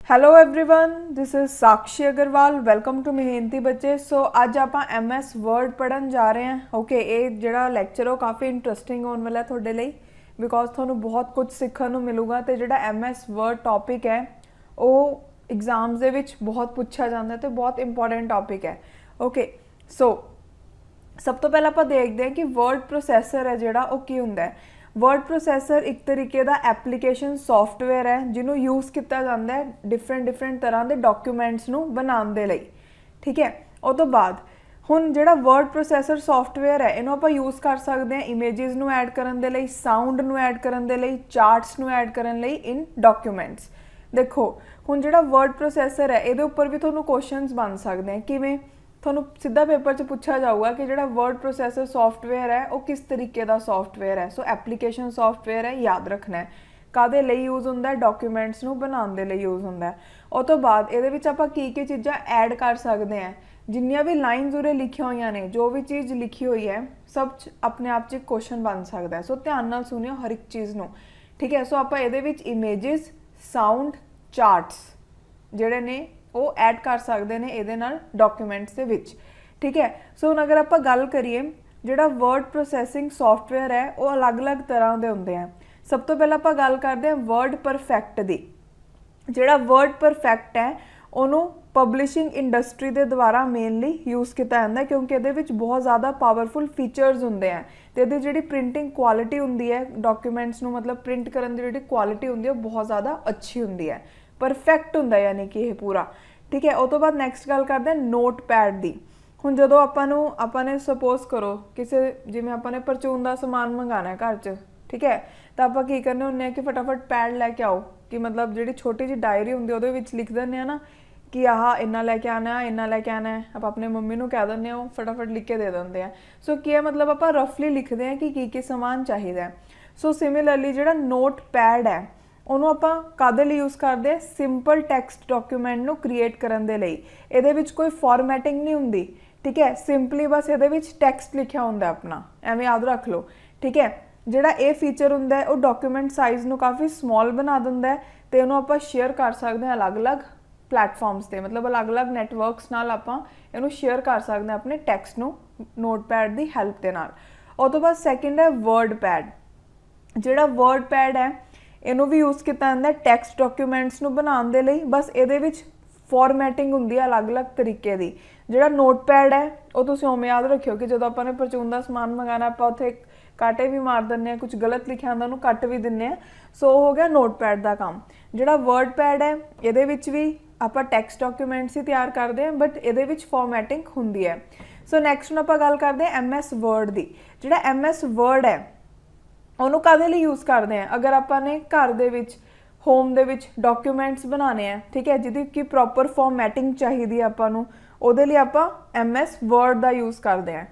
Hello everyone, this is Sakshi Agrawal. Welcome to Mehnati Bachche. सो अज आप MS word पढ़न जा रहे हैं। ओके, ये जो लैक्चर है काफ़ी इंटरस्टिंग होने वाला है थोड़े लिए, बिकॉज थोड़ा बहुत कुछ सीखने को मिलेगा। तो जो MS वर्ड टॉपिक है वो एग्जाम्स दे विच बहुत पूछा जाता है, तो बहुत इंपॉर्टेंट टॉपिक है। ओके, सो सब तो पहले आप देखते हैं कि वर्ड प्रोसैसर है जोड़ा वो की होंगे। वर्ड प्रोसैसर एक तरीके का एप्लीकेशन सॉफ्टवेयर है जिन्होंने यूज़ किया जाता है डिफरेंट तरह के डॉक्यूमेंट्स नू बनाने लई। ठीक है, उस तो बाद हुण जिहड़ा वर्ड प्रोसैसर सॉफ्टवेयर है इन्हों आप यूज़ कर सकते हैं इमेजिज नू ऐड करन दे लई, साउंड नू ऐड करन दे लई, चार्ट्स नू ऐड करन लई इन डॉक्यूमेंट्स। देखो हुण जिहड़ा वर्ड प्रोसैसर है ये उपर भी तुहानूं क्वेश्चनस बन सकते हैं। किवें थोनों सीधा पेपर च पूछा जाऊगा कि जो वर्ड प्रोसैसर सॉफ्टवेयर है वो किस तरीके का सॉफ्टवेयर है। सो एप्लीकेशन सॉफ्टवेयर है, याद रखना है कादे लई यूज़ होंदा है, डॉक्यूमेंट्स नू बनाने लई यूज़ होंदा है। उस तो बाद ये आप की चीज़ा ऐड कर सकते हैं, जिन्नियां भी लाइनस उरे लिखिया हुई ने, जो भी चीज़ लिखी हुई है सब अपने आप च क्वेश्चन बन सकता है। सो ध्यान नाल सुनियो हर एक चीज़ नू। ठीक है, सो आप ये इमेजिज, साउंड, चार्ट्स जिहड़े ने वो ऐड कर सकते हैं ये डॉक्यूमेंट्स के विच। ठीक है, सो हुण अगर आप गल करिए जिहड़ा वर्ड प्रोसैसिंग सॉफ्टवेयर है वो अलग अलग तरह के होंगे हैं। सब तो पहले आप गल करते हैं वर्ड परफेक्ट की। जिहड़ा वर्ड परफेक्ट है उन्होंने पब्लिशिंग इंडस्ट्री के द्वारा मेनली यूज़ किया जाता है, क्योंकि ये बहुत ज़्यादा पावरफुल फीचर्स होंगे हैं। तो ये जी प्रिंटिंग क्वालिटी होंगी है डॉक्यूमेंट्स नू, मतलब प्रिंट करने की जी क्वालिटी होंगी है बहुत ज़्यादा अच्छी होंगी है, परफेक्ट होंगे यानी कि ये पूरा। ठीक है, उस तो बाद नैक्सट गल करते हैं नोट पैड की। हुण जो आपने सपोज करो किसी जिमें आपने परचून का समान मंगाना है घर च, ठीक है, तो आप की करने होंगे कि फटाफट पैड लैके आओ, कि मतलब जी छोटी जी डायरी होंगी वो लिख दें ना कि आह इन्ना लैके आना है, इन्ना लैके आना है। आप अपने मम्मी को कह दें वो फटाफट लिख के दे देंगे हैं। सो की है मतलब आप रफली लिखते हैं कि की समान चाहिए। सो सिमिलरली जो नोट पैड है उन्होंने आप कादे लिए यूज़ करते हैं, सिंपल टैक्सट डॉक्यूमेंट नू क्रिएट करने के लिए। ये कोई फॉर्मैटिंग नहीं होंगी। ठीक है, सिंपली बस ये टैक्सट लिखा होंगे अपना, एवं याद रख लो। ठीक है, जोड़ा ये फीचर होंगे वो डॉक्यूमेंट साइज़ नू काफ़ी स्मॉल बना देंगे, तो इन्हों आप शेयर कर सकते हैं अलग अलग प्लैटफॉर्म्स से, मतलब अलग अलग नैटवर्क्स नाल आपां इन्हूं शेयर कर सकते हैं अपने टैक्सट नू नोट पैड की हैल्प के नाल। उस तो बाद सैकेंड है वर्ड पैड। जोड़ा वर्ड पैड है इनू भी यूज़ किया जाता है टैक्सट डॉक्यूमेंट्स नू बनाने के लिए, बस ये फॉर्मैटिंग होंगी अलग अलग तरीके की। जोड़ा नोट पैड है वो तुम उमें याद रखियो कि जो अपने परचून का समान मंगाना आप उत्थे काटे भी मार दें, कुछ गलत लिखा होंगे उन्होंने कट भी दें। सो हो गया नोट पैड का काम। जोड़ा वर्ड पैड है ये भी आप टैक्सट डॉक्यूमेंट्स ही तैयार करते हैं, बट ये फॉर्मैटिंग होंगी है। सो नैक्सट हम आप गल करते हैं MS वर्ड की। जोड़ा MS वर्ड है उन्होंने कादे लिए यूज़ करते हैं, अगर आपने घर दे होम दे डॉक्यूमेंट्स बनाने हैं, ठीक है, जिहदी की प्रॉपर फॉर्मैटिंग चाहिए आपां उहदे लिए आप MS वर्ड का यूज़ करते हैं।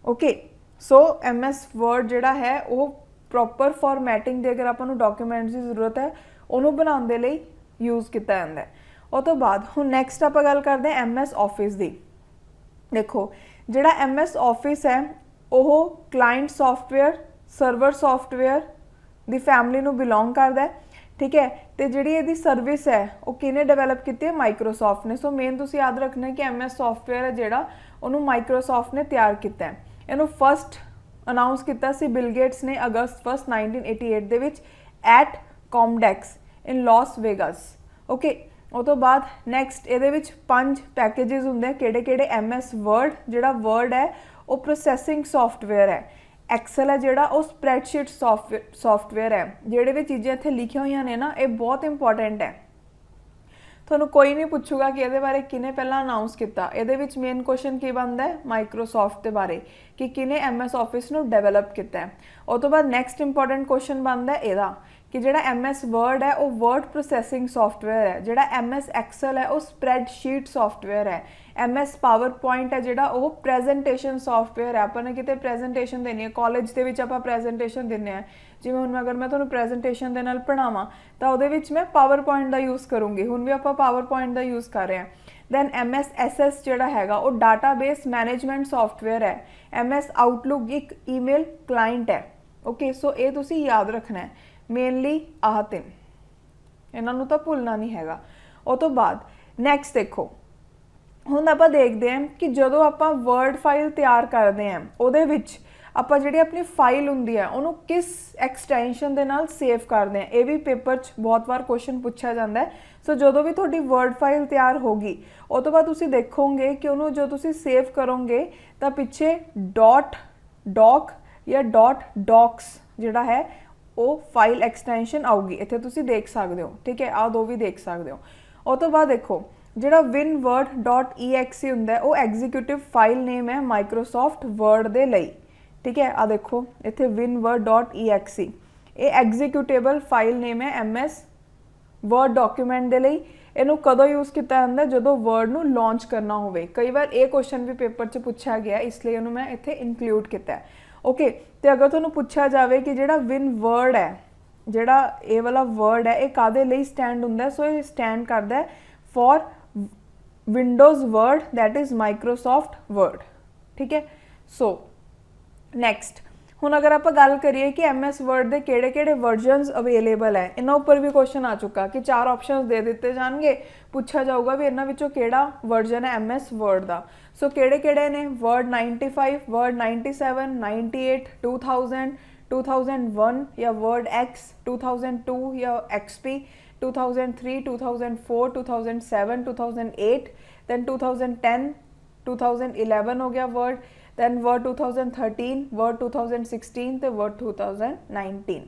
ओके, सो MS वर्ड जिहड़ा है वो प्रॉपर फॉर्मैटिंग की अगर आपको डॉक्यूमेंट्स की जरूरत है उन्होंने बनाने लिए यूज़ किया जाता है। उस तो बाद हुण नैक्सट आप गल करते हैं MS ऑफिस की। देखो जिहड़ा MS ऑफिस है वो क्लाइंट सॉफ्टवेयर, सर्वर सॉफ्टवेयर दी फैमिली नू बिलोंग करता है। ठीक है, तो जी ये सर्विस है वो किने डेवलप की है, माइक्रोसॉफ्ट ने। सो मेन तुम याद रखना है कि MS सॉफ्टवेयर है जोड़ा उन्होंने माइक्रोसॉफ्ट ने तैयार किया है। इनू फस्ट अनाउंस किया बिल गेट्स ने अगस्त 1 1988 दे विच एट कॉमडेक्स इन लॉस वेगस। ओके, उस तो बाद नैक्सट ये 5 पैकेजिज होंगे किहड़े MS वर्ड। जोड़ा वर्ड है वो प्रोसैसिंग सॉफ्टवेयर है। एक्सल है जोड़ा वो स्प्रैडशीट सॉफ्टवेयर है। जोड़े भी चीज़ें इतने लिखिया हुई ने ना ये बहुत इंपॉर्टेंट है। थोनों कोई नहीं पूछूगा कि ये बारे किने पहला अनाउंस किया। ये मेन क्वेश्चन की बनता है माइक्रोसॉफ्ट के बारे कि किने MS ऑफिस नू डेवलप किया है। उस तो बाद नैक्सट इंपॉर्टेंट क्वेश्चन बनता है यदा कि जोड़ा MS वर्ड है वो वर्ड प्रोसैसिंग सॉफ्टवेयर है। जोड़ा MS एक्सल है वो स्प्रैडशीट सॉफ्टवेयर है। MS पावर पॉइंट है जोड़ा वो प्रेजेंटेशन सॉफ्टवेयर है। अपने कितने प्रेजेंटेशन देनी है कॉलेज के आप प्रेजेंटेशन देने हैं, जिवें हुण अगर मैं तुहानूं प्रेजेंटेशन दे नाल पढ़ावां तो उहदे मैं पावर पॉइंट का यूज़ करूँगी। हुण भी आप पावर पॉइंट का यूज़ कर रहे हैं। दैन MS SS जोड़ा हैगा वो डाटाबेस मैनेजमेंट सॉफ्टवेयर है। MS आउटलुक एक ईमेल क्लाइंट है। ओके, सो ये तुसीं याद रखना है मेनली आह तीन, इन्हों तो भुलना नहीं हैगा। ਉਹ ਤੋਂ ਬਾਅਦ ਨੈਕਸਟ ਦੇਖੋ, ਹੁਣ ਆਪਾਂ ਦੇਖਦੇ ਹਾਂ ਕਿ ਜਦੋਂ ਆਪਾਂ ਵਰਡ ਫਾਈਲ ਤਿਆਰ ਕਰਦੇ ਹਾਂ ਉਹਦੇ ਵਿੱਚ ਆਪਾਂ ਜਿਹੜੀ ਆਪਣੀ ਫਾਈਲ ਹੁੰਦੀ ਹੈ ਉਹਨੂੰ ਕਿਸ ਐਕਸਟੈਂਸ਼ਨ ਦੇ ਨਾਲ ਸੇਵ ਕਰਦੇ ਹਾਂ। ਇਹ ਵੀ ਪੇਪਰ 'ਚ ਬਹੁਤ ਵਾਰ ਕੁਐਸਚਨ ਪੁੱਛਿਆ ਜਾਂਦਾ ਹੈ। ਸੋ ਜਦੋਂ ਵੀ ਤੁਹਾਡੀ ਵਰਡ ਫਾਈਲ ਤਿਆਰ ਹੋਗੀ ਉਹ ਤੋਂ ਬਾਅਦ ਤੁਸੀਂ ਦੇਖੋਗੇ ਕਿ ਉਹਨੂੰ ਜੋ ਤੁਸੀਂ ਸੇਵ ਕਰੋਗੇ ਤਾਂ ਪਿੱਛੇ .doc ਜਾਂ .docs ਜਿਹੜਾ ਹੈ ਉਹ ਫਾਈਲ ਐਕਸਟੈਂਸ਼ਨ ਆਊਗੀ, ਇੱਥੇ ਤੁਸੀਂ ਦੇਖ ਸਕਦੇ ਹੋ। ਠੀਕ ਹੈ, ਆਹ ਦੋ ਵੀ ਦੇਖ ਸਕਦੇ ਹੋ। ਉਹ ਤੋਂ ਬਾਅਦ ਦੇਖੋ ਜਿਹੜਾ winword.exe ਹੁੰਦਾ ਹੈ ਉਹ ਐਗਜ਼ੀਕਿਊਟਿਵ ਫਾਈਲ ਨੇਮ ਹੈ ਮਾਈਕਰੋਸੌਫਟ ਵਰਡ ਦੇ ਲਈ। ठीक है, आ देखो इत्थे winword.exe ये एग्जीक्यूटेबल फाइल नेम है MS वर्ड डॉक्यूमेंट दे लई। इनू कदों यूज़ किया जाता है जदों वर्ड नू लॉन्च करना होवे। कई बार ये क्वेश्चन भी पेपर च पूछा गया, इसलिए इनू मैं इत्थे इंक्लूड किया है। ओके, तो अगर तुहानू पूछा जाए कि जिहड़ा winword है, जिहड़ा ये वाला वर्ड है ये कादे लई स्टैंड हुंदा है, सो ये स्टैंड करदा है for Windows word that is Microsoft word. ठीक है, सो नैक्सट हुण अगर आप गल करिए कि MS वर्ड के किहड़े-किहड़े वर्जनस अवेलेबल है, इन्हां उपर भी क्वेश्चन आ चुका कि 4 ऑप्शनस दे दिते जाणगे, पूछा जाऊगा भी इन्हां विचों किहड़ा वर्जन है MS वर्ड दा। सो किहड़े-किहड़े ने वर्ड 95, वर्ड 97, 98, 2000, 2001 या वर्ड X, 2002 या XP, 2003, 2004, 2007, 2008, दैन 2010, 2011 हो गया वर्ड, दैन वर्ड 2013, वर्ड 2016 ਤੇ वर्ड 2019।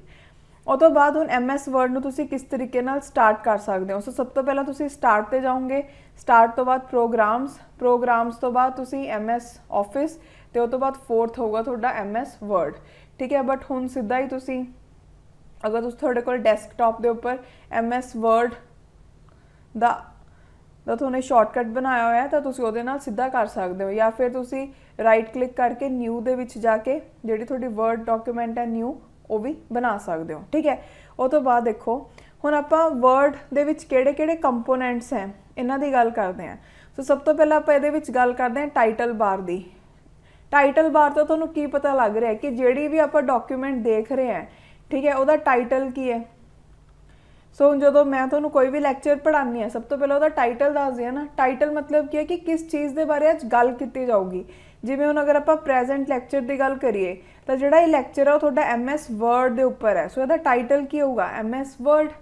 ਉਹ ਤੋਂ ਬਾਅਦ ਹੁਣ MS वर्ड ਨੂੰ ਤੁਸੀਂ ਕਿਸ ਤਰੀਕੇ ਨਾਲ ਸਟਾਰਟ ਕਰ ਸਕਦੇ ਹੋ। ਸੋ ਸਭ ਤੋਂ ਪਹਿਲਾਂ ਤੁਸੀਂ ਸਟਾਰਟ ਤੇ ਜਾਓਗੇ, ਸਟਾਰਟ ਤੋਂ ਬਾਅਦ ਪ੍ਰੋਗਰਾਮਸ ਤੋਂ ਬਾਅਦ ਤੁਸੀਂ MS ਆਫਿਸ ਤੇ ਉਹ ਤੋਂ ਬਾਅਦ ਫੋਰਥ ਹੋਊਗਾ ਤੁਹਾਡਾ MS वर्ड। ਠੀਕ ਹੈ, ਬਟ ਹੁਣ ਸਿੱਧਾ ਹੀ ਤੁਸੀਂ ਅਗਰ ਤੁਸੀਂ ਤੁਹਾਡੇ ਕੋਲ ਡੈਸਕਟਾਪ ਦੇ ਉੱਪਰ MS वर्ड ਦਾ तुमने शॉर्टकट बनाया हुआ है तो तुसी उहदे नाल सीधा कर सकते हो, या फिर तुसी राइट क्लिक करके न्यू दे विच जाके जिहड़ी तुहाडी वर्ड डॉक्यूमेंट है न्यू वो भी बना सकते हो। ठीक है, उस तो बाद देखो हुण आपां वर्ड दे विच किहड़े-किहड़े कंपोनेंट्स हैं इन्हां दी गल करते हैं। सो सब तो पहला आपां इहदे विच गल करते हैं टाइटल बार दी। टाइटल बार तो तुहानूं की पता लग रहा है कि जिहड़ी भी आपां डॉक्यूमेंट देख रहे हैं, ठीक है, उहदा टाइटल की है। सो जो मैं तुहानूं कोई भी लैक्चर पढ़ानी है सब तो पहले उसका टाइटल दस दिया ना। टाइटल मतलब की है कि किस चीज़ के बारे अज गल की जाऊगी। जिवें हुण अगर आप प्रेजेंट लैक्चर की गल करिए तो जिहड़ा ये लैक्चर है वो तुहाडा MS वर्ड के उपर है। सो इसका टाइटल की होगा MS वर्ड।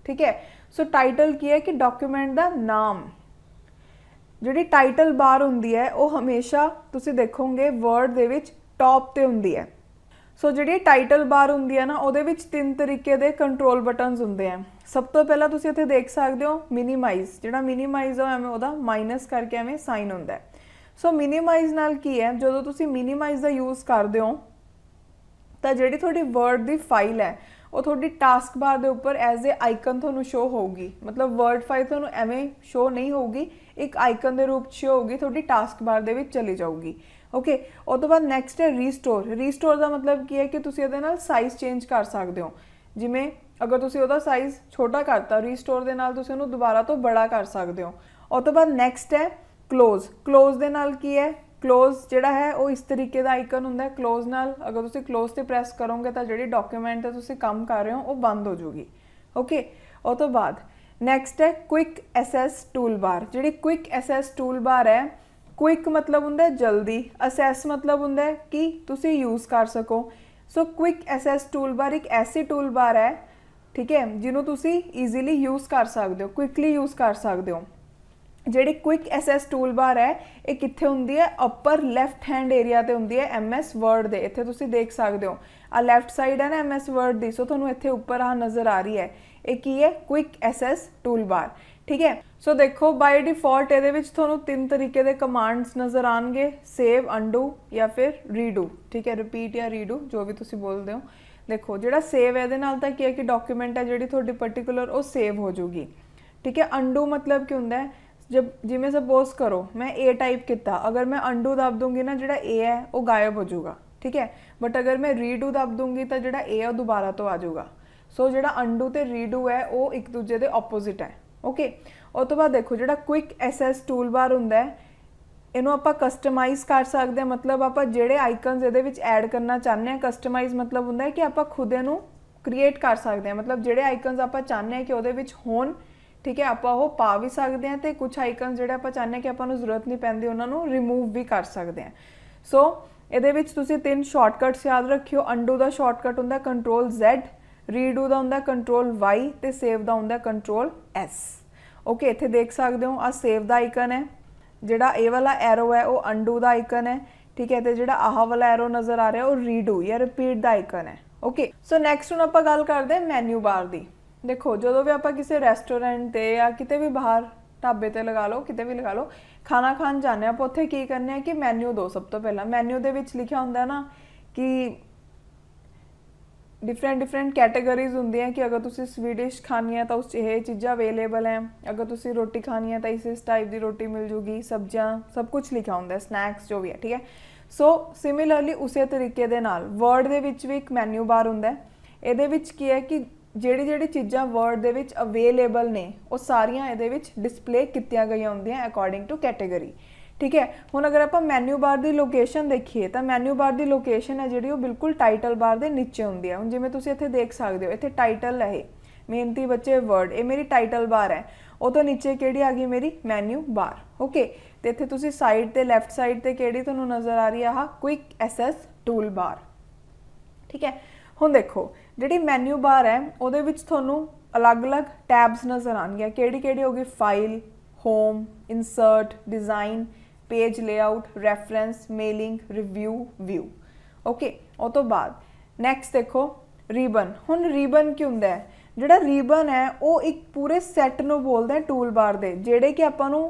ठीक है, सो टाइटल की है कि डॉक्यूमेंट का नाम। जिहड़ी टाइटल बार हुंदी है वो हमेशा तुसीं देखोगे वर्ड दे विच टॉप ते हुंदी है। सो जिहड़ी टाइटल बार हुंदी है ना उहदे विच 3 तरीके दे कंट्रोल बटन्स हुंदे हैं। सब तो पहला तुसीं इत्थे देख सकते हो मिनीमाइज। जिहड़ा मिनीमाइज है एवें उहदा माइनस करके एवें साइन हुंदा है। सो मिनीमाइज नाल की है, जदों तुसीं मिनीमाइज दा यूज़ करदे हो तां जिहड़ी तुहाडी वर्ड दी फाइल है वो तुहाडी टास्क बार दे उपर एज ए आइकन तुहानूं शो होगी। मतलब वर्ड फाइल तुहानूं एवें शो नहीं होगी, एक आइकन के रूप शो होगी, तुहाडी टास्क बार दे विच चली जाऊगी। ओके, उस तो बाद नैक्सट है रीस्टोर। रीस्टोर का मतलब की है कि तुसीं इहदे नाल साइज़ चेंज कर सकते हो। जिवें अगर तुसीं उहदा साइज़ छोटा करता, रीस्टोर दे नाल तुसीं उहनूं दोबारा तो बड़ा कर सकते हो। उस तो बाद नैक्सट है क्लोज। क्लोज दे नाल की है, क्लोज जिहड़ा है वो इस तरीके का आइकन हुंदा है। क्लोज नाल अगर तुसीं क्लोज ते प्रेस करोगे तो जिहड़ी डॉक्यूमेंट है तुसीं काम कर रहे हो वो बंद हो जाऊगी। ओके, उस तो बाद नैक्सट है क्विक एसएस टूल बार। जिहड़ी क्विक एसएस टूल बार है, क्विक मतलब हुंदा है जल्दी, असैस मतलब हुंदा है कि तुसी यूज़ कर सको। So quick SS tool bar एक ऐसी टूल बार है, ठीक है, जिन्हों तुसी ईजीली यूज़ कर सकते हो, क्विकली यूज़ कर सकते हो। जिहड़ी क्विक एसएस टूल बार है ये कित्थे हुंदी है, अपर लैफ्ट हैंड एरिया ते हुंदी है MS वर्ड दे। इत्थे तुसी देख सकते हो आ लैफ्ट साइड है ना MS वर्ड दी। सो तुहानूं इत्थे उपर आ नज़र आ रही है, ये की है क्विक एसएस टूल बार। ठीक है, सो देखो बाय डिफॉल्ट ये 3 तरीके के कमांड्स नज़र आएंगे, सेव, अंडू या फिर रीडू। ठीक है, रिपीट या रीडू जो भी तुसी बोलते हो। देखो जिहड़ा सेव है ये की है कि डॉक्यूमेंट है जिहड़ी तुहाडी पर्टिकुलर वो सेव हो जाऊगी। ठीक है, अंडू मतलब की हुंदा है जब जिमें सपोज करो मैं A टाइप किया, अगर मैं अंडू दब दूंगी ना जिहड़ा A है वो गायब हो जाऊगा। ठीक है, बट अगर मैं रीडू दब दूंगी तो जिहड़ा A है वो दोबारा तो आ जाऊगा। सो जिहड़ा अंडू ते रीडू है वो एक दूजे के ऑपोजिट है। ओके, उस तो बाद देखो जिहड़ा क्विक एसएस टूल बार हुंदा है इनू आपां कस्टमाइज़ कर सकते हैं। मतलब आपां जिहड़े आइकन्स इहदे विच ऐड करना चाहते हैं, कस्टमाइज़ मतलब हुंदा है कि आपां खुद इहनू क्रिएट कर सकते हैं। मतलब जिहड़े आइकन्स आपां चाहते हैं कि उहदे विच होण, ठीक है, ਆਪਾਂ ਉਹ ਪਾ ਵੀ ਸਕਦੇ ਹਾਂ ਤੇ ਕੁਝ ਆਈਕਨਸ ਜਿਹੜੇ ਆਪਾਂ ਚਾਹੁੰਦੇ ਕਿ ਆਪਾਂ ਨੂੰ ਜ਼ਰੂਰਤ ਨਹੀਂ ਪੈਂਦੀ ਉਹਨਾਂ ਨੂੰ ਰਿਮੂਵ ਵੀ ਕਰ ਸਕਦੇ ਹਾਂ। ਸੋ ਇਹਦੇ ਵਿੱਚ ਤੁਸੀਂ 3 ਸ਼ਾਰਟਕਟਸ ਯਾਦ ਰੱਖਿਓ। ਅੰਡੂ ਦਾ ਸ਼ਾਰਟਕਟ ਹੁੰਦਾ ਕੰਟਰੋਲ Z, ਰੀਡੂ ਦਾ ਹੁੰਦਾ ਕੰਟਰੋਲ Y ਤੇ ਸੇਵ ਦਾ ਹੁੰਦਾ ਕੰਟਰੋਲ S। ਓਕੇ, ਇੱਥੇ ਦੇਖ ਸਕਦੇ ਹੋ ਆ ਸੇਵ ਦਾ ਆਈਕਨ ਹੈ, ਜਿਹੜਾ ਇਹ ਵਾਲਾ ਐਰੋ ਹੈ ਉਹ ਅੰਡੂ ਦਾ ਆਈਕਨ ਹੈ, ठीक है, तो ਜਿਹੜਾ ਆਹ ਵਾਲਾ ਐਰੋ ਨਜ਼ਰ ਆ ਰਿਹਾ ਉਹ ਰੀਡੂ ਜਾਂ ਰਿਪੀਟ ਦਾ ਆਈਕਨ ਹੈ। ਓਕੇ, ਸੋ ਨੈਕਸਟ ਹੁਣ ਆਪਾਂ ਗੱਲ ਕਰਦੇ ਹਾਂ ਮੈਨੂ ਬਾਰ ਦੀ। ਦੇਖੋ ਜਦੋਂ ਵੀ ਆਪਾਂ ਕਿਸੇ ਰੈਸਟੋਰੈਂਟ ਤੇ ਜਾਂ ਕਿਤੇ ਵੀ ਬਾਹਰ ਢਾਬੇ ਤੇ ਲਗਾ ਲਓ, ਕਿਤੇ ਵੀ ਲਗਾ ਲਓ, ਖਾਣਾ ਖਾਣ ਜਾਂਦੇ ਆਪਾਂ ਉੱਥੇ ਕੀ ਕਰਨੇ ਆ ਕਿ ਮੈਨੂ ਦੋ। ਸਭ ਤੋਂ ਪਹਿਲਾਂ ਮੈਨੂ ਦੇ ਵਿੱਚ ਲਿਖਿਆ ਹੁੰਦਾ ਨਾ ਕਿ डिफरेंट कैटेगरीज होंगे कि अगर तुसी स्वीट डिश खानी है तो उस ये चीज़ा अवेलेबल है, अगर तुसी रोटी खानी है तो इस टाइप की रोटी मिल जूगी, सब्जियां सब कुछ लिखा होंगे, स्नैक्स जो भी है। ठीक है, सो सिमिलरली उस तरीके दे नाल वर्ड दे विच भी एक मैन्यू बार होंगे। ये की है कि ਜਿਹੜੀ ਜਿਹੜੀ ਚੀਜ਼ਾਂ ਵਰਡ ਦੇ ਵਿੱਚ ਅਵੇਲੇਬਲ ਨੇ ਉਹ ਸਾਰੀਆਂ ਇਹਦੇ ਵਿੱਚ ਡਿਸਪਲੇ ਕੀਤੀਆਂ ਗਈਆਂ ਹੁੰਦੀਆਂ ਅਕੋਰਡਿੰਗ ਟੂ ਕੈਟੇਗਰੀ। ठीक है, हुण अगर आप मैन्यू बार की लोकेशन देखिए तो मैन्यू बार की लोकेशन है जी बिल्कुल टाइटल बार के नीचे होंगी है। हुण जिवें तुसीं इत्थे देख सकते हो, इत्थे टाइटल है मेहनती बच्चे वर्ड, ये मेरी टाइटल बार है, वो तो नीचे किहड़ी आ गई मेरी मैन्यू बार। ओके, तो इत्थे तुसीं साइड ते लैफ्ट साइड ते किहड़ी तुहानूं नज़र आ रही है आह क्विक एसएस टूल बार। ठीक है, हुण देखो जिहड़ी मैन्यू बार है उहदे विच तुहानूं अलग अलग टैब्स नज़र आउणगीਆਂ। किहड़ी किहड़ी होगी? File, home, insert, design, page layout, reference, mailing, review, view. Okay, उस तो बाद नैक्सट देखो रीबन। हुण रीबन की हुंदा है? जिहड़ा रीबन है वो एक पूरे सैट नूं बोलदा है टूल बार दे, जिहड़े कि आपां नूं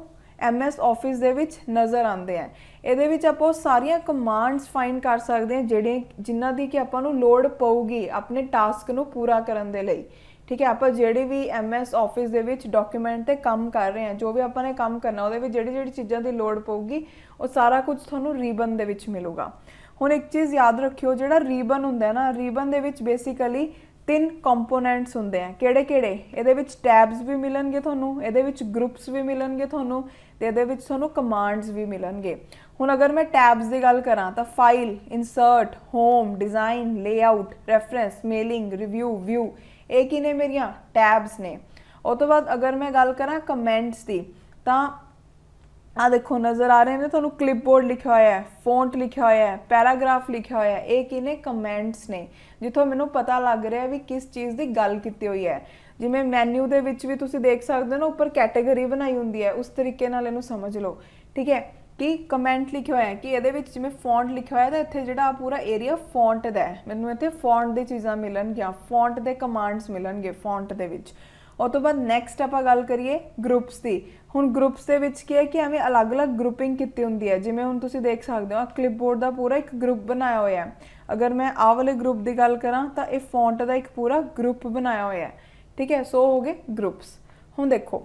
MS ऑफिस दे विच नज़र आते हैं। इहदे विच आपां सारियां कमांड्स फाइंड कर सकते हैं जिहड़े जिन्हां दी कि आपां नूं लोड़ पऊगी अपने टास्क नूं पूरा करन दे लई। ठीक है, आप ਜਿਹੜੇ भी MS ऑफिस ਦੇ ਵਿੱਚ ਡਾਕੂਮੈਂਟ ਤੇ ਕੰਮ ਕਰ ਰਹੇ ਹਾਂ, ਜੋ ਵੀ ਆਪਾਂ ਨੇ ਕੰਮ ਕਰਨਾ ਉਹਦੇ ਵਿੱਚ ਜਿਹੜੀ ਚੀਜ਼ਾਂ ਦੀ ਲੋੜ ਪਊਗੀ ਉਹ ਸਾਰਾ ਕੁਝ ਤੁਹਾਨੂੰ ਰੀਬਨ ਦੇ ਵਿੱਚ ਮਿਲੂਗਾ। ਹੁਣ ਇੱਕ ਚੀਜ਼ ਯਾਦ ਰੱਖਿਓ, ਜਿਹੜਾ ਰੀਬਨ ਹੁੰਦਾ ਹੈ ਨਾ, ਰੀਬਨ ਦੇ ਵਿੱਚ ਬੇਸਿਕਲੀ 3 ਕੰਪੋਨੈਂਟਸ ਹੁੰਦੇ ਆ। ਕਿਹੜੇ ਕਿਹੜੇ? ਇਹਦੇ ਵਿੱਚ ਟੈਬਸ ਵੀ ਮਿਲਣਗੇ ਤੁਹਾਨੂੰ, ਇਹਦੇ ਵਿੱਚ ਗਰੁੱਪਸ ਵੀ ਮਿਲਣਗੇ ਤੁਹਾਨੂੰ, ਤੇ ਇਹਦੇ ਵਿੱਚ ਤੁਹਾਨੂੰ ਕਮਾਂਡਸ ਵੀ ਮਿਲਣਗੇ। ਹੁਣ ਅਗਰ ਮੈਂ ਟੈਬਸ ਦੀ ਗੱਲ ਕਰਾਂ ਤਾਂ file, insert, home, design, layout, reference, mailing, review, view, ਇਹ ਕੀ ਨੇ ਮੇਰੀਆਂ ਟੈਬਸ ਨੇ। ਉਸ ਤੋਂ ਬਾਅਦ ਅਗਰ ਮੈਂ ਗੱਲ ਕਰਾਂ ਕਮੈਂਟਸ ਦੀ ਤਾਂ ਆ ਦੇਖੋ ਨਜ਼ਰ ਆ ਰਹੇ ਨੇ ਤੁਹਾਨੂੰ ਕਲਿਪਬੋਰਡ ਲਿਖਿਆ ਹੋਇਆ ਹੈ, ਫੌਂਟ ਲਿਖਿਆ ਹੋਇਆ ਹੈ, ਪੈਰਾਗ੍ਰਾਫ ਲਿਖਿਆ ਹੋਇਆ ਹੈ, ਇਹ ਕੀ ਨੇ? ਕਮੈਂਟਸ ਨੇ, ਜਿੱਥੋਂ ਮੈਨੂੰ ਪਤਾ ਲੱਗ ਰਿਹਾ ਵੀ ਕਿਸ ਚੀਜ਼ ਦੀ ਗੱਲ ਕੀਤੀ ਹੋਈ ਹੈ। ਜਿਵੇਂ ਮੈਨੂ ਦੇ ਵਿੱਚ ਵੀ ਤੁਸੀਂ ਦੇਖ ਸਕਦੇ ਹੋ ਨਾ ਉੱਪਰ ਕੈਟੇਗਰੀ ਬਣਾਈ ਹੁੰਦੀ ਹੈ, ਉਸ ਤਰੀਕੇ ਨਾਲ ਇਹਨੂੰ ਸਮਝ ਲਓ। ਠੀਕ ਹੈ, कि कमेंट लिखा होया कि ये जिमें फॉन्ट लिखा होया तो इत्थे जिहड़ा पूरा एरिया फॉन्ट दा है, मैनूं इत्थे फॉन्ट दी चीज़ां मिलणगियां, फॉन्ट दे कमांड्स मिलणगे फॉन्ट दे विच। उस तो बाद नैक्सट आपां गल करिए ग्रुप्स की। हुण ग्रुप्स दे विच की है कि एवें अलग अलग ग्रुपिंग कीती हुंदी है। जिवें हुण तुसीं देख सकदे हो क्लिपबोर्ड दा पूरा एक ग्रुप बनाया होया है। अगर मैं आ वाले ग्रुप की गल करां तां इह फॉन्ट दा एक पूरा ग्रुप बनाया होया है। ठीक है, सो हो गए ग्रुप्स। हुण देखो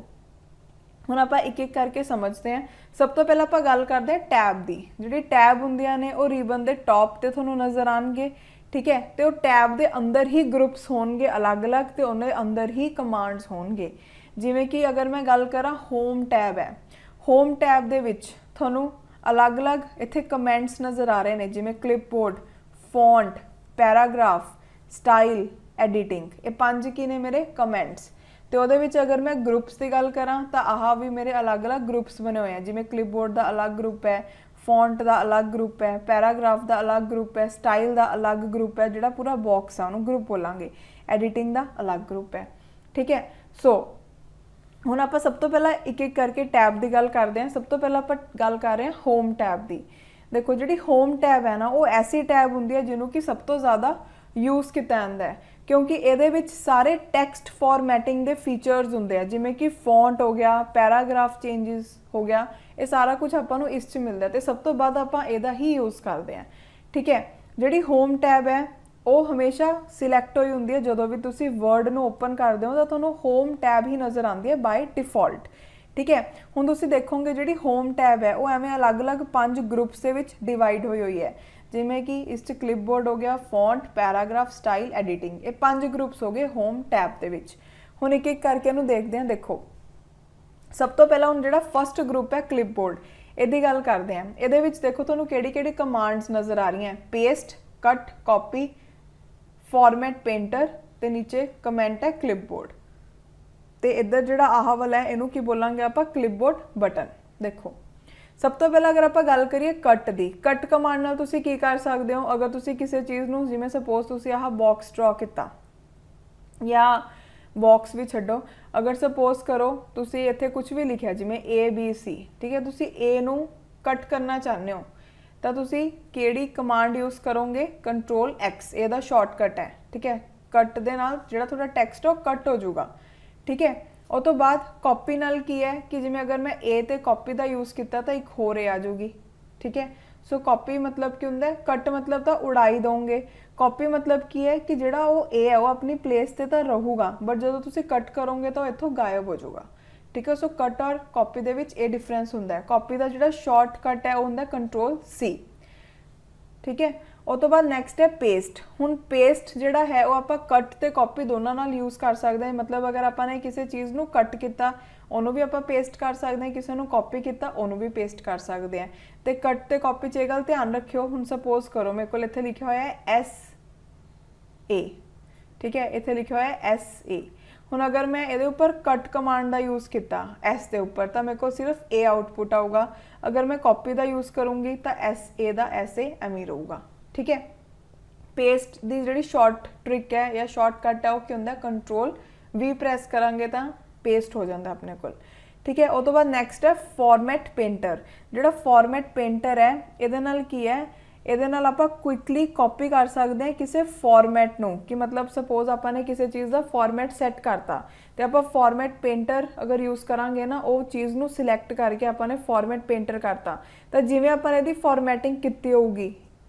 ਹੁਣ ਆਪਾਂ ਇੱਕ ਇੱਕ ਕਰਕੇ ਸਮਝਦੇ ਹਾਂ। ਸਭ ਤੋਂ ਪਹਿਲਾਂ ਆਪਾਂ ਗੱਲ ਕਰਦੇ ਹਾਂ ਟੈਬ ਦੀ। ਜਿਹੜੀ ਟੈਬ ਹੁੰਦੀਆਂ ਨੇ ਉਹ ਰੀਬਨ ਦੇ ਟੌਪ ਤੇ ਤੁਹਾਨੂੰ ਨਜ਼ਰ ਆਣਗੇ। ਠੀਕ ਹੈ, ਤੇ ਉਹ ਟੈਬ ਦੇ ਅੰਦਰ ਹੀ ਗਰੁੱਪਸ ਹੋਣਗੇ ਅਲੱਗ-ਅਲੱਗ ਤੇ ਉਹਦੇ ਅੰਦਰ ਹੀ ਕਮਾਂਡਸ ਹੋਣਗੇ। ਜਿਵੇਂ ਕਿ ਅਗਰ ਮੈਂ ਗੱਲ ਕਰਾਂ ਹੋਮ ਟੈਬ ਹੈ, ਹੋਮ ਟੈਬ ਦੇ ਵਿੱਚ ਤੁਹਾਨੂੰ ਅਲੱਗ-ਅਲੱਗ ਇੱਥੇ ਕਮੈਂਟਸ ਨਜ਼ਰ ਆ ਰਹੇ ਨੇ, ਜਿਵੇਂ clipboard, font, paragraph, style, editing, ਇਹ 5 ਕੀ ਨੇ ਮੇਰੇ ਕਮੈਂਟਸ। तो वो अगर मैं ग्रुप्स की गल करा तो आह भी मेरे अलग अलग ग्रुप्स बने हुए हैं। जिमें क्लिपबोर्ड का अलग ग्रुप है, फॉन्ट का अलग ग्रुप है, पैराग्राफ का अलग ग्रुप है, स्टाइल का अलग ग्रुप है, जिहड़ा पूरा बॉक्स है उन्होंने ग्रुप बोलांगे, एडिटिंग का अलग ग्रुप है। ठीक है, सो हुण आपां सब तो पहला एक एक करके टैब की गल करते हैं। सब तो पहला आपां गल कर रहे हैं होम टैब की। देखो जिहड़ी होम टैब है ना वो ऐसी टैब हुंदी है जिन्हों कि सब तो ज़्यादा यूज़ किया जाता है, क्योंकि ये सारे टैक्सट फॉर्मैटिंग के फीचर्स होंगे हैं। जिमें कि फॉन्ट हो गया, पैराग्राफ चेंजिस हो गया, ये सारा कुछ आपां नूं इस च मिलता है तो सब तो बाद आपां इहदा ही यूज़ करते हैं। ठीक है, जिहड़ी होम टैब है वो हमेशा सिलैक्ट होई हुंदी है। जदों भी तुसीं वर्ड नूं ओपन करदे हो तो तुहानूं होम टैब ही नज़र आती है बाय डिफॉल्ट। ठीक है, हुण तुसीं देखोगे जिहड़ी होम टैब है वो एवें अलग अलग 5 ग्रुप्स दे विच डिवाइड होई हुई है। जिमें कि इस क्लिपबोर्ड हो गया, फॉन्ट, पैराग्राफ, स्टाइल, एडिटिंग, ये 5 ग्रुप्स हो गए होम टैब दे विच। हुण एक एक करके इहनूं देखदे हां। देखो सब तो पहला हुण जिहड़ा फस्ट ग्रुप है क्लिपबोर्ड, इहदी गल करदे हां। इहदे विच देखो तुहानूं किहड़ी-किहड़ी कमांड्स नज़र आ रही हैं, paste, cut, copy, format, painter ते नीचे कमेंट है क्लिपबोर्ड। ਤੇ ਇੱਧਰ ਜਿਹੜਾ ਆਹ ਵਾਲਾ ਹੈ ਇਹਨੂੰ ਕੀ ਬੋਲਾਂਗੇ ਆਪਾਂ ਕਲਿਪਬੋਰਡ ਬਟਨ। ਦੇਖੋ ਸਭ ਤੋਂ ਪਹਿਲਾਂ ਅਗਰ ਆਪਾਂ ਗੱਲ ਕਰੀਏ ਕੱਟ ਦੀ, ਕੱਟ ਕਮਾਂਡ ਨਾਲ ਤੁਸੀਂ ਕੀ ਕਰ ਸਕਦੇ ਹੋ, ਅਗਰ ਤੁਸੀਂ ਕਿਸੇ ਚੀਜ਼ ਨੂੰ ਜਿਵੇਂ ਸਪੋਜ਼ ਤੁਸੀਂ ਆਹ ਬਾਕਸ ਡਰਾ ਕੀਤਾ ਜਾਂ ਬਾਕਸ ਵੀ ਛੱਡੋ, ਅਗਰ ਸਪੋਜ਼ ਕਰੋ ਤੁਸੀਂ ਇੱਥੇ ਕੁਝ ਵੀ ਲਿਖਿਆ ਜਿਵੇਂ ABC, ਠੀਕ ਹੈ, ਤੁਸੀਂ A ਨੂੰ ਕੱਟ ਕਰਨਾ ਚਾਹੁੰਦੇ ਹੋ ਤਾਂ ਤੁਸੀਂ ਕਿਹੜੀ ਕਮਾਂਡ ਯੂਜ਼ ਕਰੋਗੇ, ਕੰਟਰੋਲ X, ਇਹਦਾ ਸ਼ਾਰਟਕਟ ਹੈ, ਠੀਕ ਹੈ। ਕੱਟ ਦੇ ਨਾਲ ਜਿਹੜਾ ਤੁਹਾਡਾ ਟੈਕਸਟ ਉਹ ਕੱਟ ਹੋ ਜਾਊਗਾ, ਠੀਕ ਹੈ। ਉਹ ਤੋਂ ਬਾਅਦ ਕਾਪੀ ਨਾਲ ਕੀ ਹੈ ਕਿ ਜਿਵੇਂ ਅਗਰ ਮੈਂ A ਤੇ ਕਾਪੀ ਦਾ ਯੂਜ਼ ਕੀਤਾ ਤਾਂ ਇੱਕ ਹੋਰ A ਆ ਜਾਊਗੀ, ਠੀਕ ਹੈ। ਸੋ ਕਾਪੀ मतलब ਕੀ ਹੁੰਦਾ ਹੈ, ਕੱਟ मतलब ਤਾਂ ਉਡਾਈ ਦੋਗੇ, ਕਾਪੀ मतलब ਕੀ ਹੈ ਕਿ ਜਿਹੜਾ ਉਹ A ਹੈ ਉਹ ਆਪਣੀ ਪਲੇਸ ਤੇ ਤਾਂ ਰਹੂਗਾ ਬਟ ਜਦੋਂ ਤੁਸੀਂ ਕੱਟ ਕਰੋਗੇ ਤਾਂ ਇੱਥੋਂ ਗਾਇਬ ਹੋ ਜਾਊਗਾ, ਠੀਕ ਹੈ। ਸੋ ਕੱਟ ਔਰ ਕਾਪੀ ਦੇ ਵਿੱਚ ਇਹ ਡਿਫਰੈਂਸ ਹੁੰਦਾ ਹੈ। ਕਾਪੀ ਦਾ ਜਿਹੜਾ ਸ਼ਾਰਟਕਟ ਹੈ ਉਹ ਹੁੰਦਾ ਕੰਟਰੋਲ C, ਠੀਕ ਹੈ। ਉਹ ਤੋਂ ਬਾਅਦ ਨੈਕਸਟ ਹੈ ਪੇਸਟ। ਹੁਣ ਪੇਸਟ ਜਿਹੜਾ ਹੈ ਉਹ ਆਪਾਂ ਕੱਟ ਤੇ ਕਾਪੀ ਦੋਨਾਂ ਨਾਲ ਯੂਜ਼ ਕਰ ਸਕਦੇ ਹਾਂ। ਮਤਲਬ ਅਗਰ ਆਪਾਂ ਨੇ ਕਿਸੇ ਚੀਜ਼ ਨੂੰ ਕੱਟ ਕੀਤਾ ਉਹਨੂੰ ਵੀ ਆਪਾਂ ਪੇਸਟ ਕਰ ਸਕਦੇ ਹਾਂ, ਕਿਸੇ ਨੂੰ ਕਾਪੀ ਕੀਤਾ ਉਹਨੂੰ ਵੀ ਪੇਸਟ ਕਰ ਸਕਦੇ ਹਾਂ। ਤੇ ਕੱਟ ਤੇ ਕਾਪੀ 'ਚ ਇਹ ਗੱਲ ਧਿਆਨ ਰੱਖਿਓ, ਹੁਣ ਸਪੋਜ਼ ਕਰੋ ਮੇਰੇ ਕੋਲ ਇੱਥੇ ਲਿਖਿਆ ਹੋਇਆ ਹੈ SA, ਠੀਕ ਹੈ, ਇੱਥੇ ਲਿਖਿਆ ਹੋਇਆ ਹੈ SA। ਹੁਣ ਅਗਰ ਮੈਂ ਇਹਦੇ ਉੱਪਰ ਕੱਟ ਕਮਾਂਡ ਦਾ ਯੂਜ਼ ਕੀਤਾ S ਦੇ ਉੱਪਰ ਤਾਂ ਮੇਰੇ ਕੋਲ ਸਿਰਫ A ਆਊਟਪੁੱਟ ਆਊਗਾ। ਅਗਰ ਮੈਂ ਕਾਪੀ ਦਾ ਯੂਜ਼ ਕਰੂੰਗੀ ਤਾਂ SA ਦਾ SA ਐਵੇਂ ਰਹੂਗਾ, ਠੀਕ ਹੈ। ਪੇਸਟ ਦੀ ਜਿਹੜੀ ਸ਼ਾਰਟ ਟ੍ਰਿਕ ਹੈ ਜਾਂ ਸ਼ਾਰਟਕਟ ਹੈ ਉਹ ਕੀ ਹੁੰਦਾ, ਕੰਟਰੋਲ V ਪ੍ਰੈਸ ਕਰਾਂਗੇ ਤਾਂ ਪੇਸਟ ਹੋ ਜਾਂਦਾ ਆਪਣੇ ਕੋਲ, ਠੀਕ ਹੈ। ਉਹ ਤੋਂ ਬਾਅਦ ਨੈਕਸਟ ਹੈ ਫਾਰਮੈਟ ਪੇਂਟਰ। ਜਿਹੜਾ ਫਾਰਮੈਟ ਪੇਂਟਰ ਹੈ ਇਹਦੇ ਨਾਲ ਕੀ ਹੈ, ਇਹਦੇ ਨਾਲ ਆਪਾਂ ਕੁਇਕਲੀ ਕਾਪੀ ਕਰ ਸਕਦੇ ਹਾਂ ਕਿਸੇ ਫਾਰਮੈਟ ਨੂੰ, ਕਿ ਮਤਲਬ ਸਪੋਜ਼ ਆਪਾਂ ਨੇ ਕਿਸੇ ਚੀਜ਼ ਦਾ ਫਾਰਮੈਟ ਸੈੱਟ ਕਰਤਾ ਤੇ ਆਪਾਂ ਫਾਰਮੈਟ ਪੇਂਟਰ ਅਗਰ ਯੂਜ਼ ਕਰਾਂਗੇ ਨਾ, ਉਹ ਚੀਜ਼ ਨੂੰ ਸਿਲੈਕਟ ਕਰਕੇ ਆਪਾਂ ਨੇ ਫਾਰਮੈਟ ਪੇਂਟਰ ਕਰਤਾ ਤਾਂ ਜਿਵੇਂ ਆਪਾਂ ਨੇ ਇਹਦੀ ਫਾਰਮੈਟਿੰਗ ਕੀਤੀ ਹੋਊਗੀ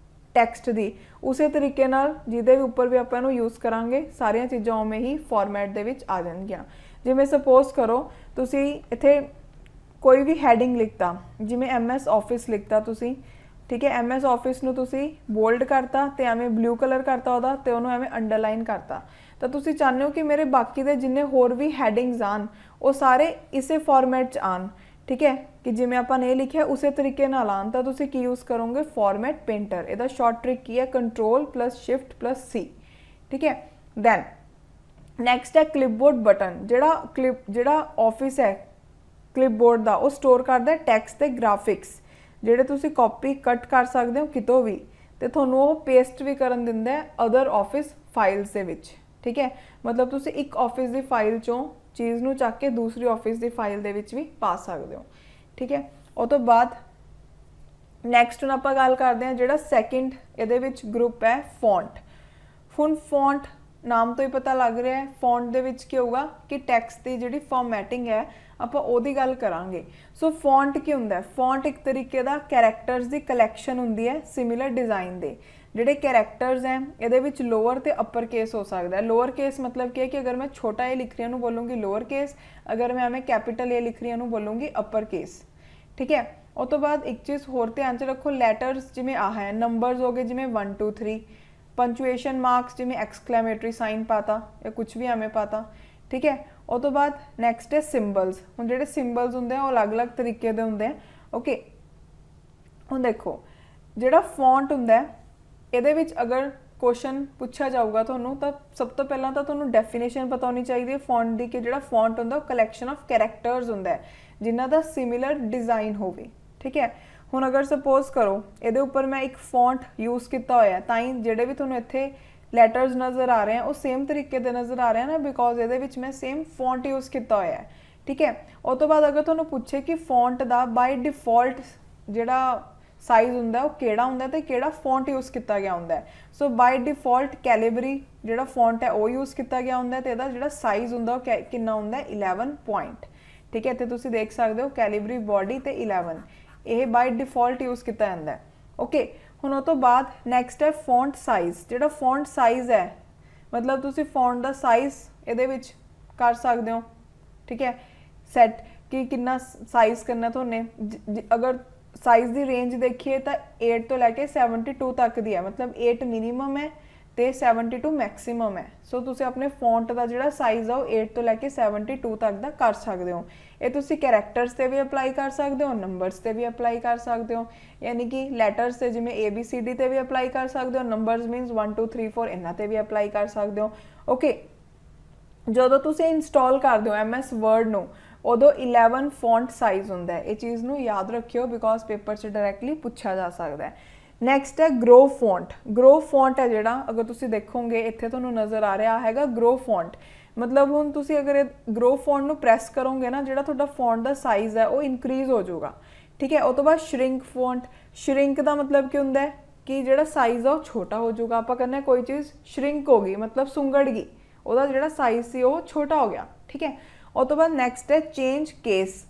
ਟੈਕਸਟ ਦੀ, ਉਸੇ ਤਰੀਕੇ ਨਾਲ ਜਿਹਦੇ ਵੀ ਉੱਪਰ ਵੀ ਆਪਾਂ ਇਹਨੂੰ ਯੂਜ਼ ਕਰਾਂਗੇ ਸਾਰੀਆਂ ਚੀਜ਼ਾਂ ਉਵੇਂ ਹੀ ਫਾਰਮੈਟ ਦੇ ਵਿੱਚ ਆ ਜਾਣਗੀਆਂ। ਜਿਵੇਂ ਸਪੋਜ਼ ਕਰੋ ਤੁਸੀਂ ਇੱਥੇ ਕੋਈ ਵੀ ਹੈਡਿੰਗ ਲਿਖਤਾ, ਜਿਵੇਂ MS ਆਫਿਸ ਲਿਖਤਾ ਤੁਸੀਂ, ਠੀਕ ਹੈ। MS ਆਫਿਸ ਨੂੰ ਤੁਸੀਂ ਬੋਲਡ ਕਰਤਾ ਤੇ ਐਵੇਂ ਬਲੂ ਕਲਰ ਕਰਤਾ ਉਹਦਾ ਤੇ ਉਹਨੂੰ ਐਵੇਂ ਅੰਡਰਲਾਈਨ ਕਰਤਾ ਤਾਂ ਤੁਸੀਂ ਚਾਹੁੰਦੇ ਹੋ ਕਿ ਮੇਰੇ ਬਾਕੀ ਦੇ ਜਿੰਨੇ ਹੋਰ ਵੀ ਹੈਡਿੰਗਸ ਆਣ ਉਹ ਸਾਰੇ ਇਸੇ ਫਾਰਮੈਟ 'ਚ ਆਣ, ਠੀਕ ਹੈ, ਕਿ ਜਿਵੇਂ ਆਪਾਂ ਨੇ ਲਿਖਿਆ ਉਸੇ ਤਰੀਕੇ ਨਾਲ ਆਣ ਤਾਂ ਤੁਸੀਂ ਕੀ ਯੂਜ਼ ਕਰੋਗੇ, ਫਾਰਮੈਟ ਪੇਂਟਰ। ਇਹਦਾ ਸ਼ਾਰਟ ਟ੍ਰਿਕ ਕੀ ਹੈ, ਕੰਟਰੋਲ + Shift + C, ਠੀਕ ਹੈ। ਦੈਨ ਨੈਕਸਟ ਹੈ ਕਲਿਪਬੋਰਡ ਬਟਨ। ਜਿਹੜਾ ਆਫਿਸ ਹੈ ਕਲਿਪਬੋਰਡ ਦਾ ਉਹ ਸਟੋਰ ਕਰਦਾ ਟੈਕਸਟ ਤੇ ਗ੍ਰਾਫਿਕਸ, ਜਿਹੜੇ ਤੁਸੀਂ ਕਾਪੀ ਕੱਟ ਕਰ ਸਕਦੇ ਹੋ ਕਿਤੋਂ ਵੀ ਤੇ ਤੁਹਾਨੂੰ ਉਹ ਪੇਸਟ ਵੀ ਕਰਨ ਦਿੰਦਾ ਹੈ ਅਦਰ ਆਫਿਸ ਫਾਈਲਸ ਦੇ ਵਿੱਚ, ਠੀਕ ਹੈ। ਮਤਲਬ ਤੁਸੀਂ ਇੱਕ ਆਫਿਸ ਦੀ ਫਾਈਲ ਚੋਂ ਚੀਜ਼ ਨੂੰ ਚੱਕ ਕੇ ਦੂਸਰੀ ਆਫਿਸ ਦੀ ਫਾਈਲ ਦੇ ਵਿੱਚ ਵੀ ਪਾ ਸਕਦੇ ਹੋ, ਠੀਕ ਹੈ। ਉਹ ਤੋਂ ਬਾਅਦ ਨੈਕਸਟ ਹੁਣ ਆਪਾਂ ਗੱਲ ਕਰਦੇ ਹਾਂ ਜਿਹੜਾ ਸੈਕਿੰਡ ਇਹਦੇ ਵਿੱਚ ਗਰੁੱਪ ਹੈ ਫੌਂਟ। ਹੁਣ ਫੌਂਟ ਨਾਮ ਤੋਂ ਹੀ ਪਤਾ ਲੱਗ ਰਿਹਾ ਹੈ ਫੌਂਟ ਦੇ ਵਿੱਚ ਕੀ ਹੋਊਗਾ ਕਿ ਟੈਕਸਟ ਦੀ ਜਿਹੜੀ ਫਾਰਮੈਟਿੰਗ ਹੈ ਆਪਾਂ ਉਹਦੀ ਗੱਲ ਕਰਾਂਗੇ। ਸੋ ਫੌਂਟ ਕੀ ਹੁੰਦਾ ਹੈ, ਫੌਂਟ ਇੱਕ ਤਰੀਕੇ ਦਾ ਕੈਰੈਕਟਰਸ ਦੀ ਕਲੈਕਸ਼ਨ ਹੁੰਦੀ ਹੈ ਸਿਮਿਲਰ ਡਿਜ਼ਾਈਨ ਦੇ। ਜਿਹੜੇ ਕੈਰੈਕਟਰਸ ਹੈ ਇਹਦੇ ਵਿੱਚ ਲੋਅਰ ਤੇ ਅਪਰ ਕੇਸ ਹੋ ਸਕਦਾ ਹੈ। ਲੋਅਰ ਕੇਸ ਮਤਲਬ ਕੀ ਹੈ ਕਿ ਅਗਰ ਮੈਂ ਛੋਟਾ A ਲਿਖ ਰਹੀ ਹਾਂ ਉਹਨੂੰ ਬੋਲੂੰਗੀ ਲੋਅਰ ਕੇਸ, ਅਗਰ ਮੈਂ ਐਵੇਂ ਕੈਪੀਟਲ A ਲਿਖ ਰਹੀ ਹਾਂ ਉਹਨੂੰ ਬੋਲੂੰਗੀ ਅਪਰ ਕੇਸ, ਠੀਕ ਹੈ। ਉਹ ਤੋਂ ਬਾਅਦ ਇੱਕ ਚੀਜ਼ ਹੋਰ ਧਿਆਨ 'ਚ ਰੱਖੋ, ਲੈਟਰਸ ਜਿਵੇਂ ਆਹ ਹੈ, ਨੰਬਰਸ ਹੋ ਗਏ ਜਿਵੇਂ 1 2 3, ਪੰਚੁਏਸ਼ਨ ਮਾਰਕਸ ਜਿਵੇਂ ਐਕਸਕਲੇਮੇਟਰੀ ਸਾਈਨ ਪਾਤਾ ਜਾਂ ਕੁਝ ਵੀ ਐਵੇਂ ਪਾਤਾ, ਠੀਕ ਹੈ। ਉਹ ਤੋਂ ਬਾਅਦ ਨੈਕਸਟ ਹੈ ਸਿੰਬਲਸ। ਹੁਣ ਜਿਹੜੇ ਸਿੰਬਲਸ ਹੁੰਦੇ ਆ ਉਹ ਅਲੱਗ-ਅਲੱਗ ਤਰੀਕੇ ਦੇ ਹੁੰਦੇ ਆ, ਓਕੇ। ਹੁਣ ਦੇਖੋ ਜਿਹੜਾ ਫੌਂਟ ਹੁੰਦਾ ਇਹਦੇ ਵਿੱਚ ਅਗਰ ਕੁਐਸਚਨ ਪੁੱਛਿਆ ਜਾਊਗਾ ਤੁਹਾਨੂੰ ਤਾਂ ਸਭ ਤੋਂ ਪਹਿਲਾਂ ਤਾਂ ਤੁਹਾਨੂੰ ਡੈਫੀਨੇਸ਼ਨ ਪਤਾ ਹੋਣੀ ਚਾਹੀਦੀ ਹੈ ਫੌਂਟ ਦੀ, ਕਿ ਜਿਹੜਾ ਫੌਂਟ ਹੁੰਦਾ ਉਹ ਕਲੈਕਸ਼ਨ ਆਫ ਕੈਰੈਕਟਰਸ ਹੁੰਦਾ ਹੈ ਜਿਨ੍ਹਾਂ ਦਾ ਸਿਮਿਲਰ ਡਿਜ਼ਾਈਨ ਹੋਵੇ, ਠੀਕ ਹੈ। ਹੁਣ ਅਗਰ ਸਪੋਜ਼ ਕਰੋ ਇਹਦੇ ਉੱਪਰ ਮੈਂ ਇੱਕ ਫੌਂਟ ਯੂਜ਼ ਕੀਤਾ ਹੋਇਆ ਤਾਂ ਹੀ ਜਿਹੜੇ ਵੀ ਤੁਹਾਨੂੰ ਇੱਥੇ ਲੈਟਰਸ ਨਜ਼ਰ ਆ ਰਹੇ ਆ ਉਹ ਸੇਮ ਤਰੀਕੇ ਦੇ ਨਜ਼ਰ ਆ ਰਹੇ ਨਾ, ਬਿਕੋਜ਼ ਇਹਦੇ ਵਿੱਚ ਮੈਂ ਸੇਮ ਫੌਂਟ ਯੂਜ਼ ਕੀਤਾ ਹੋਇਆ ਹੈ, ਠੀਕ ਹੈ। ਉਹ ਤੋਂ ਬਾਅਦ ਅਗਰ ਤੁਹਾਨੂੰ ਪੁੱਛੇ ਕਿ ਫੌਂਟ ਦਾ ਬਾਈ ਡਿਫਾਲਟ ਜਿਹੜਾ ਸਾਈਜ਼ ਹੁੰਦਾ ਉਹ ਕਿਹੜਾ ਹੁੰਦਾ ਤੇ ਕਿਹੜਾ ਫੌਂਟ ਯੂਜ਼ ਕੀਤਾ ਗਿਆ ਹੁੰਦਾ, ਸੋ ਬਾਈ ਡਿਫਾਲਟ ਕੈਲੀਬਰੀ ਜਿਹੜਾ ਫੌਂਟ ਹੈ ਉਹ ਯੂਜ਼ ਕੀਤਾ ਗਿਆ ਹੁੰਦਾ ਤੇ ਇਹਦਾ ਜਿਹੜਾ ਸਾਈਜ਼ ਹੁੰਦਾ ਉਹ ਕਿੰਨਾ ਹੁੰਦਾ 11 ਪੁਆਇੰਟ, ਠੀਕ ਹੈ। ਇੱਥੇ ਤੁਸੀਂ ਦੇਖ ਸਕਦੇ ਹੋ ਕੈਲੀਬਰੀ ਬੋਡੀ ਤੇ 11, ਇਹ ਬਾਈ ਡਿਫਾਲਟ ਯੂਜ਼ ਕੀਤਾ ਜਾਂਦਾ, ਓਕੇ। ਹੁਣ ਉਹ ਤੋਂ ਬਾਅਦ ਨੈਕਸਟ ਹੈ ਫੌਂਟ ਸਾਈਜ਼। ਜਿਹੜਾ ਫੌਂਟ ਸਾਈਜ਼ ਹੈ ਮਤਲਬ ਤੁਸੀਂ ਫੌਂਟ ਦਾ ਸਾਈਜ਼ ਇਹਦੇ ਵਿੱਚ ਕਰ ਸਕਦੇ ਹੋ, ਠੀਕ ਹੈ, ਸੈਟ ਕਿ ਕਿੰਨਾ ਸਾਈਜ਼ ਕਰਨਾ ਤੁਹਾਨੇ। ਅਗਰ ਸਾਈਜ਼ ਦੀ ਰੇਂਜ ਦੇਖੀਏ ਤਾਂ 8 ਤੋਂ ਲੈ ਕੇ 72 ਤੱਕ ਦੀ ਹੈ, ਮਤਲਬ 8 ਮਿਨੀਮਮ ਹੈ ਤੇ 72 ਮੈਕਸਿਮਮ ਹੈ। ਸੋ ਤੁਸੀਂ ਆਪਣੇ ਫੌਂਟ ਦਾ ਜਿਹੜਾ ਸਾਈਜ਼ ਆ ਉਹ 8 ਤੋਂ ਲੈ ਕੇ 72 ਤੱਕ ਦਾ ਕਰ ਸਕਦੇ ਹੋ। ਇਹ ਤੁਸੀਂ ਕੈਰੈਕਟਰਸ ਤੇ ਵੀ ਅਪਲਾਈ ਕਰ ਸਕਦੇ ਹੋ, ਨੰਬਰਸ ਤੇ ਵੀ ਅਪਲਾਈ ਕਰ ਸਕਦੇ ਹੋ, ਯਾਨੀ ਕਿ ਲੈਟਰਸ ਤੇ ਜਿਵੇਂ ABCD ਤੇ ਵੀ ਅਪਲਾਈ ਕਰ ਸਕਦੇ ਹੋ, ਨੰਬਰਸ ਮੀਨਸ 1 2 3 4 ਇਹਨਾਂ ਤੇ ਵੀ ਅਪਲਾਈ ਕਰ ਸਕਦੇ ਹੋ, ਓਕੇ। ਜਦੋਂ ਤੁਸੀਂ ਇੰਸਟਾਲ ਕਰਦੇ ਹੋ MS ਵਰਡ ਨੂੰ ਉਦੋਂ 11 ਫੌਂਟ ਸਾਈਜ਼ ਹੁੰਦਾ ਹੈ। ਇਹ ਚੀਜ਼ ਨੂੰ ਯਾਦ ਰੱਖਿਓ ਬਿਕੋਜ਼ ਪੇਪਰ 'ਚ ਡਾਇਰੈਕਟਲੀ ਪੁੱਛਿਆ ਜਾ ਸਕਦਾ ਹੈ। ਨੈਕਸਟ ਹੈ ਗਰੋ ਫੌਂਟ। ਗਰੋ ਫੌਂਟ ਹੈ ਜਿਹੜਾ, ਅਗਰ ਤੁਸੀਂ ਦੇਖੋਗੇ ਇੱਥੇ ਤੁਹਾਨੂੰ ਨਜ਼ਰ ਆ ਰਿਹਾ ਹੈਗਾ ਗਰੋ ਫੌਂਟ। ਮਤਲਬ ਹੁਣ ਤੁਸੀਂ ਅਗਰ ਇਹ ਗਰੋ ਫੌਂਟ ਨੂੰ ਪ੍ਰੈਸ ਕਰੋਗੇ ਨਾ, ਜਿਹੜਾ ਤੁਹਾਡਾ ਫੌਂਟ ਦਾ ਸਾਈਜ਼ ਹੈ ਉਹ ਇਨਕਰੀਜ਼ ਹੋ ਜਾਊਗਾ। ਠੀਕ ਹੈ। ਉਹ ਤੋਂ ਬਾਅਦ ਸ਼ਰਿੰਕ ਫੌਂਟ। ਸ਼ਰਿੰਕ ਦਾ ਮਤਲਬ ਕੀ ਹੁੰਦਾ ਹੈ ਕਿ ਜਿਹੜਾ ਸਾਈਜ਼ ਆ ਉਹ ਛੋਟਾ ਹੋ ਜਾਊਗਾ। ਆਪਾਂ ਕਹਿੰਦੇ ਕੋਈ ਚੀਜ਼ ਸ਼ਰਿੰਕ ਹੋ ਗਈ ਮਤਲਬ ਸੁੰਗੜ ਗਈ, ਉਹਦਾ ਜਿਹੜਾ ਸਾਈਜ਼ ਸੀ ਉਹ ਛੋਟਾ ਹੋ ਗਿਆ। ਠੀਕ ਹੈ। ਉਹ ਤੋਂ ਬਾਅਦ ਨੈਕਸਟ ਹੈ ਚੇਂਜ ਕੇਸ।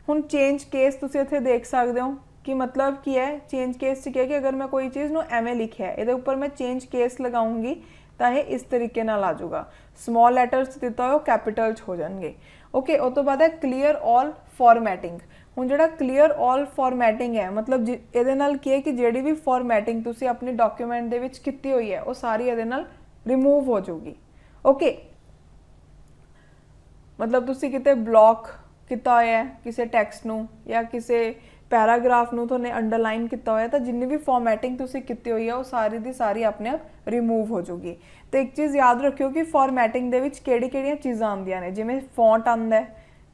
ਹੁਣ ਚੇਂਜ ਕੇਸ ਤੁਸੀਂ ਇੱਥੇ ਦੇਖ ਸਕਦੇ ਹੋ कि मतलब की है। चेंज केस से क्या कि अगर मैं कोई चीज़ नू एवें लिखिया है, ये ऊपर मैं चेंज केस लगाऊंगी तो ये इस तरीके नाल आ जाऊगा। स्मॉल लैटर्स दिता हो कैपिटल हो जाएंगे। ओके। उस तो बाद है क्लीयर ऑल फॉर्मैटिंग। हुण जिहड़ा क्लीयर ऑल फॉर्मैटिंग है मतलब इहदे नाल की है कि जिहड़ी भी फॉर्मैटिंग तुसी अपने डॉक्यूमेंट दे विच कीती हुई है वो सारी इहदे नाल रिमूव हो जाऊगी। ओके। मतलब तुसी किते ब्लॉक किता होया है किसी टैक्स्ट नू या किसी पैराग्राफ नू तुहाने अंडरलाइन किया होया तो जिन्नी भी फॉर्मैटिंग तुसी कीती हुई है वो सारी दी सारी अपने आप रिमूव हो जाऊगी। तो एक चीज़ याद रखियो कि फॉर्मैटिंग दे विच किहड़ी-किहड़ियां चीज़ां आंदियां ने, जिवें फॉन्ट आंदा है,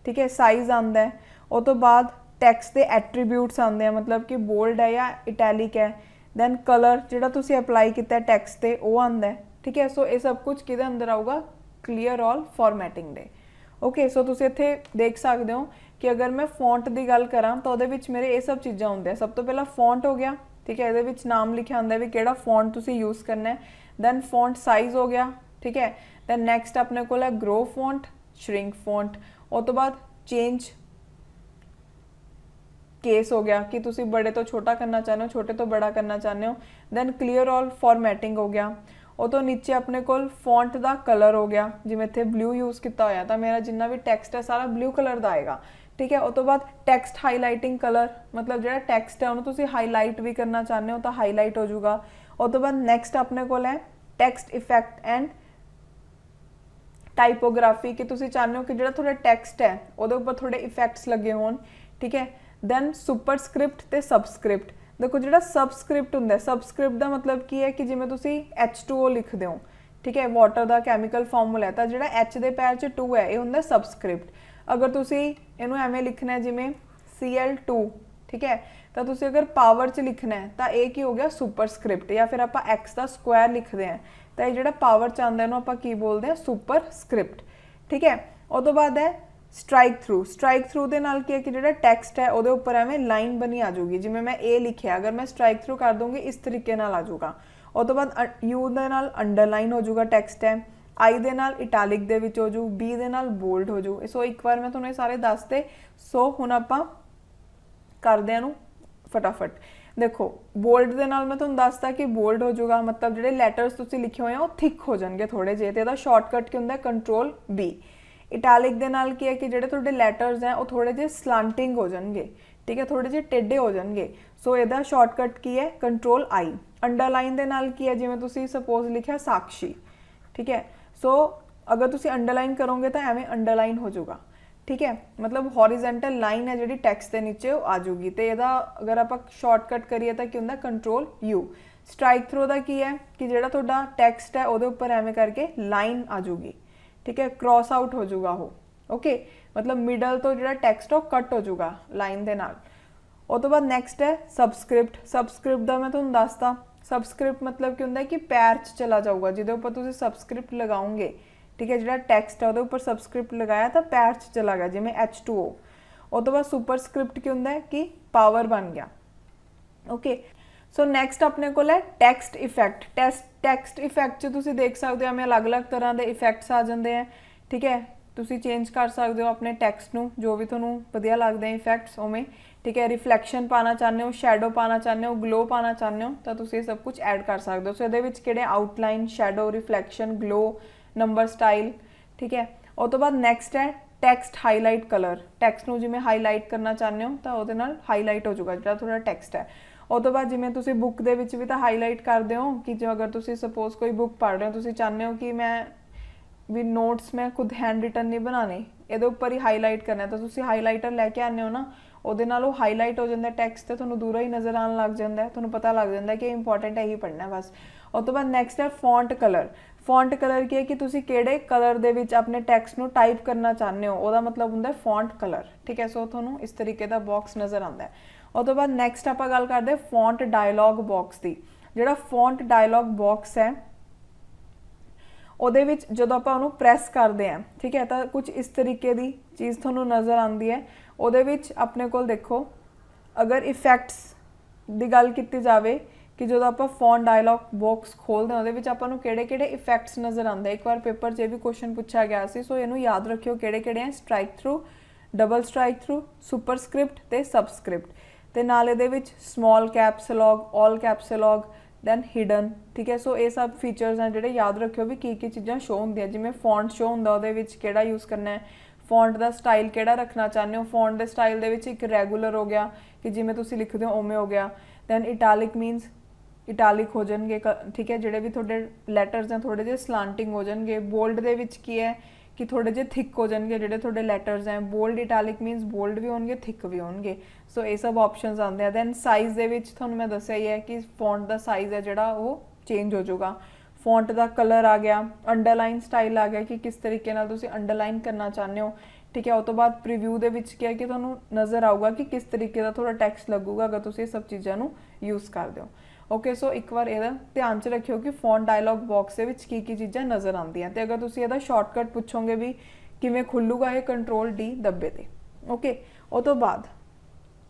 ठीक है, साइज़ आंदा है, उस तो बाद टैक्स्ट के एट्रीब्यूट्स आंदे हैं मतलब कि बोल्ड है या इटैलिक है, दैन कलर जिहड़ा तुसी अप्लाई किया टैक्स्ट ते वो आंदा है। ठीक है। सो ये सब कुछ किहदे अंदर आऊगा, क्लीयर ऑल फॉर्मैटिंग दे। ओके। सो तुसी इत्थे देख सकते हो कि अगर मैं फॉन्ट की गल करा तो वो मेरे ये सब चीज़ां होंदियां। सब तो पहला फॉन्ट हो गया। ठीक है। ये नाम लिखा होंदा भी किहड़ा फॉन्ट तुसी यूज़ करना है। दैन फॉन्ट साइज़ हो गया। ठीक है। दैन नैक्सट अपने को है ग्रो फॉन्ट, श्रिंक फॉन्ट। उस तो बाद चेंज केस हो गया कि तुसी बड़े तो छोटा करना चाहते हो, छोटे तो बड़ा करना चाहते हो। दैन क्लीयर ऑल फॉर्मैटिंग हो गया। वो तो नीचे अपने को फॉन्ट का कलर हो गया, जिवें इत्थे ब्लू यूज़ किया होया तो मेरा जिन्ना भी टैक्सट है सारा ब्लू कलर का आएगा। ठीक है। उस तो बाद टैक्सट हाईलाइटिंग कलर मतलब जो टैक्सट है उन्होंने तुसी हाईलाइट भी करना चाहते हो तो हाईलाइट हो जाऊगा। उस तो बाद नैक्सट अपने को है टैक्सट इफैक्ट एंड टाइपोग्राफी कि तुसी चाहते हो कि जो थोड़ा टैक्सट है वो उपर थोड़े इफैक्ट्स लगे होन। ठीक है। दैन सुपरस्क्रिप्ट ते सबस्क्रिप्ट। देखो जो सबस्क्रिप्ट होंगे, सबस्क्रिप्ट का मतलब की है कि जिमें तुसी H2O लिखते हो। ठीक है। वाटर का कैमिकल फॉर्मूला है तो जो H के पैर च 2 है ये होंगे सबस्क्रिप्ट। अगर तुसी इनू एवें लिखना है जिमें Cl2, ठीक है, तो तुसी अगर पावर च लिखना है तो ये की हो गया सुपरस्क्रिप्ट। या फिर आप एक्स का स्क्वायर लिखते हैं तो ये जो पावर च आंदा है आप की बोलते हैं सुपरस्क्रिप्ट। ठीक है। उस तो बाद है स्ट्राइक थ्रू। स्ट्राइक थ्रू के नाल की है कि जो टैक्सट है वो उपर एवें लाइन बनी आ जाऊगी, जिमें मैं ए लिखिया अगर मैं स्ट्राइक थ्रू कर दूँगी इस तरीके नाल आ जाऊगा। उस तो बाद यू दे नाल अंडरलाइन हो जाऊगा टैक्सट है, आई दे नाल इटैलिक दे विच हो जू, बी दे नाल बोल्ड हो जू। सो एक बार मैं तुहानूं सारे दसते। सो हुण आपां करदे हां फटाफट। देखो बोल्ड दे नाल मैं तुहानूं दसता कि बोल्ड हो जाऊगा मतलब जो लैटर्स तुसीं लिखे हुए हैं वो थिक हो जाएंगे थोड़े जे, तो इहदा शॉर्टकट की हुंदा कंट्रोल बी। इटैलिक दे नाल की है कि जो थोड़े लैटर्स हैं वो थोड़े जे स्लांटिंग हो जाएंगे। ठीक है। थोड़े जे टेढ़े हो जाएंगे। सो इहदा शॉर्टकट की है कंट्रोल आई। अंडरलाइन दे नाल की है जिवें तुसीं सपोज लिखिया साक्षी। ठीक है। सो अगर तुसीं अंडरलाइन करोगे तो एवें अंडरलाइन हो जाऊगा। ठीक है। मतलब हॉरिजेंटल लाइन है जी टैक्सट के नीचे वो आ जाऊगी। तो यदा अगर आप शॉर्टकट करिए तो की होंगे कंट्रोल यू। स्ट्राइक थ्रो का की है कि जो थोड़ा टैक्सट है वो उपर एवें करके लाइन आ जाऊगी। ठीक है। क्रॉस आउट हो जाऊगा वो। ओके। मतलब मिडल तो जो टैक्सट है कट हो जाऊगा लाइन के नाल। उस तो बाद नैक्सट है सबस्क्रिप्ट। सबस्क्रिप्ट का मैं तुहानूं दसदा। सबस्क्रिप्ट मतलब की होंगे कि पैर च चला जाऊगा जिहदे उपर तुसीं सबस्क्रिप्ट लगाओगे। ठीक है। जो टैक्सट है वो उपर सबस्क्रिप्ट लगाया तो पैर च चला गया जिमें H2O। उस तो बाद सुपरस्क्रिप्ट की होंगे कि पावर बन गया। ओके। सो नैक्सट अपने को है टैक्सट इफैक्ट। टैक्सट इफैक्ट च तुसीं देख सकते हो हमें अलग अलग तरह के इफैक्ट्स आ जाते हैं। ठीक है। तुसीं चेंज कर सकते हो अपने टैक्सट नूं जो भी तुहानूं वधिया लगदे हैं इफैक्ट्स उवें। ठीक है। रिफ्लैक्शन पाना चाहते हो, शैडो पाना चाहते हो, ग्लो पाना चाहते हो तो तुसीं सब कुछ ऐड कर सकते हो। सो इहदे विच किहड़े outline, shadow, reflection, glow, number style. ठीक है। उस तो बाद नैक्सट है टैक्सट हाईलाइट कलर। टैक्सट नूं जिवें हाईलाइट करना चाहते हो तो उहदे नाल हाईलाइट हो जाऊगा जो थोड़ा टैक्सट है। उस तो बाद जिवें तुसीं बुक दे विच भी तो हाईलाइट करते हो कि जो अगर तुसीं सपोज कोई बुक पढ़ रहे हो तुसीं चाहते हो कि मैं भी नोट्स मैं खुद हैंड रिटन नहीं बनाने, ये उपर ही हाईलाइट करना तो तुसीं हाईलाइटर लैके आने हो ना, ਉਹਦੇ ਨਾਲ ਉਹ ਹਾਈਲਾਈਟ ਹੋ ਜਾਂਦਾ ਟੈਕਸਟ ਤੇ ਤੁਹਾਨੂੰ ਦੂਰੋਂ ਹੀ ਨਜ਼ਰ ਆਉਣ ਲੱਗ ਜਾਂਦਾ, ਤੁਹਾਨੂੰ ਪਤਾ ਲੱਗ ਜਾਂਦਾ ਕਿ ਇੰਪੋਰਟੈਂਟ ਹੈ ਹੀ ਪੜ੍ਹਨਾ ਬਸ। ਉਸ ਤੋਂ ਬਾਅਦ ਨੈਕਸਟ ਹੈ ਫੌਂਟ ਕਲਰ। ਫੌਂਟ ਕਲਰ ਕੀ ਹੈ ਕਿ ਤੁਸੀਂ ਕਿਹੜੇ ਕਲਰ ਦੇ ਵਿੱਚ ਆਪਣੇ ਟੈਕਸਟ ਨੂੰ ਟਾਈਪ ਕਰਨਾ ਚਾਹੁੰਦੇ ਹੋ, ਉਹਦਾ ਮਤਲਬ ਹੁੰਦਾ ਹੈ ਫੌਂਟ ਕਲਰ। ਠੀਕ ਹੈ, ਸੋ ਤੁਹਾਨੂੰ ਇਸ ਤਰੀਕੇ ਦਾ ਬਾਕਸ ਨਜ਼ਰ ਆਉਂਦਾ ਹੈ। ਉਹ ਤੋਂ ਬਾਅਦ ਨੈਕਸਟ ਆਪਾਂ ਗੱਲ ਕਰਦੇ ਹਾਂ ਫੌਂਟ ਡਾਇਲੌਗ ਬਾਕਸ ਦੀ। ਜਿਹੜਾ ਫੌਂਟ ਡਾਇਲੌਗ ਬਾਕਸ ਹੈ ਉਹਦੇ ਵਿੱਚ ਜਦੋਂ ਆਪਾਂ ਉਹਨੂੰ ਪ੍ਰੈਸ ਕਰਦੇ ਹਾਂ, ਠੀਕ ਹੈ, ਤਾਂ ਕੁਝ ਇਸ ਤਰੀਕੇ ਦੀ ਚੀਜ਼ ਤੁਹਾਨੂੰ ਨਜ਼ਰ ਆਉਂਦੀ ਹੈ। ਉਹਦੇ ਵਿੱਚ ਆਪਣੇ ਕੋਲ ਦੇਖੋ, ਅਗਰ ਇਫੈਕਟਸ ਦੀ ਗੱਲ ਕੀਤੀ ਜਾਵੇ ਕਿ ਜਦੋਂ ਆਪਾਂ ਫੌਂਟ ਡਾਇਲੌਗ ਬਾਕਸ ਖੋਲਦੇ ਹਾਂ ਉਹਦੇ ਵਿੱਚ ਆਪਾਂ ਨੂੰ ਕਿਹੜੇ-ਕਿਹੜੇ ਇਫੈਕਟਸ ਨਜ਼ਰ ਆਉਂਦੇ। ਇੱਕ ਵਾਰ ਪੇਪਰ 'ਚ ਇਹ ਵੀ ਕੁਐਸਚਨ ਪੁੱਛਿਆ ਗਿਆ ਸੀ, ਸੋ ਇਹਨੂੰ ਯਾਦ ਰੱਖਿਓ ਕਿਹੜੇ-ਕਿਹੜੇ ਹੈ। Strike through, double strike through, superscript ਤੇ ਸਬਸਕ੍ਰਿਪਟ, ਤੇ ਨਾਲ ਇਹਦੇ ਵਿੱਚ small caps lock, all caps lock, then hidden. ਠੀਕ ਹੈ, ਸੋ ਇਹ ਸਭ ਫੀਚਰਸ हैं ਜਿਹੜੇ ਯਾਦ ਰੱਖਿਓ ਵੀ ਕੀ ਚੀਜ਼ਾਂ ਸ਼ੋ ਹੁੰਦੀਆਂ। ਜਿਵੇਂ ਫੌਂਟ ਸ਼ੋ ਹੁੰਦਾ ਉਹਦੇ ਵਿੱਚ ਕਿਹੜਾ ਯੂਜ਼ ਕਰਨਾ ਹੈ, ਫੌਂਟ ਦਾ ਸਟਾਈਲ ਕਿਹੜਾ ਰੱਖਣਾ ਚਾਹੁੰਦੇ ਹੋ। ਫੌਂਟ ਦੇ ਸਟਾਈਲ ਦੇ ਵਿੱਚ ਇੱਕ ਰੈਗੂਲਰ ਹੋ ਗਿਆ ਕਿ ਜਿਵੇਂ ਤੁਸੀਂ ਲਿਖਦੇ ਹੋ ਉਵੇਂ ਹੋ ਗਿਆ। ਦੈਨ ਇਟੈਲਿਕ ਮੀਨਸ ਇਟੈਲਿਕ ਹੋ ਜਾਣਗੇ, ਠੀਕ ਹੈ, ਜਿਹੜੇ ਵੀ ਤੁਹਾਡੇ ਲੈਟਰਸ हैं ਥੋੜੇ ਜਿਹੇ ਸਲਾਂਟਿੰਗ ਹੋ ਜਾਣਗੇ। ਬੋਲਡ ਦੇ ਵਿੱਚ ਕੀ ਹੈ ਕਿ ਥੋੜੇ ਜਿਹੇ ਥਿਕ ਹੋ ਜਾਣਗੇ ਜਿਹੜੇ ਤੁਹਾਡੇ ਲੈਟਰਸ हैं। ਬੋਲਡ ਇਟੈਲਿਕ ਮੀਨਸ ਬੋਲਡ ਵੀ ਹੋਣਗੇ, ਥਿਕ ਵੀ ਹੋਣਗੇ। ਸੋ ਇਹ ਸਭ ਆਪਸ਼ਨਸ ਆਉਂਦੇ ਆ। ਦੈਨ ਸਾਈਜ਼ ਦੇ ਵਿੱਚ ਤੁਹਾਨੂੰ ਮੈਂ ਦੱਸਿਆ ਹੀ ਹੈ ਕਿ ਫੌਂਟ ਦਾ ਸਾਈਜ਼ ਹੈ ਜਿਹੜਾ ਉਹ ਚੇਂਜ ਹੋ ਜਾਊਗਾ। ਫੌਂਟ ਦਾ ਕਲਰ ਆ ਗਿਆ, ਅੰਡਰਲਾਈਨ ਸਟਾਈਲ ਆ ਗਿਆ ਕਿ ਕਿਸ ਤਰੀਕੇ ਨਾਲ ਤੁਸੀਂ ਅੰਡਰਲਾਈਨ ਕਰਨਾ ਚਾਹੁੰਦੇ ਹੋ। ਠੀਕ ਹੈ, ਉਹ ਤੋਂ ਬਾਅਦ ਪ੍ਰੀਵਿਊ ਦੇ ਵਿੱਚ ਕੀ ਹੈ ਕਿ ਤੁਹਾਨੂੰ ਨਜ਼ਰ ਆਊਗਾ ਕਿ ਕਿਸ ਤਰੀਕੇ ਦਾ ਤੁਹਾਡਾ ਟੈਕਸਟ ਲੱਗੂਗਾ ਅਗਰ ਤੁਸੀਂ ਇਹ ਸਭ ਚੀਜ਼ਾਂ ਨੂੰ ਯੂਜ਼ ਕਰਦੇ ਹੋ। ਓਕੇ, ਸੋ ਇੱਕ ਵਾਰ ਇਹਦਾ ਧਿਆਨ 'ਚ ਰੱਖਿਓ ਕਿ ਫੌਂਟ ਡਾਇਲੌਗ ਬਾਕਸ ਦੇ ਵਿੱਚ ਕੀ ਚੀਜ਼ਾਂ ਨਜ਼ਰ ਆਉਂਦੀਆਂ। ਤੇ ਅਗਰ ਤੁਸੀਂ ਇਹਦਾ ਸ਼ਾਰਟਕਟ ਪੁੱਛੋਗੇ ਵੀ ਕਿਵੇਂ ਖੁੱਲੂਗਾ, ਇਹ ਕੰਟਰੋਲ ਡੀ ਦੱਬੇ ਤੇ। ਓਕੇ, ਉਹ ਤੋਂ ਬਾਅਦ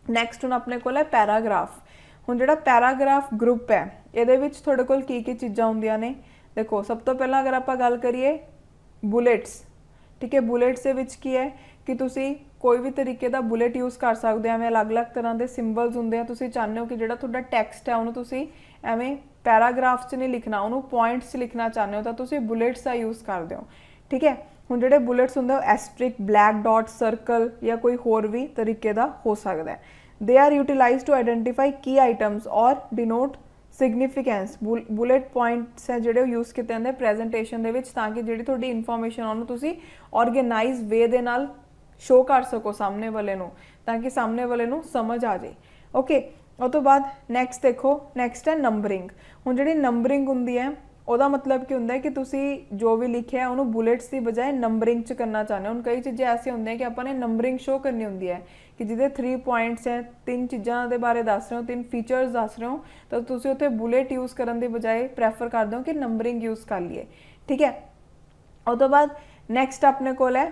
ਨੈਕਸਟ ਹੁਣ ਆਪਣੇ ਕੋਲ ਹੈ ਪੈਰਾਗ੍ਰਾਫ। ਹੁਣ ਜਿਹੜਾ ਪੈਰਾਗ੍ਰਾਫ ਗਰੁੱਪ ਹੈ ਇਹਦੇ ਵਿੱਚ ਤੁਹਾਡੇ ਕੋਲ ਕੀ ਚੀਜ਼ਾਂ ਹੁੰਦੀਆਂ ਨੇ। ਦੇਖੋ, ਸਭ ਤੋਂ ਪਹਿਲਾਂ ਅਗਰ ਆਪਾਂ ਗੱਲ ਕਰੀਏ ਬੁਲੇਟਸ, ਠੀਕ ਹੈ, ਬੁਲੇਟਸ ਦੇ ਵਿੱਚ ਕੀ ਹੈ ਕਿ ਤੁਸੀਂ ਕੋਈ ਵੀ ਤਰੀਕੇ ਦਾ ਬੁਲੇਟ ਯੂਜ਼ ਕਰ ਸਕਦੇ ਹੋ। ਐਵੇਂ ਅਲੱਗ-ਅਲੱਗ ਤਰ੍ਹਾਂ ਦੇ ਸਿੰਬਲਸ ਹੁੰਦੇ ਆ। ਤੁਸੀਂ ਚਾਹੁੰਦੇ ਹੋ ਕਿ ਜਿਹੜਾ ਤੁਹਾਡਾ ਟੈਕਸਟ ਹੈ ਉਹਨੂੰ ਤੁਸੀਂ ਐਵੇਂ ਪੈਰਾਗ੍ਰਾਫ 'ਚ ਨਹੀਂ ਲਿਖਣਾ, ਉਹਨੂੰ ਪੁਆਇੰਟਸ 'ਚ ਲਿਖਣਾ ਚਾਹੁੰਦੇ ਹੋ ਤਾਂ ਤੁਸੀਂ ਬੁਲੇਟਸ ਦਾ ਯੂਜ਼ ਕਰਦੇ ਹੋ। ਠੀਕ ਹੈ, ਹੁਣ ਜਿਹੜੇ ਬੁਲੇਟਸ ਹੁੰਦੇ ਉਹ ਐਸਟਰਿਕ, ਬਲੈਕ ਡਾਟ, ਸਰਕਲ ਜਾਂ ਕੋਈ ਹੋਰ ਵੀ ਤਰੀਕੇ ਦਾ ਹੋ ਸਕਦਾ ਹੈ। They are utilized to identify key items or denote significance. Bullet points ਹੈ ਜਿਹੜੇ ਉਹ ਯੂਜ਼ ਕੀਤੇ ਜਾਂਦੇ ਪ੍ਰੈਜੈਂਟੇਸ਼ਨ ਦੇ ਵਿੱਚ ਤਾਂ ਕਿ ਜਿਹੜੀ ਤੁਹਾਡੀ ਇਨਫੋਰਮੇਸ਼ਨ ਉਹਨੂੰ ਤੁਸੀਂ ਆਰਗੇਨਾਈਜ਼ ਵੇ ਦੇ ਨਾਲ ਸ਼ੋ ਕਰ ਸਕੋ ਸਾਹਮਣੇ ਵਾਲੇ ਨੂੰ, ਤਾਂ ਕਿ ਸਾਹਮਣੇ ਵਾਲੇ ਨੂੰ ਸਮਝ ਆ ਜਾਏ। ਓਕੇ, ਉਹ ਤੋਂ ਬਾਅਦ ਨੈਕਸਟ ਦੇਖੋ, ਨੈਕਸਟ ਹੈ ਨੰਬਰਿੰਗ। ਹੁਣ ਜਿਹੜੀ ਨੰਬਰਿੰਗ ਹੁੰਦੀ ਹੈ ਉਹਦਾ ਮਤਲਬ ਕੀ ਹੁੰਦਾ ਹੈ ਕਿ ਤੁਸੀਂ ਜੋ ਵੀ ਲਿਖਿਆ ਉਹਨੂੰ ਬੁਲੇਟਸ ਦੀ ਬਜਾਏ ਨੰਬਰਿੰਗ 'ਚ ਕਰਨਾ ਚਾਹੁੰਦੇ ਹੋ। ਹੁਣ ਕਈ ਚੀਜ਼ਾਂ ਐਸੀਆਂ ਹੁੰਦੀਆਂ ਕਿ ਆਪਾਂ ਨੇ ਨੰਬਰਿੰਗ ਸ਼ੋ ਕਰਨੀ ਹੁੰਦੀ ਹੈ ਕਿ ਜਿਹਦੇ 3 ਪੁਆਇੰਟਸ ਹੈ, 3 ਚੀਜ਼ਾਂ ਦੇ ਬਾਰੇ ਦੱਸ ਰਹੇ ਹੋ, 3 ਫੀਚਰਸ ਦੱਸ ਰਹੇ ਹੋ, ਤਾਂ ਤੁਸੀਂ ਉੱਥੇ ਬੁਲੇਟ ਯੂਜ਼ ਕਰਨ ਦੀ ਬਜਾਏ ਪ੍ਰੈਫਰ ਕਰਦੇ ਹੋ ਕਿ ਨੰਬਰਿੰਗ ਯੂਜ਼ ਕਰ ਲਈਏ। ਠੀਕ ਹੈ, ਉਹ ਤੋਂ ਬਾਅਦ ਨੈਕਸਟ ਆਪਣੇ ਕੋਲ ਹੈ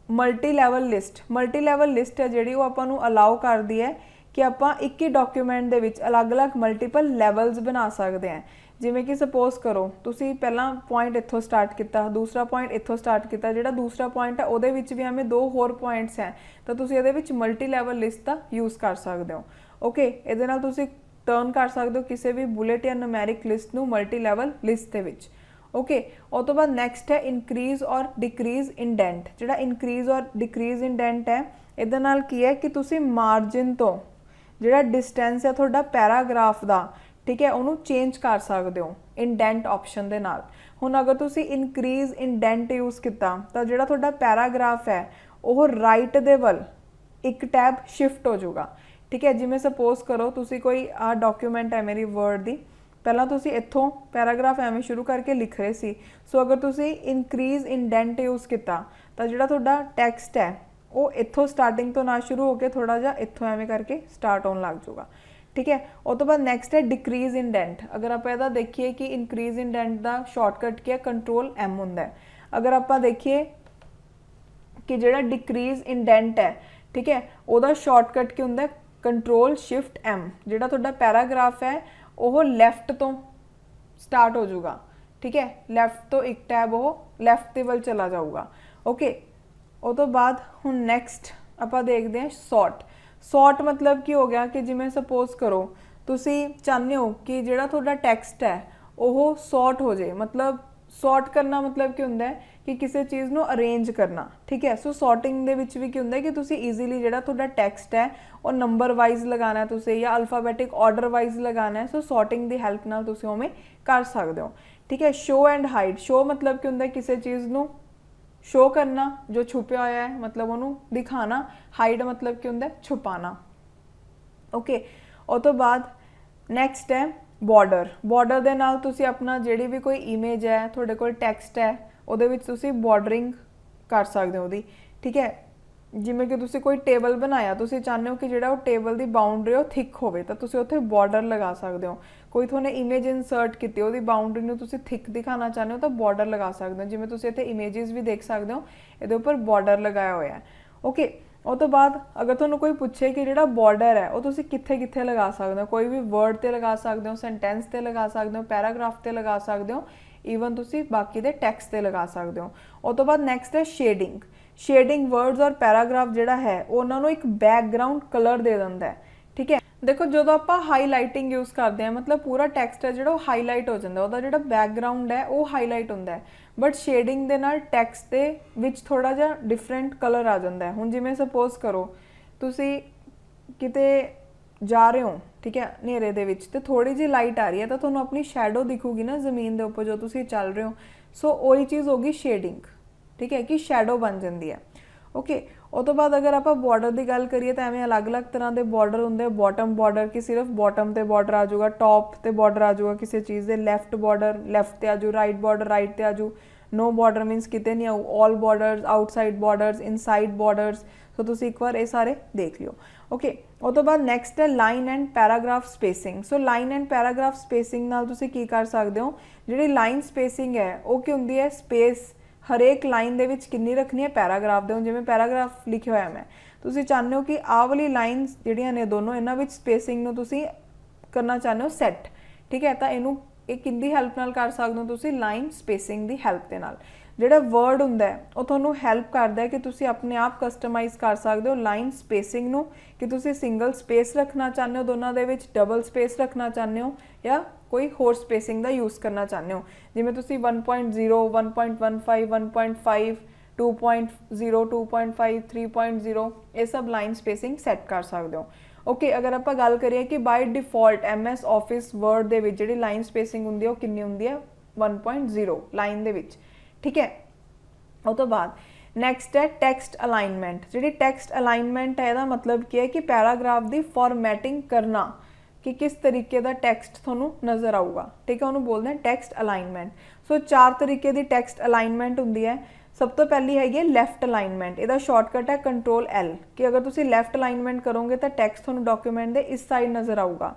multi level list. Multi level list ਹੈ ਜਿਹੜੀ ਉਹ ਆਪਾਂ ਨੂੰ ਅਲਾਉ ਕਰਦੀ ਹੈ ਕਿ ਆਪਾਂ ਇੱਕ ਹੀ ਡਾਕੂਮੈਂਟ ਦੇ ਵਿੱਚ ਅਲੱਗ-ਅਲੱਗ ਮਲਟੀਪਲ ਲੈਵਲਸ ਬਣਾ ਸਕਦੇ ਹਾਂ। ਜਿਵੇਂ ਕਿ ਸਪੋਜ਼ ਕਰੋ ਤੁਸੀਂ ਪਹਿਲਾਂ ਪੁਆਇੰਟ ਇੱਥੋਂ ਸਟਾਰਟ ਕੀਤਾ, ਦੂਸਰਾ ਪੁਆਇੰਟ ਇੱਥੋਂ ਸਟਾਰਟ ਕੀਤਾ, ਜਿਹੜਾ ਦੂਸਰਾ ਪੁਆਇੰਟ ਹੈ ਉਹਦੇ ਵਿੱਚ ਵੀ ਐਵੇਂ 2 ਹੋਰ ਪੁਆਇੰਟਸ ਹੈ, ਤਾਂ ਤੁਸੀਂ ਇਹਦੇ ਵਿੱਚ ਮਲਟੀ ਲੈਵਲ ਲਿਸਟ ਦਾ ਯੂਜ਼ ਕਰ ਸਕਦੇ ਹੋ। ਓਕੇ, ਇਹਦੇ ਨਾਲ ਤੁਸੀਂ ਟਰਨ ਕਰ ਸਕਦੇ ਹੋ ਕਿਸੇ ਵੀ ਬੁਲੇਟ ਜਾਂ ਨੂਮੈਰਿਕ ਲਿਸਟ ਨੂੰ ਮਲਟੀ ਲੈਵਲ ਲਿਸਟ ਦੇ ਵਿੱਚ। ਓਕੇ, ਉਹ ਤੋਂ ਬਾਅਦ ਨੈਕਸਟ ਹੈ ਇਨਕਰੀਜ਼ ਔਰ ਡਿਕਰੀਜ਼ ਇੰਡੈਂਟ। ਜਿਹੜਾ ਇਨਕਰੀਜ਼ ਔਰ ਡਿਕਰੀਜ਼ ਇੰਡੈਂਟ ਹੈ ਇਹਦੇ ਨਾਲ ਕੀ ਹੈ ਕਿ ਤੁਸੀਂ ਮਾਰਜਿਨ ਤੋਂ ਜਿਹੜਾ ਡਿਸਟੈਂਸ ਹੈ ਤੁਹਾਡਾ ਪੈਰਾਗ੍ਰਾਫ ਦਾ, ਠੀਕ ਹੈ, ਉਹਨੂੰ ਚੇਂਜ ਕਰ ਸਕਦੇ ਹੋ ਇੰਡੈਂਟ ਆਪਸ਼ਨ ਦੇ ਨਾਲ। ਹੁਣ ਅਗਰ ਤੁਸੀਂ ਇਨਕਰੀਜ਼ ਇੰਡੈਂਟ ਯੂਜ਼ ਕੀਤਾ ਤਾਂ ਜਿਹੜਾ ਤੁਹਾਡਾ ਪੈਰਾਗ੍ਰਾਫ ਹੈ ਉਹ ਰਾਈਟ ਦੇ ਵੱਲ ਇੱਕ ਟੈਬ ਸ਼ਿਫਟ ਹੋ ਜਾਊਗਾ। ਠੀਕ ਹੈ, ਜਿਵੇਂ ਸਪੋਜ਼ ਕਰੋ ਤੁਸੀਂ ਕੋਈ ਆਹ ਡਾਕੂਮੈਂਟ ਹੈ ਮੇਰੀ ਵਰਡ ਦੀ, ਪਹਿਲਾਂ ਤੁਸੀਂ ਇੱਥੋਂ ਪੈਰਾਗ੍ਰਾਫ ਐਵੇਂ ਸ਼ੁਰੂ ਕਰਕੇ ਲਿਖ ਰਹੇ ਸੀ। ਸੋ ਅਗਰ ਤੁਸੀਂ ਇਨਕਰੀਜ਼ ਇੰਡੈਂਟ ਯੂਜ਼ ਕੀਤਾ ਤਾਂ ਜਿਹੜਾ ਤੁਹਾਡਾ ਟੈਕਸਟ ਹੈ ਉਹ ਇੱਥੋਂ ਸਟਾਰਟਿੰਗ ਤੋਂ ਨਾ ਸ਼ੁਰੂ ਹੋ ਕੇ ਥੋੜਾ ਜਿਹਾ ਇੱਥੋਂ ਐਵੇਂ ਕਰਕੇ ਸਟਾਰਟ ਹੋਣ ਲੱਗ ਜਾਊਗਾ। ਠੀਕ ਹੈ, ਉਹ ਤੋਂ ਬਾਅਦ ਨੈਕਸਟ ਹੈ ਡਿਕਰੀਜ਼ ਇੰਡੈਂਟ। ਅਗਰ ਆਪਾਂ ਇਹਦਾ ਦੇਖੀਏ ਕਿ ਇਨਕਰੀਜ਼ ਇੰਡੈਂਟ ਦਾ ਸ਼ਾਰਟਕਟ ਕੀ ਹੈ, ਕੰਟਰੋਲ M ਹੁੰਦਾ ਹੈ। ਅਗਰ ਆਪਾਂ ਦੇਖੀਏ ਕਿ ਜਿਹੜਾ ਡਿਕਰੀਜ਼ ਇੰਡੈਂਟ ਹੈ, ਠੀਕ ਹੈ, ਉਹਦਾ ਸ਼ਾਰਟਕਟ ਕੀ ਹੁੰਦਾ ਹੈ, ਕੰਟਰੋਲ ਸ਼ਿਫਟ M। ਜਿਹੜਾ ਤੁਹਾਡਾ ਪੈਰਾਗ੍ਰਾਫ ਹੈ ਉਹ ਲੈਫਟ ਤੋਂ ਸਟਾਰਟ ਹੋ ਜਾਊਗਾ। ਠੀਕ ਹੈ, ਲੈਫਟ ਤੋਂ ਇੱਕ ਟੈਬ ਉਹ ਲੈਫਟ ਦੇ ਵੱਲ ਚਲਾ ਜਾਊਗਾ। ਓਕੇ, ਉਹ ਤੋਂ ਬਾਅਦ ਹੁਣ ਨੈਕਸਟ ਆਪਾਂ ਦੇਖਦੇ ਹਾਂ ਸੌਰਟ। ਸੌਰਟ ਮਤਲਬ ਕੀ ਹੋ ਗਿਆ ਕਿ ਜਿਵੇਂ ਸਪੋਜ਼ ਕਰੋ ਤੁਸੀਂ ਚਾਹੁੰਦੇ ਹੋ ਕਿ ਜਿਹੜਾ ਤੁਹਾਡਾ ਟੈਕਸਟ ਹੈ ਉਹ ਸੌਰਟ ਹੋ ਜਾਏ। ਮਤਲਬ ਸੌਰਟ ਕਰਨਾ ਮਤਲਬ ਕੀ ਹੁੰਦਾ ਹੈ ਕਿ ਕਿਸੇ ਚੀਜ਼ ਨੂੰ ਅਰੇਂਜ ਕਰਨਾ। ਠੀਕ ਹੈ, ਸੋ ਸੌਰਟਿੰਗ ਦੇ ਵਿੱਚ ਵੀ ਕੀ ਹੁੰਦਾ ਹੈ ਕਿ ਤੁਸੀਂ ਈਜ਼ੀਲੀ ਜਿਹੜਾ ਤੁਹਾਡਾ ਟੈਕਸਟ ਹੈ ਉਹ ਨੰਬਰ ਵਾਈਜ਼ ਲਗਾਉਣਾ ਤੁਸੀਂ ਜਾਂ ਅਲਫਾਬੈਟਿਕ ਆਰਡਰ ਵਾਈਜ਼ ਲਗਾਉਣਾ ਹੈ। ਸੋ ਸੌਰਟਿੰਗ ਦੀ ਹੈਲਪ ਨਾਲ ਤੁਸੀਂ ਉਵੇਂ ਕਰ ਸਕਦੇ ਹੋ। ਠੀਕ ਹੈ, ਸ਼ੋ ਐਂਡ ਹਾਈਡ। ਸ਼ੋ ਮਤਲਬ ਕੀ ਹੁੰਦਾ ਹੈ ਕਿਸੇ ਚੀਜ਼ ਨੂੰ ਸ਼ੋ ਕਰਨਾ ਜੋ ਛੁਪਿਆ ਹੋਇਆ ਹੈ, ਮਤਲਬ ਉਹਨੂੰ ਦਿਖਾਣਾ। ਹਾਈਡ ਮਤਲਬ ਕੀ ਹੁੰਦਾ ਹੈ ਛੁਪਾਣਾ। ਓਕੇ, ਉਹ ਤੋਂ ਬਾਅਦ ਨੈਕਸਟ ਹੈ ਬਾਰਡਰ, ਬਾਰਡਰ ਦੇ ਨਾਲ ਤੁਸੀਂ ਆਪਣਾ ਜਿਹੜੀ ਵੀ ਕੋਈ ਇਮੇਜ ਹੈ, ਤੁਹਾਡੇ ਕੋਲ ਟੈਕਸਟ ਹੈ, ਉਹਦੇ ਵਿੱਚ ਤੁਸੀਂ ਬਾਰਡਰਿੰਗ ਕਰ ਸਕਦੇ ਹੋ ਉਹਦੀ, ਠੀਕ ਹੈ। ਜਿਵੇਂ ਕਿ ਤੁਸੀਂ ਕੋਈ ਟੇਬਲ ਬਣਾਇਆ, ਤੁਸੀਂ ਚਾਹੁੰਦੇ ਹੋ ਕਿ ਜਿਹੜਾ ਉਹ ਟੇਬਲ ਦੀ ਬਾਉਂਡਰੀ ਉਹ ਥਿਕ ਹੋਵੇ, ਤਾਂ ਤੁਸੀਂ ਉੱਥੇ ਬਾਰਡਰ ਲਗਾ ਸਕਦੇ ਹੋ। ਕੋਈ ਤੁਹਾਨੇ ਇਮੇਜ ਇਨਸਰਟ ਕੀਤੀ, ਉਹਦੀ ਬਾਉਂਡਰੀ ਨੂੰ ਤੁਸੀਂ ਥਿਕ ਦਿਖਾਉਣਾ ਚਾਹੁੰਦੇ ਹੋ ਤਾਂ ਬਾਰਡਰ ਲਗਾ ਸਕਦੇ ਹੋ। ਜਿਵੇਂ ਤੁਸੀਂ ਇੱਥੇ ਇਮੇजेस ਵੀ ਦੇਖ ਸਕਦੇ ਹੋ, ਇਹਦੇ ਉੱਪਰ ਬਾਰਡਰ ਲਗਾਇਆ ਹੋਇਆ ਹੈ। ਓਕੇ, ਉਹ ਤੋਂ ਬਾਅਦ ਅਗਰ ਤੁਹਾਨੂੰ ਕੋਈ ਪੁੱਛੇ ਕਿ ਜਿਹੜਾ ਬਾਰਡਰ ਹੈ ਉਹ ਤੁਸੀਂ ਕਿੱਥੇ ਕਿੱਥੇ ਲਗਾ ਸਕਦੇ ਹੋ, ਕੋਈ ਵੀ ਵਰਡ ਤੇ ਲਗਾ ਸਕਦੇ ਹੋ, ਸੈਂਟੈਂਸ ਤੇ ਲਗਾ ਸਕਦੇ ਹੋ, ਪੈਰਾਗ੍ਰਾਫ ਤੇ ਲਗਾ ਸਕਦੇ ਹੋ, ਈਵਨ ਤੁਸੀਂ ਬਾਕੀ ਦੇ ਟੈਕਸਟ ਤੇ ਲਗਾ ਸਕਦੇ ਹੋ। ਉਹ ਤੋਂ ਬਾਅਦ ਨੈਕਸਟ ਹੈ ਸ਼ੇਡਿੰਗ। ਸ਼ੇਡਿੰਗ ਵਰਡਸ ਔਰ ਪੈਰਾਗ੍ਰਾਫ ਜਿਹੜਾ ਹੈ ਉਹਨਾਂ ਨੂੰ ਇੱਕ ਬੈਕਗਰਾਊਂਡ ਕਲਰ ਦੇ ਦਿੰਦਾ ਹੈ, ਠੀਕ ਹੈ। ਦੇਖੋ ਜਦੋਂ ਆਪਾਂ ਹਾਈਲਾਈਟਿੰਗ ਯੂਜ਼ ਕਰਦੇ ਹਾਂ, ਮਤਲਬ ਪੂਰਾ ਟੈਕਸਟ ਹੈ ਜਿਹੜਾ ਉਹ ਹਾਈਲਾਈਟ ਹੋ ਜਾਂਦਾ, ਉਹਦਾ ਜਿਹੜਾ ਬੈਕਗਰਾਊਂਡ ਹੈ ਉਹ ਹਾਈਲਾਈਟ ਹੁੰਦਾ ਹੈ। ਬਟ ਸ਼ੇਡਿੰਗ ਦੇ ਨਾਲ ਟੈਕਸਟ ਦੇ ਵਿੱਚ ਥੋੜਾ ਜਿਹਾ ਡਿਫਰੈਂਟ ਕਲਰ ਆ ਜਾਂਦਾ ਹੈ। ਹੁਣ ਜਿਵੇਂ ਸਪੋਜ਼ ਕਰੋ ਤੁਸੀਂ ਕਿਤੇ ਜਾ ਰਹੇ ਹੋ, ਠੀਕ ਹੈ, ਹਨੇਰੇ ਦੇ ਵਿੱਚ, ਤੇ ਥੋੜੀ ਜਿਹੀ ਲਾਈਟ ਆ ਰਹੀ ਹੈ ਤਾਂ ਤੁਹਾਨੂੰ ਆਪਣੀ ਸ਼ੈਡੋ ਦਿਖੂਗੀ ਨਾ ਜ਼ਮੀਨ ਦੇ ਉੱਪਰ ਜੋ ਤੁਸੀਂ ਚੱਲ ਰਹੇ ਹੋ। ਸੋ ਉਹੀ ਚੀਜ਼ ਹੋ ਗਈ ਸ਼ੇਡਿੰਗ, ਠੀਕ ਹੈ, ਕਿ ਸ਼ੈਡੋ ਬਣ ਜਾਂਦੀ ਹੈ। ਓਕੇ, ਉਹ ਤੋਂ ਬਾਅਦ ਅਗਰ ਆਪਾਂ ਬਾਰਡਰ ਦੀ ਗੱਲ ਕਰੀਏ ਤਾਂ ਐਵੇਂ ਅਲੱਗ-ਅਲੱਗ ਤਰ੍ਹਾਂ ਦੇ ਬਾਰਡਰ ਹੁੰਦੇ। ਬਾਟਮ ਬਾਰਡਰ ਕਿ ਸਿਰਫ ਬਾਟਮ ਤੇ ਬਾਰਡਰ ਆ ਜਾਊਗਾ, ਟੌਪ ਤੇ ਬਾਰਡਰ ਆ ਜਾਊਗਾ ਕਿਸੇ ਚੀਜ਼ ਦੇ, ਲੈਫਟ ਬਾਰਡਰ ਲੈਫਟ ਤੇ ਆ ਜਾਊ, ਰਾਈਟ ਬਾਰਡਰ ਰਾਈਟ ਤੇ ਆ ਜਾਊ, नो बॉर्डर मीनस कितने नहीं आऊ, all borders, outside borders, inside borders. So तुसी एक बार ये सारे देख लियो। ओके, उस तो बाद नैक्सट है line and paragraph spacing. So line and paragraph spacing नाल तुसी की कर सकते हो, जिहड़ी लाइन स्पेसिंग है वो की हुंदी है, स्पेस हरेक लाइन दे विच कितनी रखनी है पैराग्राफ दे। जिवें पैराग्राफ लिखिया होया मैं, तुसी चाहते हो कि आह वाली लाइनस जिहड़ियां ने दोनों इन्हां विच स्पेसिंग नूं तुसी करना चाहते हो सैट, ठीक है। तो इनू एक किंदी हेल्प नाल कर सकते हो तुसी, लाइन स्पेसिंग दी हेल्प दे नाल। जिहड़ा वर्ड हुंदा है वो तुहानूं हेल्प करदा है कि तुसी अपने आप कस्टमाइज़ कर सकते हो लाइन स्पेसिंग नूं, कि तुसी सिंगल स्पेस रखना चाहते हो दोनों दे विच, डबल स्पेस रखना चाहते हो, या कोई होर स्पेसिंग दा यूज़ करना चाहते हो। जिवें तुसी 1.0 1.15 1.5 2.0 2.5 3.0 ये सब लाइन स्पेसिंग सैट कर सकते हो। ओके, अगर आप गल करिए कि by default MS office word दे विच जिहड़ी लाइन स्पेसिंग हुंदी है वो कितनी हुंदी है, 1.0 लाइन दे विच, ठीक है। उस तो बाद नैक्सट है टैक्सट अलाइनमेंट। जिहड़ी टैक्सट अलाइनमेंट है इहदा मतलब की है कि पैराग्राफ की फॉर्मैटिंग करना, कि किस तरीके का टैक्सट तुहानूं नज़र आऊगा, ठीक है, उन्होंने बोलते हैं टैक्सट अलाइनमेंट। सो 4 तरीके की टैक्सट अलाइनमेंट होंदी है। सब तो पहली हैगी लैफ्ट अलाइनमेंट, इसका शॉर्टकट है Ctrl+L, कि अगर तुसी लैफ्ट अलाइनमेंट करोगे तो टैक्सट तुहानूं डॉक्यूमेंट दे इस साइड नज़र आऊगा।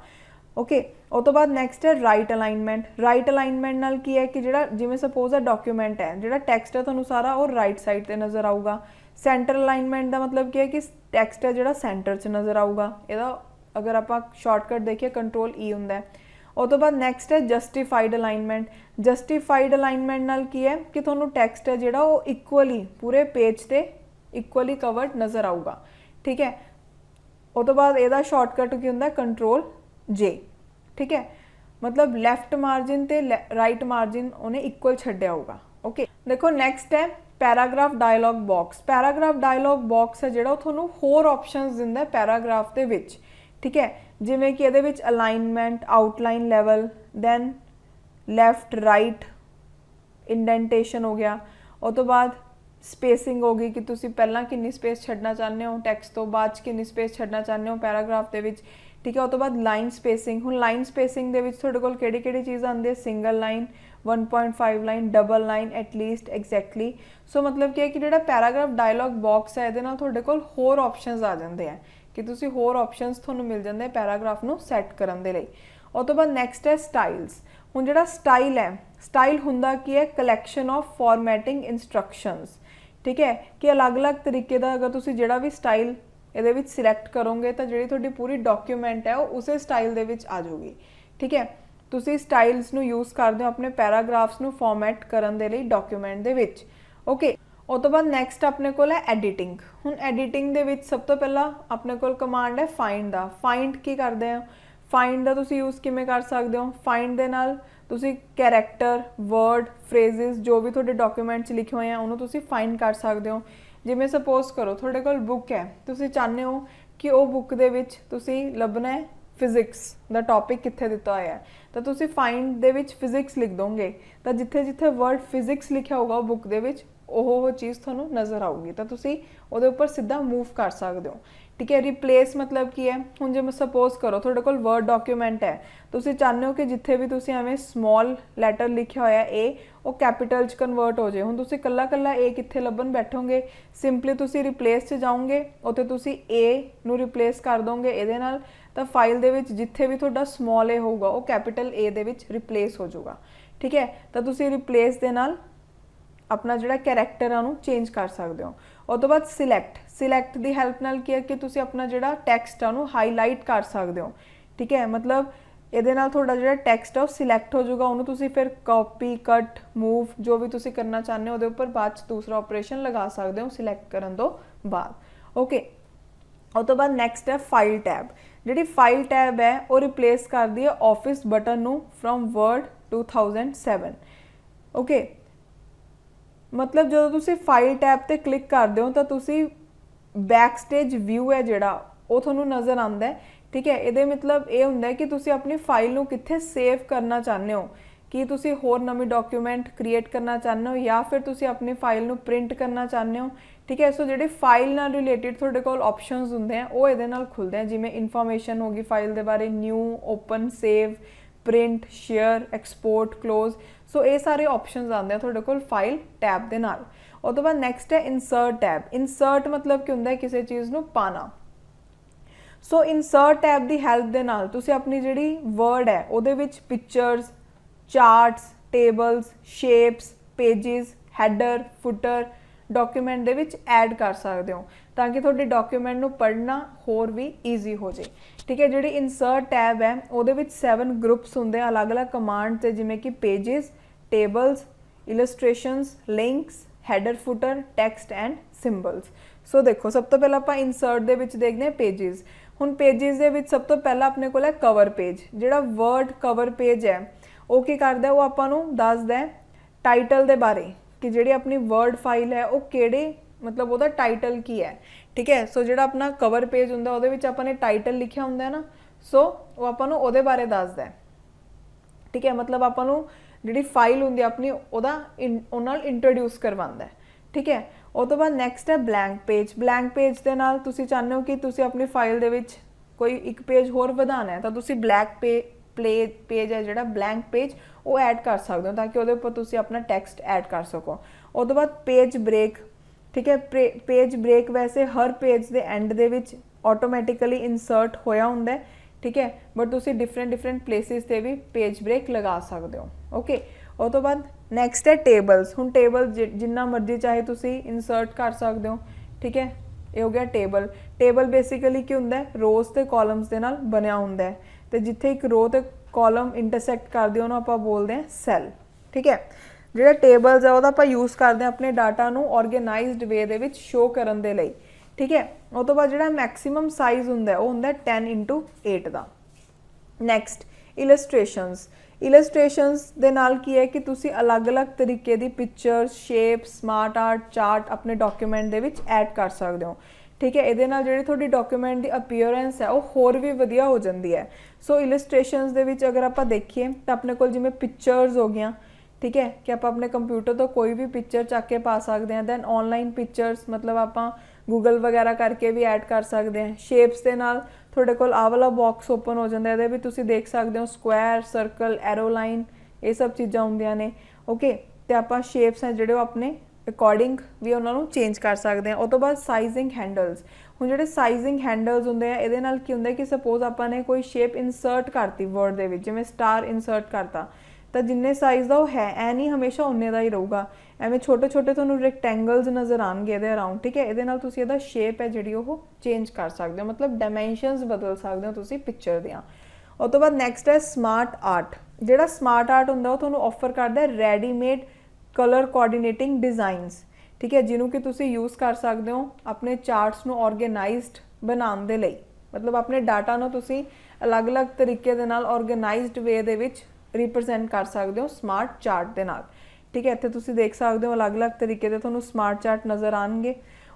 ओके, उस तो बाद नैक्सट है राइट अलाइनमेंट। राइट अलाइनमेंट नाल की है कि जिहड़ा जिवें सपोज है डॉक्यूमेंट है, जिहड़ा टैक्सट है तुहानूं सारा और राइट साइड ते नज़र आऊगा। सेंटर अलाइनमेंट का मतलब की है कि टैक्सट है जिहड़ा सेंटर च नज़र आऊगा। इहदा अगर आप शॉर्टकट देखिए Ctrl+E हुंदा है। उस तो बाद नैक्सट है जस्टिफाइड अलाइनमेंट। जस्टिफाइड अलाइनमेंट नाल की है कि तुहानूं टैक्सट है जिहड़ा वो इक्वली पूरे पेज ते इक्वली कवर्ड नज़र आऊगा, ठीक है। उस तो बाद इहदा शॉर्टकट की हुंदा Ctrl+J, ठीक है, मतलब लैफ्ट मार्जिन ते राइट मार्जिन उन्हें इक्वल छड्डिया होगा। ओके, देखो नैक्सट है paragraph dialog box. Paragraph dialog box है जिहड़ा तुहानूं होर ऑप्शनस दिंदा है पैराग्राफ दे विच, ठीक है। जिवें कि इहदे विच alignment, outline level, then left right indentation हो गया। उस तो बाद स्पेसिंग होगी कि तुसी पहला कितनी स्पेस छड्डना चाहते हो टैक्सट तो, बाद कितनी स्पेस छड्डना चाहते हो पैराग्राफ दे विच, ठीक है। उस तो बाद लाइन स्पेसिंग। हुण लाइन स्पेसिंग दे विच तुहाडे कोल किहड़ी चीज़ आती है, single line, 1.5 line, double line, at least, exactly. So मतलब कि है कि जिहड़ा पैराग्राफ डायलॉग बॉक्स है इहदे नाल तुहाडे कोल होर ऑप्शनस आ जांदे हैं, कि तुसी होर ऑप्शनस तुहानूं मिल जांदे पैराग्राफ नूं सैट करन दे लई। उस तो बाद नैक्सट है स्टाइल्स। हुण जिहड़ा स्टाइल है, स्टाइल हुंदा की है कलैक्शन ऑफ फॉर्मैटिंग इंस्ट्रक्शनस, ठीक है, कि अलग अलग तरीके का अगर तुसी जिहड़ा भी स्टाइल इहदे विच सिलेक्ट करोगे तो जिहड़ी तुहाडी पूरी डॉक्यूमेंट है वो उसे स्टाइल दे विच आ जाऊगी, ठीक है। तुसी स्टाइल्स नूं यूज़ करदे हो अपने पैराग्राफ्स नूं फॉर्मैट करन दे लई डॉक्यूमेंट दे विच। ओके, उस तो बाद नैक्सट अपने कोल है एडिटिंग। हुण एडिटिंग दे विच सब तो पहला अपने कोल कमांड है फाइंड दा। फाइंड की करदे हो, फाइंड दा तुसी यूज़ किवें कर सकदे हो, फाइंड दे नाल तुसी कैरेक्टर, वर्ड, फ्रेजिज जो भी तुहाडे डॉक्यूमेंट च लिखे हुए हैं उन्होंने तुसी फाइंड कर सकते हो। जिवें सपोज करो तुहाडे कोल बुक है, तुसी चाहते हो कि वो बुक दे विच तुसी लभना है फिजिक्स दा टॉपिक कित्थे दिता होया है, तो तुसी फाइंड दे विच फिजिक्स लिख दोगे तो जिथे जिथे वर्ड फिजिक्स लिखा होगा बुक दे विच वो चीज़ तुहानूं नज़र आऊगी, तो तुसी उहदे उपर सीधा मूव कर सकते हो, ठीक है। रिप्लेस मतलब की है, हुण जे मैं सपोज करो तुहाडे कोल वर्ड डॉक्यूमेंट है, तुसीं चाहुंदे हो कि जिथे भी तुसीं एवें स्मॉल लैटर लिखिया होया ए वो कैपिटल च कन्वर्ट हो जाए। हुण तुसीं कल्ला कल्ला ए कित्थे लभन बैठोगे, सिंपली तुसीं रिप्लेस च जाओगे, उत्थे तुसीं ए नूं रिप्लेस कर दोगे इहदे नाल, तां फाइल दे विच जिथे भी तुहाडा स्मॉल ए होगा वो capital A they which replace हो जाऊगा। ठीक है, तां तुसीं रिप्लेस दे नाल अपना जिहड़ा कैरेक्टर है उहनूं चेंज कर सकते हो। उस तो बाद सिलैक्ट की हैल्प नाल की है कि तुसीं अपना जिहड़ा टैक्सट है उहनूं हाईलाइट कर सकते हो। ठीक है, मतलब इहदे नाल तुहाडा जिहड़ा टैक्सट है वो सिलैक्ट हो जाऊगा, उहनूं तुसीं फिर कॉपी कट मूव जो भी तुसीं करना चाहते हो उहदे उपर बाद दूसरा ऑपरेशन लगा सकते हो सिलैक्ट करन तो बाद। ओके, उस तो बाद नैक्सट है फाइल टैब। जिहड़ी फाइल टैब है वो रिप्लेस कर दी है ऑफिस बटन नूं फ्रॉम वर्ड 2007। ओके, मतलब जो तुसी फाइल टैब ते क्लिक करते हो तो तुसी बैक स्टेज व्यू है जिहड़ा वो तुहानूं नज़र आंदा है। ठीक है, ये मतलब ये हुंदा है कि तुसी अपनी फाइल नूं कित्थे सेव करना चाहते हो, कि तुसी होर नवीं डॉक्यूमेंट क्रिएट करना चाहते हो या फिर तुसी अपनी फाइल नूं प्रिंट करना चाहते हो। ठीक है, सो जिहड़ी फाइल नाल रिलेटिड तुहाडे कोल ऑप्शनस हुंदे हैं वो इहदे नाल खुलदे हैं, जिवें इन्फॉर्मेशन होगी फाइल दे बारे, new, open, save, print, share, export, close. So ये सारे ऑप्शनस आते हैं तुहाडे कोल फाइल टैब दे नाल। उस तो बाद नैक्सट है इंसर्ट टैब। इंसर्ट मतलब कि हुंदा है किसी चीज़ नूं पाना। सो इंसर्ट टैब की हैल्प दे नाल तुसी अपनी जिहड़ी वर्ड है उहदे विच pictures, charts, tables, shapes, pages, header, footer document दे विच ऐड कर सकते हो, ताकि तुहाडे डॉक्यूमेंट नूं पढ़ना होर भी ईजी हो जाए। ठीक है, जिहड़ी इंसर्ट टैब है उहदे विच 7 ग्रुप्स हुंदे हैं अलग अलग कमांड से, जिवें कि pages, tables, illustrations, links, header, footer, text and symbols. So देखो सब तो पहला आपां इंसर्ट दे विच देखदे हैं पेजिस। हुण पेजिस दे विच सब तो पहला अपने कोल है कवर पेज। जिहड़ा वर्ड कवर पेज है वो की करदा है, वो आपां नूं दसदा है टाइटल दे बारे, कि जिहड़ी अपनी वर्ड फाइल है वो किहड़े मतलब ਉਹਦਾ टाइटल की है। ठीक है, सो जिहड़ा अपना कवर पेज हुंदा ਉਹਦੇ ਵਿੱਚ ਆਪਾਂ ਨੇ टाइटल लिखिया हुंदा है ना, सो वो ਆਪਾਂ ਨੂੰ ਉਹਦੇ ਬਾਰੇ ਦੱਸਦਾ ਹੈ। ठीक है, मतलब ਆਪਾਂ ਨੂੰ ਜਿਹੜੀ फाइल ਹੁੰਦੀ अपनी ਉਹਦਾ ਉਹ ਨਾਲ इंट्रोड्यूस करवाਉਂਦਾ है। ठीक है, उस तो बाद नैक्सट है ब्लैंक पेज। ब्लैंक पेज के नाल तुसी चाहते हो कि तुसी अपनी फाइल दे विच कोई एक पेज होर वधाना है, तो तुसी ब्लैक पेज है जिहड़ा ब्लैंक पेज वो ऐड कर सकते हो, ताकि उहदे उपर तुसी अपना टैक्सट ऐड कर सको। उस तो बाद पेज ब्रेक। ठीक है, पेज ब्रेक वैसे हर पेज के and they which automatically insert होया हुंदा है। ठीक है, बट तुसी डिफरेंट प्लेसिस ते भी पेज ब्रेक लगा सकते हो। ओके, उस तो बाद नैक्सट है टेबल्स। हुण टेबल जिन्ना मर्जी चाहे तुसी इंसर्ट कर सकते हो। ठीक है, ये हो गया टेबल। टेबल बेसिकली की हुंदा है रोज़ ते कॉलम्स दे नाल बनिया हुंदा है, ते जिथे एक रो ते कॉलम इंटरसैक्ट करदे उहनूं आपां बोलदे हैं सैल। ठीक है, जिहड़ा टेबल्स है ਉਹਦਾ ਆਪਾਂ यूज़ करते हैं अपने डाटा ਨੂੰ ऑर्गेनाइज्ड वे ਦੇ ਵਿੱਚ शो ਕਰਨ ਦੇ ਲਈ। ठीक है, उस तो बाद ਜਿਹੜਾ मैक्सिमम साइज़ ਹੁੰਦਾ ਹੈ ਉਹ ਹੁੰਦਾ 10x8 ਦਾ। नैक्सट ਇਲਸਟ੍ਰੇਸ਼ਨਸ ਦੇ ਨਾਲ ਕੀ ਹੈ ਕਿ ਤੁਸੀਂ ਅਲੱਗ-ਅਲੱਗ ਤਰੀਕੇ ਦੀ picture, shape, smart art, chart ਆਪਣੇ ਡਾਕੂਮੈਂਟ ਦੇ ਵਿੱਚ ਐਡ ਕਰ ਸਕਦੇ ਹੋ। ठीक है, ਇਹਦੇ ਨਾਲ ਜਿਹੜੀ ਤੁਹਾਡੀ ਡਾਕੂਮੈਂਟ ਦੀ ਅਪੀਅਰੈਂਸ ਹੈ ਉਹ ਹੋਰ ਵੀ ਵਧੀਆ ਹੋ ਜਾਂਦੀ ਹੈ। ਸੋ ਇਲਸਟ੍ਰੇਸ਼ਨਸ ਦੇ ਵਿੱਚ ਅਗਰ ਆਪਾਂ ਦੇਖੀਏ ਤਾਂ ਆਪਣੇ ਕੋਲ ਜਿਵੇਂ ਪਿਕਚਰਸ ਹੋ ਗਈਆਂ, ठीक है, कि आप अपने कंप्यूटर तो कोई भी पिक्चर चक के पा सकते हैं। दैन ऑनलाइन पिक्चर्स मतलब आप गूगल वगैरह करके भी ऐड कर सकते हैं। शेप्स के नाल थोड़े कोल आ वाला बॉक्स ओपन हो जाता है, ये भी तुसी देख सकते हो स्क्वायर, सर्कल, एरो लाइन, ये सब चीज़ां होंदियां ने। ओके, तो आप शेप्स हैं जोड़े अपने अकॉर्डिंग भी उन्होंने चेंज कर सकते हैं। उस तो बाद साइजिंग हैंडल्स। हुण जिहड़े साइजिंग हैंडल्स होंदे आ इहदे नाल की हुंदा कि सपोज आपां ने कोई शेप इंसर्ट करती वर्ड दे विच, जिवें स्टार इंसर्ट करता, तो जिन्ने साइज़ का वो है ऐ नहीं हमेशा उन्ने का ही रहूगा। एवें छोटे छोटे तुहानूं रैक्टेंगल्स नज़र आउणगे इहदे अराउंड। ठीक है, इहदे नाल तुसीं इहदा शेप है जिहड़ी वो चेंज कर सकते हो, मतलब डायमेंशनस बदल सकते हो तुसीं पिक्चर दियां। उस तो बाद नैक्सट है स्मार्ट आर्ट। जिहड़ा स्मार्ट आर्ट हुंदा वो तुहानूं ऑफर करदा है रेडीमेड कलर कोआर्डीनेटिंग डिज़ाइनस। ठीक है, जिन्हों कि तुसीं यूज़ कर सकते हो अपने चार्ट्स नूं ऑर्गेनाइज्ड बनाउण दे लई, मतलब अपने डाटा नूं तुसीं अलग अलग तरीके दे नाल ऑर्गेनाइज्ड वे दे विच रिप्रजेंट कर सकते हो स्मार्ट चार्ट के नाल। ठीक है, इत्थे तुसी देख सकते हो अलग अलग तरीके के तुहानूं स्मार्ट चार्ट नज़र आएंगे।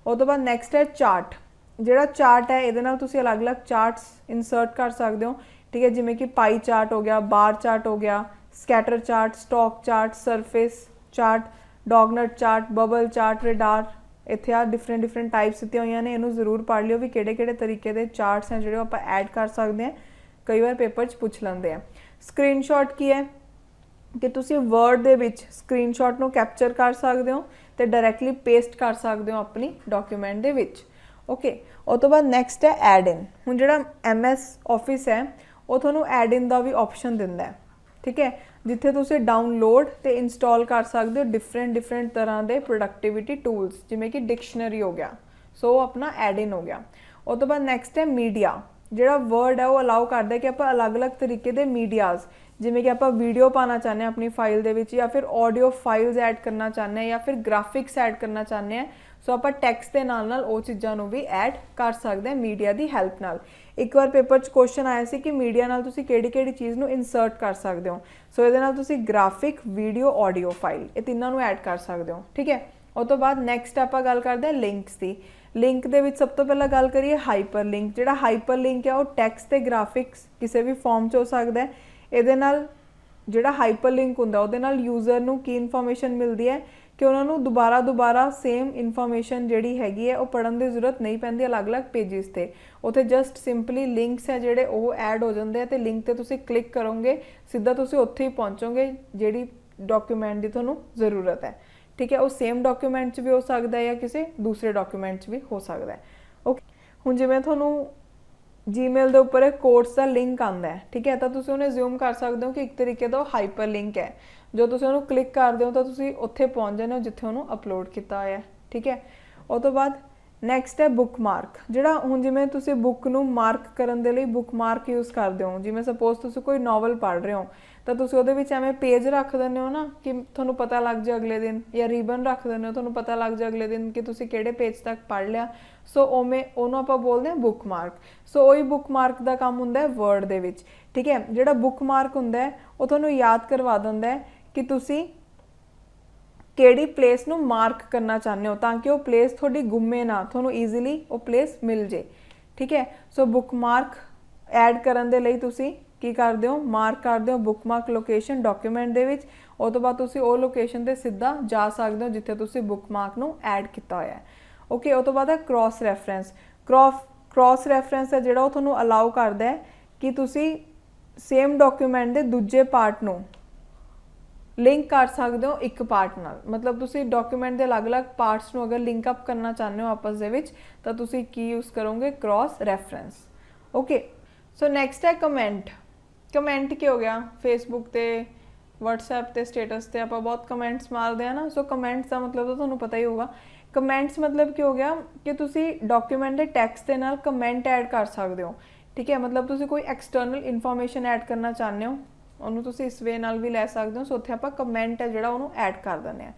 उस तो बाद नैक्सट है चार्ट। जिहड़ा चार्ट है इहदे नाल तुसी अलग अलग चार्ट्स इंसर्ट कर सकते हो। ठीक है, जिवें कि पाई चार्ट हो गया, बार चार्ट हो गया, scatter chart, stock chart, surface chart, doughnut chart, bubble chart, radar, ਇੱਥੇ ਆ डिफरेंट टाइप्स ਦਿੱਤੀਆਂ ਹੋਈਆਂ ਨੇ, ਇਹਨੂੰ ਜ਼ਰੂਰ ਪੜ੍ਹ ਲਿਓ ਵੀ ਕਿਹੜੇ ਤਰੀਕੇ ਦੇ ਚਾਰਟਸ हैं ਜਿਹੜੇ ਆਪਾਂ ਐਡ ਕਰ ਸਕਦੇ ਹਾਂ। ਕਈ ਵਾਰ ਪੇਪਰ 'ਚ ਪੁੱਛ ਲੈਂਦੇ ਆ। ਸਕਰੀਨਸ਼ਾਟ ਕੀ ਹੈ कि तुसी वर्ड दे विच स्क्रीनशॉट नूं कैप्चर कर सकते हो तो डायरैक्टली पेस्ट कर सकते हो अपनी डॉक्यूमेंट दे विच। ओके, उस तो बाद नैक्सट है ऐड इन। हुण जिहड़ा MS ऑफिस है वो तुहानूं ऐड इन दा भी ऑप्शन दिंदा है, ठीक है, जिथे तुसी डाउनलोड ते इंस्टॉल कर सकते हो डिफरेंट तरह के प्रोडक्टिविटी टूल्स, जिवें कि डिक्शनरी हो गया, सो अपना ऐड इन हो गया। उस तो बाद नैक्सट है मीडिया। जिहड़ा वर्ड है वो अलाउ करदा है कि आप अलग तरीके के मीडियाज़, जिवें कि आप वीडियो पाना चाहते हैं अपनी फाइल दे विच, या फिर ऑडियो फाइल्स ऐड करना चाहते हैं, या फिर ग्राफिक्स ऐड करना चाहते हैं, सो आप टैक्सट के नाल वो चीज़ों को भी ऐड कर सकते हैं मीडिया की हैल्प नाल। एक बार पेपर च क्वेश्चन आया सी कि मीडिया नाल तुसी किहड़ी चीज़ नूं इंसर्ट कर सकते हो, सो इहदे नाल तुसी ग्राफिक, वीडियो, ऑडियो फाइल ये तीनों नूं ऐड कर सकते हो, ठीक है। उस तो बाद नैक्सट आप गल करते हैं लिंक्स की। लिंक दे विच सब तो पहला गल करिए हाइपर लिंक। जिहड़ा हाइपर लिंक है वो टैक्सट ते ग्राफिक्स किसी भी फॉर्म च हो सकता है। इहदे नाल जिहड़ा हाइपर लिंक हुंदा उहदे नाल यूज़र नूं की इन्फॉर्मेशन मिलती है कि उन्होंने दोबारा सेम इन्फॉर्मेशन जिहड़ी हैगी है वो पढ़न की जरूरत नहीं पैंदी अलग पेजिस ते। उत्थे जस्ट सिंपली लिंक्स है जिहड़े वो ऐड हो जाते हैं, तो लिंक ते तुसी क्लिक करोगे सीधा तुसी उत्थे ही पहुँचोगे जिहड़ी डॉक्यूमेंट की तुहानूं ज़रूरत है, ठीक है। वो सेम डॉक्यूमेंट च भी हो सकता है या किसी दूसरे डॉक्यूमेंट च भी हो सकता है। ओके, हुण जिवें तुहानूं जीमेल के उपर एक कोर्स का लिंक आता है, ठीक है, तो तुसीं उन्हें ज्यूम कर सकते हो कि एक तरीके का हाइपर लिंक है। जो तुसीं उन्हें क्लिक करते हो तो तुसीं उत्थे पहुँच जाते हो जिथे उन्होंने अपलोड किया है, ठीक है। उस तो बाद नैक्सट है बुक मार्क। जिहड़ा हुण जिवें तुसीं बुक नूं मार्क करन दे लई बुक मार्क यूज़ करदे हो, जिवें सपोज तुसीं कोई नॉवल पढ़ रहे हो तो तुसीं उहदे विच एवें पेज रख दिंदे हो ना कि तुहानूं पता लग जाए अगले दिन, या रिबन रख दिंदे हो तुहानूं पता लग जाए अगले दिन कि तुसीं किहड़े पेज तक पढ़ लिया, सो उवें उहनूं आपां बोलदे हां बुक मार्क। सो उही बुक मार्क दा काम हुंदा है वर्ड दे विच, ठीक है। जिहड़ा बुक मार्क हुंदा है वो तुहानूं याद करवा दिंदा है कि तुसीं किहड़ी प्लेस नूं मार्क करना चाहते हो ताकि वो प्लेस थोड़ी गुमे ना, थोनों ईजीली वो प्लेस मिल जाए, ठीक है। सो बुक मार्क ऐड करन दे लई तुसीं की करदे हो, मार्क करदे हो बुक मार्क लोकेशन डॉक्यूमेंट दे विच। उस तो बाद तुसीं वो लोकेशन ते सीधा जा सकदे हो जिथे तुसीं बुक मार्क नूं ऐड कीता होया है। ओके, उस तो बाद है क्रॉस रैफरेंस। क्रॉस रैफरेंस है जिहड़ा वो तुहानूं अलाउ करदा है कि तुसीं सेम डॉक्यूमेंट दे दूजे पार्ट नूं लिंक कर सकते हो एक पार्ट नाल। मतलब तुसी डॉक्यूमेंट के अलग पार्ट्स नूं अगर लिंक अप करना चाहते हो आपस दे विच तो तुसी की यूज़ करोगे क्रॉस रैफरेंस। ओके, सो नैक्सट है कमेंट। कमेंट क्या हो गया, फेसबुक ते व्हाट्सएप ते स्टेटस ते आप बहुत कमेंट्स मारते हैं ना, सो कमेंट्स का मतलब तो तुहानूं पता ही होगा। कमेंट्स मतलब क्या हो गया कि तुसी डॉक्यूमेंट के टैक्सट के नाल कमेंट ऐड कर सकते हो, ठीक है। मतलब तुसी कोई एक्सटर्नल इन्फॉर्मेशन ऐड करना चाहते हो ਉਹਨੂੰ ਤੁਸੀਂ ਇਸ ਵੇ ਨਾਲ ਵੀ ਲੈ ਸਕਦੇ ਹੋ। ਸੋ ਉੱਥੇ ਆਪਾਂ ਕਮੈਂਟ ਹੈ ਜਿਹੜਾ ਉਹਨੂੰ ਐਡ ਕਰ ਦਿੰਦੇ ਆ,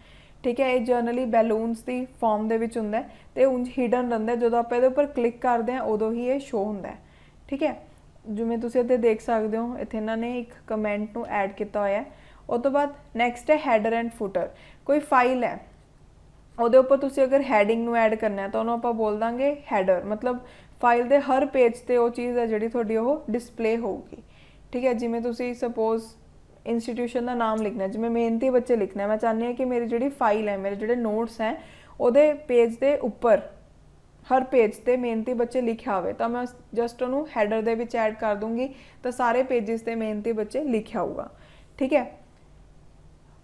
ਠੀਕ ਹੈ। ਇਹ ਜਰਨਲੀ ਬੈਲੂਨਸ ਦੀ ਫਾਰਮ ਦੇ ਵਿੱਚ ਹੁੰਦਾ ਤੇ ਉਂਝ ਹਿਡਨ ਰਹਿੰਦਾ, ਜਦੋਂ ਆਪਾਂ ਇਹਦੇ ਉੱਪਰ ਕਲਿੱਕ ਕਰਦੇ ਆ ਉਦੋਂ ਹੀ ਇਹ ਸ਼ੋ ਹੁੰਦਾ, ਠੀਕ ਹੈ। ਜਿਵੇਂ ਤੁਸੀਂ ਇੱਥੇ ਦੇਖ ਸਕਦੇ ਹੋ ਇੱਥੇ ਇਹਨਾਂ ਨੇ ਇੱਕ ਕਮੈਂਟ ਨੂੰ ਐਡ ਕੀਤਾ ਹੋਇਆ। ਉਸ ਤੋਂ ਬਾਅਦ ਨੈਕਸਟ ਹੈ ਹੈਡਰ ਐਂਡ ਫੁਟਰ। ਕੋਈ ਫਾਈਲ ਹੈ ਉਹਦੇ ਉੱਪਰ ਤੁਸੀਂ ਅਗਰ ਹੈਡਿੰਗ ਨੂੰ ਐਡ ਕਰਨਾ ਹੈ ਤਾਂ ਉਹਨੂੰ ਆਪਾਂ ਬੋਲ ਦਾਂਗੇ ਹੈਡਰ। मतलब फाइल ਦੇ हर पेज ਤੇ ਉਹ ਚੀਜ਼ ਹੈ ਜਿਹੜੀ ਤੁਹਾਡੀ ਉਹ ਡਿਸਪਲੇ ਹੋਊਗੀ, ठीक है। जिमें तुसी सपोज इंस्टीट्यूशन का नाम लिखना है, जिमें मेहनती बच्चे लिखना है, मैं चाहती हूँ कि मेरी जी फाइल है, मेरे जोड़े नोट्स हैं वो पेज के उपर हर पेज से मेहनती बच्चे लिखा हो तो मैं जस्ट उन्होंने हैडर दे विच ऐड कर दूँगी तो सारे पेजिस से मेहनती बच्चे लिखा होगा, ठीक है।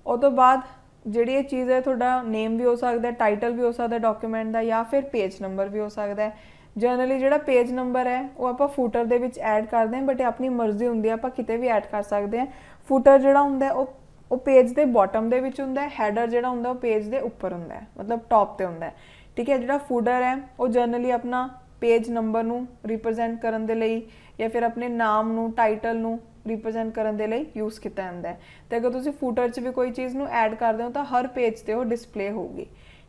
उस तो बाद जी ये चीज़ है थोड़ा नेम भी हो सकता है, टाइटल भी हो सकता है डॉक्यूमेंट का, या फिर पेज नंबर भी हो सकता है। जनरली जो पेज नंबर है वो आप फूटर दे विच ऐड करते हैं, बट अपनी मर्जी होंगी आप किते भी ऐड कर सकते हैं। फूटर जोड़ा होंगे वो पेज के बॉटम दे विच होंदा है, हैडर जोड़ा होंदा वो पेज के उपर होंदा है, मतलब टॉप पे होंदा है, ठीक है। जो फूटर है वो जनरली अपना पेज नंबर नूं रिप्रजेंट करन दे लई या फिर अपने नाम नूं टाइटल नूं रिप्रजेंट करन दे लई यूज़ किया जाता है। तो अगर तुसीं फूटर च भी कोई चीज़ नूं ऐड करते हो तो हर पेज ते वो डिस्पले होगी,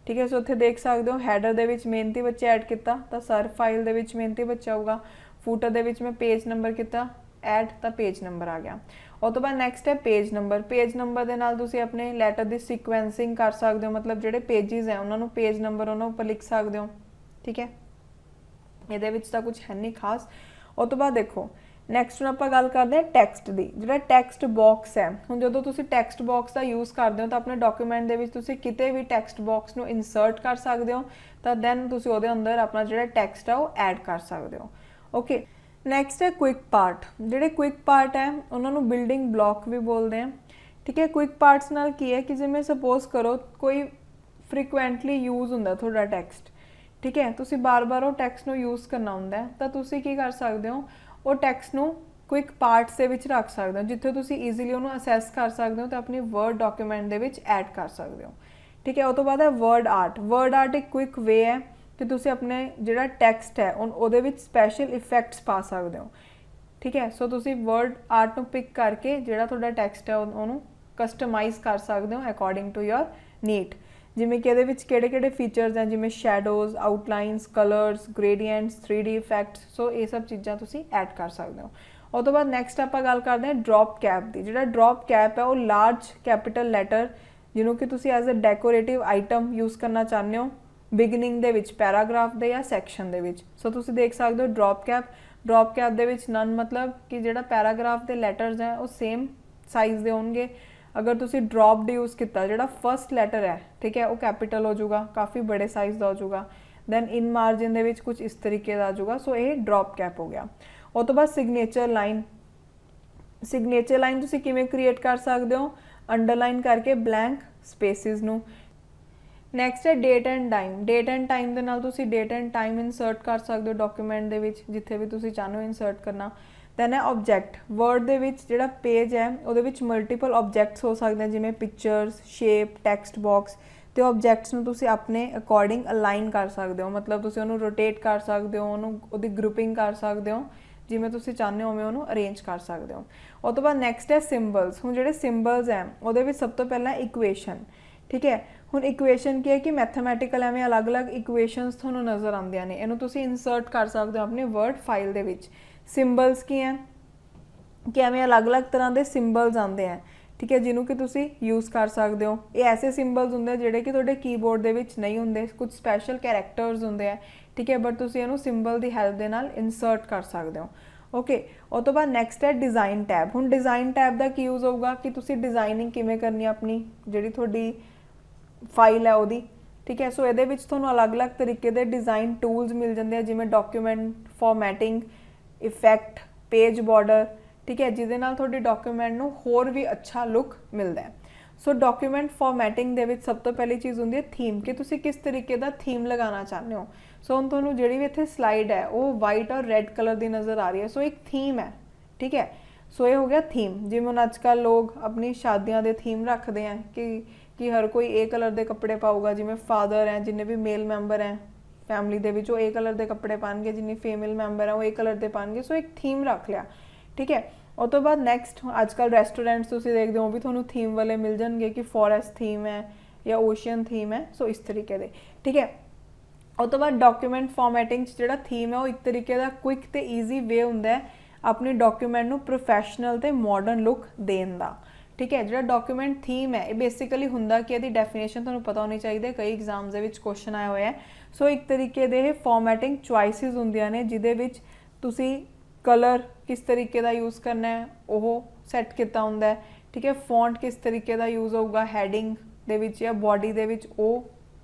ठीक है। सो उत्थे देख सकते हो हैडर दे विच मेहनती बच्चे ऐड किया तो सर फाइल दे विच मेहनती बच्चा होगा, फूटर दे विच मैं पेज नंबर किया ऐड तो पेज नंबर आ गया। उस तो बाद नैक्सट है पेज नंबर। पेज नंबर के नाल तुसीं अपने लैटर की सीक्वेंसिंग कर सकते हो, मतलब जोड़े पेजिज हैं उन्होंने पेज नंबर उन्होंने उपर लिख सकते हो, ठीक है। ये कुछ है नहीं खास। उस तो बाद देखो ਨੈਕਸਟ ਹੁਣ ਆਪਾਂ ਗੱਲ ਕਰਦੇ ਹਾਂ ਟੈਕਸਟ ਦੀ। ਜਿਹੜਾ ਟੈਕਸਟ ਬਾਕਸ ਹੈ, ਹੁਣ ਜਦੋਂ ਤੁਸੀਂ ਟੈਕਸਟ ਬਾਕਸ ਦਾ ਯੂਜ਼ ਕਰਦੇ ਹੋ ਤਾਂ ਆਪਣੇ ਡਾਕੂਮੈਂਟ ਦੇ ਵਿੱਚ ਤੁਸੀਂ ਕਿਤੇ ਵੀ ਟੈਕਸਟ ਬਾਕਸ ਨੂੰ ਇਨਸਰਟ ਕਰ ਸਕਦੇ ਹੋ, ਤਾਂ ਦੈਨ ਤੁਸੀਂ ਉਹਦੇ ਅੰਦਰ ਆਪਣਾ ਜਿਹੜਾ ਟੈਕਸਟ ਆ ਉਹ ਐਡ ਕਰ ਸਕਦੇ ਹੋ। ਓਕੇ, ਨੈਕਸਟ ਹੈ ਕੁਇਕ ਪਾਰਟ। ਜਿਹੜੇ ਕੁਇਕ ਪਾਰਟ ਹੈ ਉਹਨਾਂ ਨੂੰ ਬਿਲਡਿੰਗ ਬਲੌਕ ਵੀ ਬੋਲਦੇ ਆ। ਠੀਕ ਹੈ, ਕੁਇਕ ਪਾਰਟਸ ਨਾਲ ਕੀ ਹੈ ਕਿ ਜਿਵੇਂ ਸਪੋਜ਼ ਕਰੋ ਕੋਈ ਫ੍ਰੀਕੁਐਂਟਲੀ ਯੂਜ਼ ਹੁੰਦਾ ਤੁਹਾਡਾ ਟੈਕਸਟ, ਠੀਕ ਹੈ, ਤੁਸੀਂ ਬਾਰ-ਬਾਰ ਉਹ ਟੈਕਸਟ ਨੂੰ ਯੂਜ਼ ਕਰਨਾ ਹੁੰਦਾ ਹੈ, ਤਾਂ ਤੁਸੀਂ ਕੀ ਕਰ ਸਕਦੇ ਹੋ, ਉਹ ਟੈਕਸਟ ਨੂੰ ਕੁਇਕ ਪਾਰਟਸ ਦੇ ਵਿੱਚ ਰੱਖ ਸਕਦੇ ਹੋ, ਜਿੱਥੇ ਤੁਸੀਂ ਈਜ਼ੀਲੀ ਉਹਨੂੰ ਅਸੈਸ ਕਰ ਸਕਦੇ ਹੋ ਤੇ ਆਪਣੀ ਵਰਡ ਡਾਕੂਮੈਂਟ ਦੇ ਵਿੱਚ ਐਡ ਕਰ ਸਕਦੇ ਹੋ। ਠੀਕ ਹੈ, ਉਹ ਤੋਂ ਬਾਅਦ ਹੈ ਵਰਡ ਆਰਟ। ਵਰਡ ਆਰਟ ਇੱਕ ਕੁਇਕ ਵੇ ਹੈ ਕਿ ਤੁਸੀਂ ਆਪਣੇ ਜਿਹੜਾ ਟੈਕਸਟ ਹੈ ਉਹਦੇ ਵਿੱਚ ਸਪੈਸ਼ਲ ਇਫੈਕਟਸ ਪਾ ਸਕਦੇ ਹੋ। ਠੀਕ ਹੈ, ਸੋ ਤੁਸੀਂ ਵਰਡ ਆਰਟ ਨੂੰ ਪਿਕ ਕਰਕੇ ਜਿਹੜਾ ਤੁਹਾਡਾ ਟੈਕਸਟ ਹੈ ਉਹਨੂੰ ਕਸਟਮਾਈਜ਼ ਕਰ ਸਕਦੇ ਹੋ ਅਕੋਰਡਿੰਗ ਟੂ ਯੋਰ ਨੀਡ। ਜਿਵੇਂ ਕਿ ਇਹਦੇ ਵਿੱਚ ਕਿਹੜੇ-ਕਿਹੜੇ ਫੀਚਰਸ हैं, ਜਿਵੇਂ ਸ਼ੈਡੋਜ਼, ਆਊਟਲਾਈਨਸ, ਕਲਰਸ, ਗ੍ਰੇਡੀਐਂਟਸ, 3D ਇਫੈਕਟਸ, ਸੋ ਇਹ ਸਭ ਚੀਜ਼ਾਂ ਤੁਸੀਂ ਐਡ ਕਰ ਸਕਦੇ ਹੋ। ਉਹ ਤੋਂ ਬਾਅਦ ਨੈਕਸਟ ਆਪਾਂ ਗੱਲ ਕਰਦੇ ਹਾਂ ਡ੍ਰੌਪ ਕੈਪ ਦੀ। ਜਿਹੜਾ ਡ੍ਰੌਪ ਕੈਪ ਹੈ ਉਹ ਲਾਰਜ ਕੈਪੀਟਲ ਲੈਟਰ ਜਿਹਨੂੰ ਕਿ ਤੁਸੀਂ as a decorative item use ਕਰਨਾ ਚਾਹੁੰਦੇ ਹੋ ਬਿਗਨਿੰਗ ਦੇ ਵਿੱਚ ਪੈਰਾਗ੍ਰਾਫ ਦੇ ਜਾਂ ਸੈਕਸ਼ਨ ਦੇ ਵਿੱਚ। ਸੋ ਤੁਸੀਂ ਦੇਖ ਸਕਦੇ ਹੋ ਡ੍ਰੌਪ ਕੈਪ। ਡ੍ਰੌਪ ਕੈਪ ਦੇ ਵਿੱਚ ਨਨ ਮਤਲਬ ਕਿ ਜਿਹੜਾ ਪੈਰਾਗ੍ਰਾਫ ਦੇ ਲੈਟਰਸ ਹੈ ਉਹ ਸੇਮ ਸਾਈਜ਼ ਦੇ ਹੋਣਗੇ। अगर तुसी ड्रॉप्ड यूज़ किया, जो फस्ट लैटर है, ठीक है, वो कैपिटल हो जाऊगा, काफ़ी बड़े साइज़ का हो जाऊगा। दैन इन मार्जिन दे विच कुछ इस तरीके का आ जाऊगा। सो ये ड्रॉप कैप हो गया। और तो बाद सिग्नेचर लाइन। सिग्नेचर लाइन तुसी किवें क्रिएट कर सकते हो, अंडरलाइन करके ब्लैंक स्पेसिस नू। नैक्सट है date and time. Date and time के नाल तुसी डेट एंड टाइम इंसर्ट कर सकते हो डॉक्यूमेंट दे विच, जिथे भी तुसी चाहते हो इंसर्ट करना। दैन है ऑब्जैक्ट। वर्ड दे विच जिहड़ा पेज है उहदे विच मल्टीपल ऑब्जैक्ट्स हो सकते हैं, जिवें पिक्चर्स, शेप, टैक्सट बॉक्स। तो ऑब्जैक्ट्स नूं तुसीं अपने अकॉर्डिंग अलाइन कर सकते हो, मतलब तुसीं उहनूं रोटेट कर सकते हो, उहनूं उहदी ग्रुपिंग कर सकते हो, जिवें तुसीं चाहुंदे हो उवें उहनूं अरेंज कर सकते हो। उस तो बाद नैक्सट है सिंबल्स। हुण जिहड़े सिंबल्स हैं उहदे विच सब तो पहला इक्वेशन। ठीक है, हुण इक्वेशन की है कि मैथमैटिकल एवें अलग अलग इक्वेशनस तुहानूं नज़र आउंदियां ने, इहनूं तुसीं इंसर्ट कर सकते हो अपने वर्ड फाइल दे विच। सिंबल्स की हैं कि एवें अलग अलग तरह के सिंबल्स आते हैं, ठीक है, जिन्हों कि तुसी यूज़ कर सकते हो। ये ऐसे सिंबल्स होंगे जिहड़े कि तुहाडे कीबोर्ड दे विच नहीं होंगे, कुछ स्पैशल कैरेक्टर्स होंगे हैं, ठीक है, बट तुसी इहनूं सिंबल की हैल्प दे नाल इंसर्ट कर सकते हो। ओके, उस तो बाद नैक्सट है डिज़ाइन टैब। हुण डिज़ाइन टैब का की यूज़ होगा कि तुसी डिज़ाइनिंग किवें करनी है अपनी जिहड़ी तुहाडी फाइल है उहदी, ठीक है। सो इहदे विच तुहानूं अलग अलग तरीके के डिज़ाइन टूल्स मिल जाते हैं, जिवें document formatting, effect, page border, ठीक है, जिहदे नाल तुहाडे डॉक्यूमेंट नूं होर भी अच्छा लुक मिलता है। सो डॉक्यूमेंट फॉर्मैटिंग दे विच सब तो पहली चीज़ होंदी है थीम, कि तुसी किस तरीके का थीम लगाना चाहते हो। सो हुण तुहानूं जिहड़ी भी इत्थे स्लाइड है वो वाइट और रैड कलर की नज़र आ रही है, सो एक थीम है, ठीक है। सो ये हो गया थीम। जिवें हुण अजकल लोग अपनी शादियां दे थीम रखते हैं कि हर कोई ए कलर के कपड़े पाऊगा, जिवें फादर हैं जिन्ने भी मेल मैंबर हैं फैमिली दे विच वो ए कलर के कपड़े पाएंगे, जिन्नी फीमेल मैंबर है वो ए कलर के पाएंगे। सो एक थीम रख लिया, ठीक है। उस तो बाद नैक्सट अजकल रेस्टोरेंट्स तुसीं देखदे हो भी तुहानूं थीम वाले मिल जाएंगे कि फॉरेस्ट थीम है या ओशियन थीम है, सो इस तरीके दे, ठीक है। उस तो बाद डॉक्यूमेंट फॉर्मैटिंग जिहड़ा थीम है वो एक तरीके का क्विक ते ईजी वे हुंदा है अपने डॉक्यूमेंट नूं प्रोफैशनल ते मॉडर्न लुक देण दा, ठीक है। जो डॉक्यूमेंट थीम है ये बेसिकली हुंदा कि इहदी डेफिनेशन तुहानूं पता होनी चाहिए, कई एग्जाम्स दे विच क्वेश्चन आए हुए हैं। सो एक तरीके दे फॉर्मैटिंग चॉइसिस हुंदियां ने जिहदे विच तुसीं कलर किस तरीके का यूज़ करना है वो सैट किया हुंदा है, ठीक है। फॉन्ट किस तरीके का यूज़ होगा हैडिंग दे विच या बॉडी दे विच वो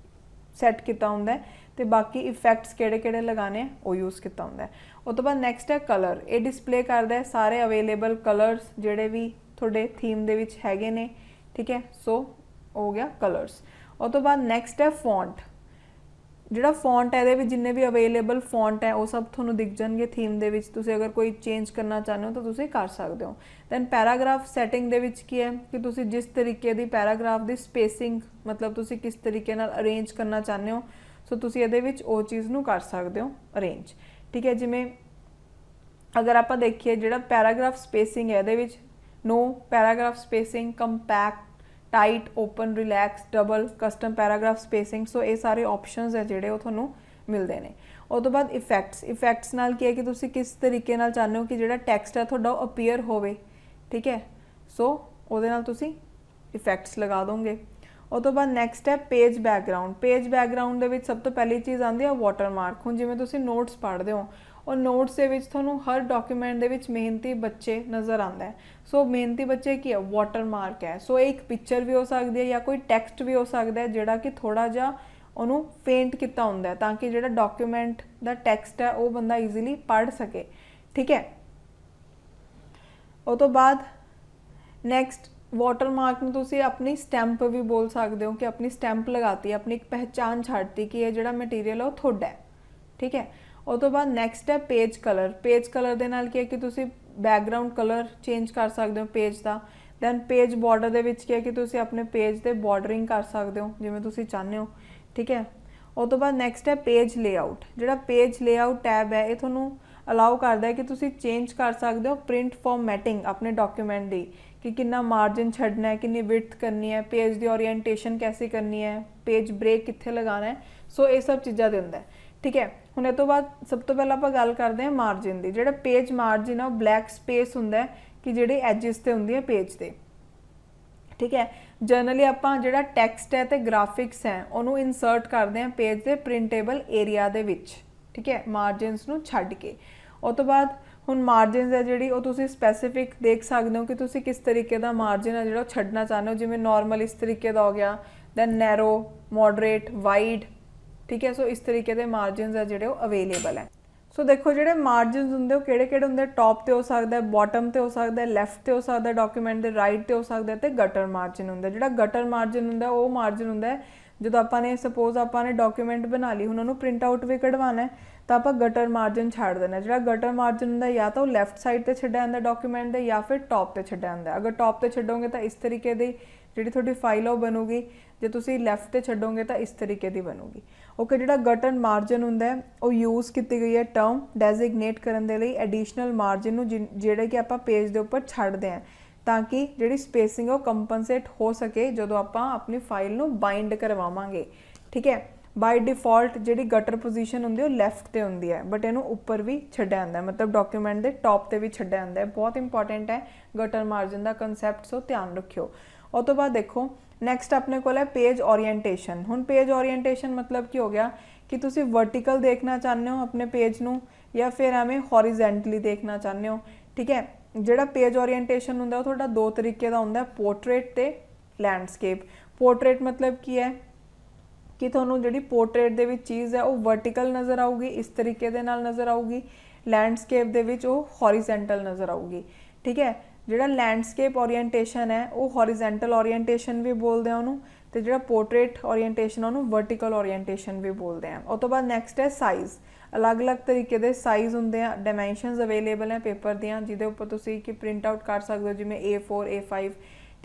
सैट किया हुंदा है, तो बाकी इफैक्ट्स किहड़े-किहड़े लगाने वो यूज़ किया हुंदा है। उस तो बाद नैक्सट है कलर। ये डिस्प्ले करता है सारे अवेलेबल कलर्स जिहड़े भी तुहाडे थीम दे विच हैगे ने, ठीक है। सो हो गया कलर्स। उस तो बाद नैक्सट है फॉन्ट। जिहड़ा फॉन्ट है ये जिन्ने भी अवेलेबल फॉन्ट है वो सब तुहानूं दिख जाएंगे थीम दे विच, तुसीं अगर कोई चेंज करना चाहते हो तो तुसीं कर सकते हो। दैन पैराग्राफ सैटिंग दे विच की है कि तुसीं जिस तरीके की पैराग्राफ की स्पेसिंग मतलब तुसीं किस तरीके नाल अरेंज करना चाहते हो, सो तुसीं इहदे विच वो चीज़ नूं कर सकते हो अरेंज, ठीक है। जिवें अगर आपां देखिए जिहड़ा पैराग्राफ स्पेसिंग है इहदे विच no paragraph spacing, compact, tight, open, relax, double, custom paragraph spacing, so ये सारे ऑप्शनस है जिहड़े वो तुहानूं मिलते हैं। उस तो बाद इफैक्ट्स। इफैक्ट्स नाल की है कि तुसीं किस तरीके नाल चाहते हो कि जिहड़ा टैक्सट है तुहाडा अपीयर होवे, ठीक है। सो उहदे नाल तुसीं इफैक्ट्स लगा दोगे। उस तो बाद नैक्सट है पेज बैकग्राउंड। पेज बैकग्राउंड दे विच सब तो पहली चीज़ आती है वाटरमार्क। हुण जिवें तुसीं नोट्स पढ़दे हो और नोट्स ਦੇ ਵਿੱਚ ਤੁਹਾਨੂੰ ਹਰ ਡਾਕੂਮੈਂਟ ਦੇ ਵਿੱਚ ਮਿਹਨਤੀ ਬੱਚੇ ਨਜ਼ਰ ਆਉਂਦਾ ਹੈ। ਸੋ ਮਿਹਨਤੀ ਬੱਚੇ ਕੀ ਹੈ, ਵਾਟਰਮਾਰਕ ਹੈ। ਸੋ ਇਹ ਇੱਕ ਪਿਕਚਰ ਵੀ ਹੋ ਸਕਦੀ ਹੈ ਜਾਂ ਕੋਈ ਟੈਕਸਟ ਵੀ ਹੋ ਸਕਦਾ ਹੈ ਜਿਹੜਾ ਕਿ ਥੋੜਾ ਜਿਹਾ ਉਹਨੂੰ ਪੇਂਟ ਕੀਤਾ ਹੁੰਦਾ ਹੈ ਤਾਂ ਕਿ ਜਿਹੜਾ ਡਾਕੂਮੈਂਟ ਦਾ ਟੈਕਸਟ ਹੈ ਉਹ ਬੰਦਾ ਈਜ਼ੀਲੀ ਪੜ੍ਹ ਸਕੇ। ਠੀਕ ਹੈ, ਉਹ ਤੋਂ ਬਾਅਦ ਨੈਕਸਟ ਵਾਟਰਮਾਰਕ ਨੂੰ ਤੁਸੀਂ ਆਪਣੀ ਸਟੈਂਪ ਵੀ ਬੋਲ ਸਕਦੇ ਹੋ ਕਿ ਆਪਣੀ ਸਟੈਂਪ ਲਗਾਤੀ, ਆਪਣੀ ਇੱਕ ਪਹਿਚਾਨ ਛੱਡਤੀ ਕਿ ਇਹ ਜਿਹੜਾ ਮਟੀਰੀਅਲ ਹੈ ਉਹ ਤੁਹਾਡਾ ਹੈ। ਠੀਕ ਹੈ, ਉਹ ਤੋਂ ਬਾਅਦ ਨੈਕਸਟ ਹੈ ਪੇਜ ਕਲਰ। ਪੇਜ ਕਲਰ ਦੇ ਨਾਲ ਕੀ ਹੈ ਕਿ ਤੁਸੀਂ ਬੈਕਗਰਾਊਂਡ ਕਲਰ ਚੇਂਜ ਕਰ ਸਕਦੇ ਹੋ ਪੇਜ ਦਾ। ਦੈਨ ਪੇਜ ਬਾਰਡਰ ਦੇ ਵਿੱਚ ਕੀ ਹੈ ਕਿ ਤੁਸੀਂ ਆਪਣੇ ਪੇਜ ਤੇ ਬਾਰਡਰਿੰਗ ਕਰ ਸਕਦੇ ਹੋ ਜਿਵੇਂ ਤੁਸੀਂ ਚਾਹੁੰਦੇ ਹੋ। ਠੀਕ ਹੈ, ਉਹ ਤੋਂ ਬਾਅਦ ਨੈਕਸਟ ਹੈ ਪੇਜ ਲੇਆਊਟ। ਜਿਹੜਾ ਪੇਜ ਲੇਆਊਟ ਟੈਬ ਹੈ ਇਹ ਤੁਹਾਨੂੰ ਅਲਾਉ ਕਰਦਾ ਹੈ ਕਿ ਤੁਸੀਂ ਚੇਂਜ ਕਰ ਸਕਦੇ ਹੋ ਪ੍ਰਿੰਟ ਫਾਰਮੈਟਿੰਗ ਆਪਣੇ ਡਾਕੂਮੈਂਟ ਦੀ, कि कितना मार्जिन छड्डना है, कितनी विड्थ करनी है, पेज की ओरिएंटेशन कैसी करनी है, पेज ब्रेक कित्थे लगाना है। सो ये सब चीज़ां दिंदा है। ठीक है, हुण इस तो बाद सब तो पहला आपां गल करते हैं मार्जिन की। जिहड़ा पेज मार्जिन है वो ब्लैक स्पेस हुंदा है कि जिहड़ी एजिस ते हुंदी है पेज ते। ठीक है, जनरली आपां जिहड़ा टैक्सट है तो ग्राफिक्स है उहनूं इंसर्ट करते हैं पेज के प्रिंटेबल एरिया दे विच। ठीक है, मार्जिनस नूं छड्ड के। उस तो बाद ਹੁਣ ਮਾਰਜਨਸ ਹੈ ਜਿਹੜੀ ਉਹ ਤੁਸੀਂ ਸਪੈਸੀਫਿਕ ਦੇਖ ਸਕਦੇ ਹੋ ਕਿ ਤੁਸੀਂ ਕਿਸ ਤਰੀਕੇ ਦਾ ਮਾਰਜਨ ਹੈ ਜਿਹੜਾ ਉਹ ਛੱਡਣਾ ਚਾਹੁੰਦੇ ਹੋ। ਜਿਵੇਂ ਨਾਰਮਲ ਇਸ ਤਰੀਕੇ ਦਾ ਹੋ ਗਿਆ, ਦੈਨ ਨੈਰੋ, ਮੋਡਰੇਟ, ਵਾਈਡ। ਠੀਕ ਹੈ, ਸੋ ਇਸ ਤਰੀਕੇ ਦੇ ਮਾਰਜਨਸ ਹੈ ਜਿਹੜੇ ਉਹ ਅਵੇਲੇਬਲ ਹੈ। ਸੋ ਦੇਖੋ ਜਿਹੜੇ ਮਾਰਜਨਸ ਹੁੰਦੇ ਉਹ ਕਿਹੜੇ ਕਿਹੜੇ ਹੁੰਦੇ, ਟੌਪ ਤੇ ਹੋ ਸਕਦਾ, ਬਾਟਮ ਤੇ ਹੋ ਸਕਦਾ, ਲੈਫਟ ਤੇ ਹੋ ਸਕਦਾ, ਡਾਕੂਮੈਂਟ ਦੇ ਰਾਈਟ ਤੇ ਹੋ ਸਕਦਾ, ਤੇ ਗਟਰ ਮਾਰਜਨ ਹੁੰਦਾ। ਜਿਹੜਾ ਗਟਰ ਮਾਰਜਨ ਹੁੰਦਾ ਉਹ ਮਾਰਜਨ ਹੁੰਦਾ ਜਦੋਂ ਆਪਾਂ ਨੇ ਸਪੋਜ਼ ਆਪਾਂ ਨੇ ਡਾਕੂਮੈਂਟ ਬਣਾ ਲਈ, ਹੁਣ ਉਹਨੂੰ ਪ੍ਰਿੰਟ ਆਊਟ ਵੀ ਕਢਵਾਉਣਾ ਤਾਂ ਆਪਾਂ ਗਟਰ ਮਾਰਜਨ ਛੱਡ ਦੇਣਾ। ਜਿਹੜਾ ਗਟਰ ਮਾਰਜਨ ਹੁੰਦਾ ਜਾਂ ਤਾਂ ਉਹ ਲੈਫਟ ਸਾਈਡ ਤੇ ਛੱਡਿਆ ਜਾਂਦਾ ਡਾਕੂਮੈਂਟ ਦੇ ਜਾਂ ਫਿਰ ਟੌਪ ਤੇ ਛੱਡਿਆ ਜਾਂਦਾ। ਅਗਰ ਟੌਪ ਤੇ ਛੱਡੋਗੇ ਤਾਂ ਇਸ ਤਰੀਕੇ ਦੀ ਜਿਹੜੀ ਤੁਹਾਡੀ ਫਾਈਲ ਉਹ ਬਣੂਗੀ, ਜੇ ਤੁਸੀਂ ਲੈਫਟ ਤੇ ਛੱਡੋਗੇ ਤਾਂ ਇਸ ਤਰੀਕੇ ਦੀ ਬਣੂਗੀ। ਓਕੇ, ਜਿਹੜਾ ਗਟਰ ਮਾਰਜਨ ਹੁੰਦਾ ਉਹ ਯੂਜ਼ ਕੀਤੀ ਗਈ ਹੈ ਟਰਮ ਡੈਜ਼ਿਗਨੇਟ ਕਰਨ ਦੇ ਲਈ ਐਡੀਸ਼ਨਲ ਮਾਰਜਨ ਨੂੰ ਜਿਹੜੇ ਕਿ ਆਪਾਂ ਪੇਜ ਦੇ ਉੱਪਰ ਛੱਡਦੇ ਹਾਂ ਤਾਂ ਕਿ ਜਿਹੜੀ ਸਪੇਸਿੰਗ ਉਹ ਕੰਪਨਸੇਟ ਹੋ ਸਕੇ ਜਦੋਂ ਆਪਾਂ ਆਪਣੀ ਫਾਈਲ ਨੂੰ ਬਾਈਂਡ ਕਰਵਾਵਾਂਗੇ। ਠੀਕ ਹੈ, ਬਾਈ ਡਿਫਾਲਟ ਜਿਹੜੀ ਗਟਰ ਪੋਜੀਸ਼ਨ ਹੁੰਦੀ ਉਹ ਲੈਫਟ ਤੇ ਹੁੰਦੀ ਹੈ, ਬਟ ਇਹਨੂੰ ਉੱਪਰ ਵੀ ਛੱਡਿਆ ਜਾਂਦਾ, ਮਤਲਬ ਡਾਕੂਮੈਂਟ ਦੇ ਟੌਪ ਤੇ ਵੀ ਛੱਡਿਆ ਜਾਂਦਾ ਹੈ। ਬਹੁਤ ਇੰਪੋਰਟੈਂਟ ਹੈ ਗਟਰ ਮਾਰਜਨ ਦਾ ਕੰਸੈਪਟ, ਸੋ ਧਿਆਨ ਰੱਖਿਓ। ਉਹ ਤੋਂ ਬਾਅਦ ਦੇਖੋ ਨੈਕਸਟ ਆਪਣੇ ਕੋਲ ਹੈ ਪੇਜ ਓਰੀਐਂਟੇਸ਼ਨ। ਹੁਣ ਪੇਜ ਓਰੀਐਂਟੇਸ਼ਨ ਮਤਲਬ ਕੀ ਹੋ ਗਿਆ ਕਿ ਤੁਸੀਂ ਵਰਟੀਕਲ ਦੇਖਣਾ ਚਾਹੁੰਦੇ ਹੋ ਆਪਣੇ ਪੇਜ ਨੂੰ ਜਾਂ ਫਿਰ ਐਵੇਂ ਹੌਰੀਜ਼ੈਂਟਲੀ ਦੇਖਣਾ ਚਾਹੁੰਦੇ ਹੋ। ਠੀਕ ਹੈ, ਜਿਹੜਾ ਪੇਜ ਓਰੀਐਂਟੇਸ਼ਨ ਹੁੰਦਾ ਉਹ ਤੁਹਾਡਾ ਦੋ ਤਰੀਕੇ ਦਾ ਹੁੰਦਾ, ਪੋਰਟਰੇਟ ਤੇ ਲੈਂਡਸਕੇਪ। ਪੋਰਟਰੇਟ ਮਤਲਬ ਕੀ ਹੈ कि ਤੁਹਾਨੂੰ ਜਿਹੜੀ ਪੋਰਟਰੇਟ ਦੇ ਵਿੱਚ ਚੀਜ਼ ਹੈ ਉਹ ਵਰਟੀਕਲ ਨਜ਼ਰ ਆਊਗੀ, ਇਸ ਤਰੀਕੇ ਦੇ ਨਾਲ ਨਜ਼ਰ ਆਊਗੀ। ਲੈਂਡਸਕੇਪ ਦੇ ਵਿੱਚ ਉਹ ਹੌਰੀਜ਼ੈਂਟਲ ਨਜ਼ਰ ਆਊਗੀ। ਠੀਕ ਹੈ, ਜਿਹੜਾ ਲੈਂਡਸਕੇਪ ਓਰੀਐਂਟੇਸ਼ਨ ਹੈ ਉਹ ਹੌਰੀਜ਼ੈਂਟਲ ਓਰੀਐਂਟੇਸ਼ਨ ਵੀ ਬੋਲਦੇ ਆ ਉਹਨੂੰ, ਤੇ ਜਿਹੜਾ ਪੋਰਟਰੇਟ ਓਰੀਐਂਟੇਸ਼ਨ ਉਹਨੂੰ ਵਰਟੀਕਲ ਓਰੀਐਂਟੇਸ਼ਨ ਵੀ ਬੋਲਦੇ ਆ। ਉਸ ਤੋਂ ਬਾਅਦ ਨੈਕਸਟ ਹੈ ਸਾਈਜ਼। ਅਲੱਗ-ਅਲੱਗ ਤਰੀਕੇ ਦੇ ਸਾਈਜ਼ ਹੁੰਦੇ ਆ, ਡਾਇਮੈਂਸ਼ਨਸ ਅਵੇਲੇਬਲ ਹੈ ਪੇਪਰ ਦੀਆਂ ਜਿਹਦੇ ਉੱਪਰ ਤੁਸੀਂ ਕਿ ਪ੍ਰਿੰਟ ਆਊਟ ਕਰ ਸਕਦੇ ਹੋ, ਜਿਵੇਂ A4, A5।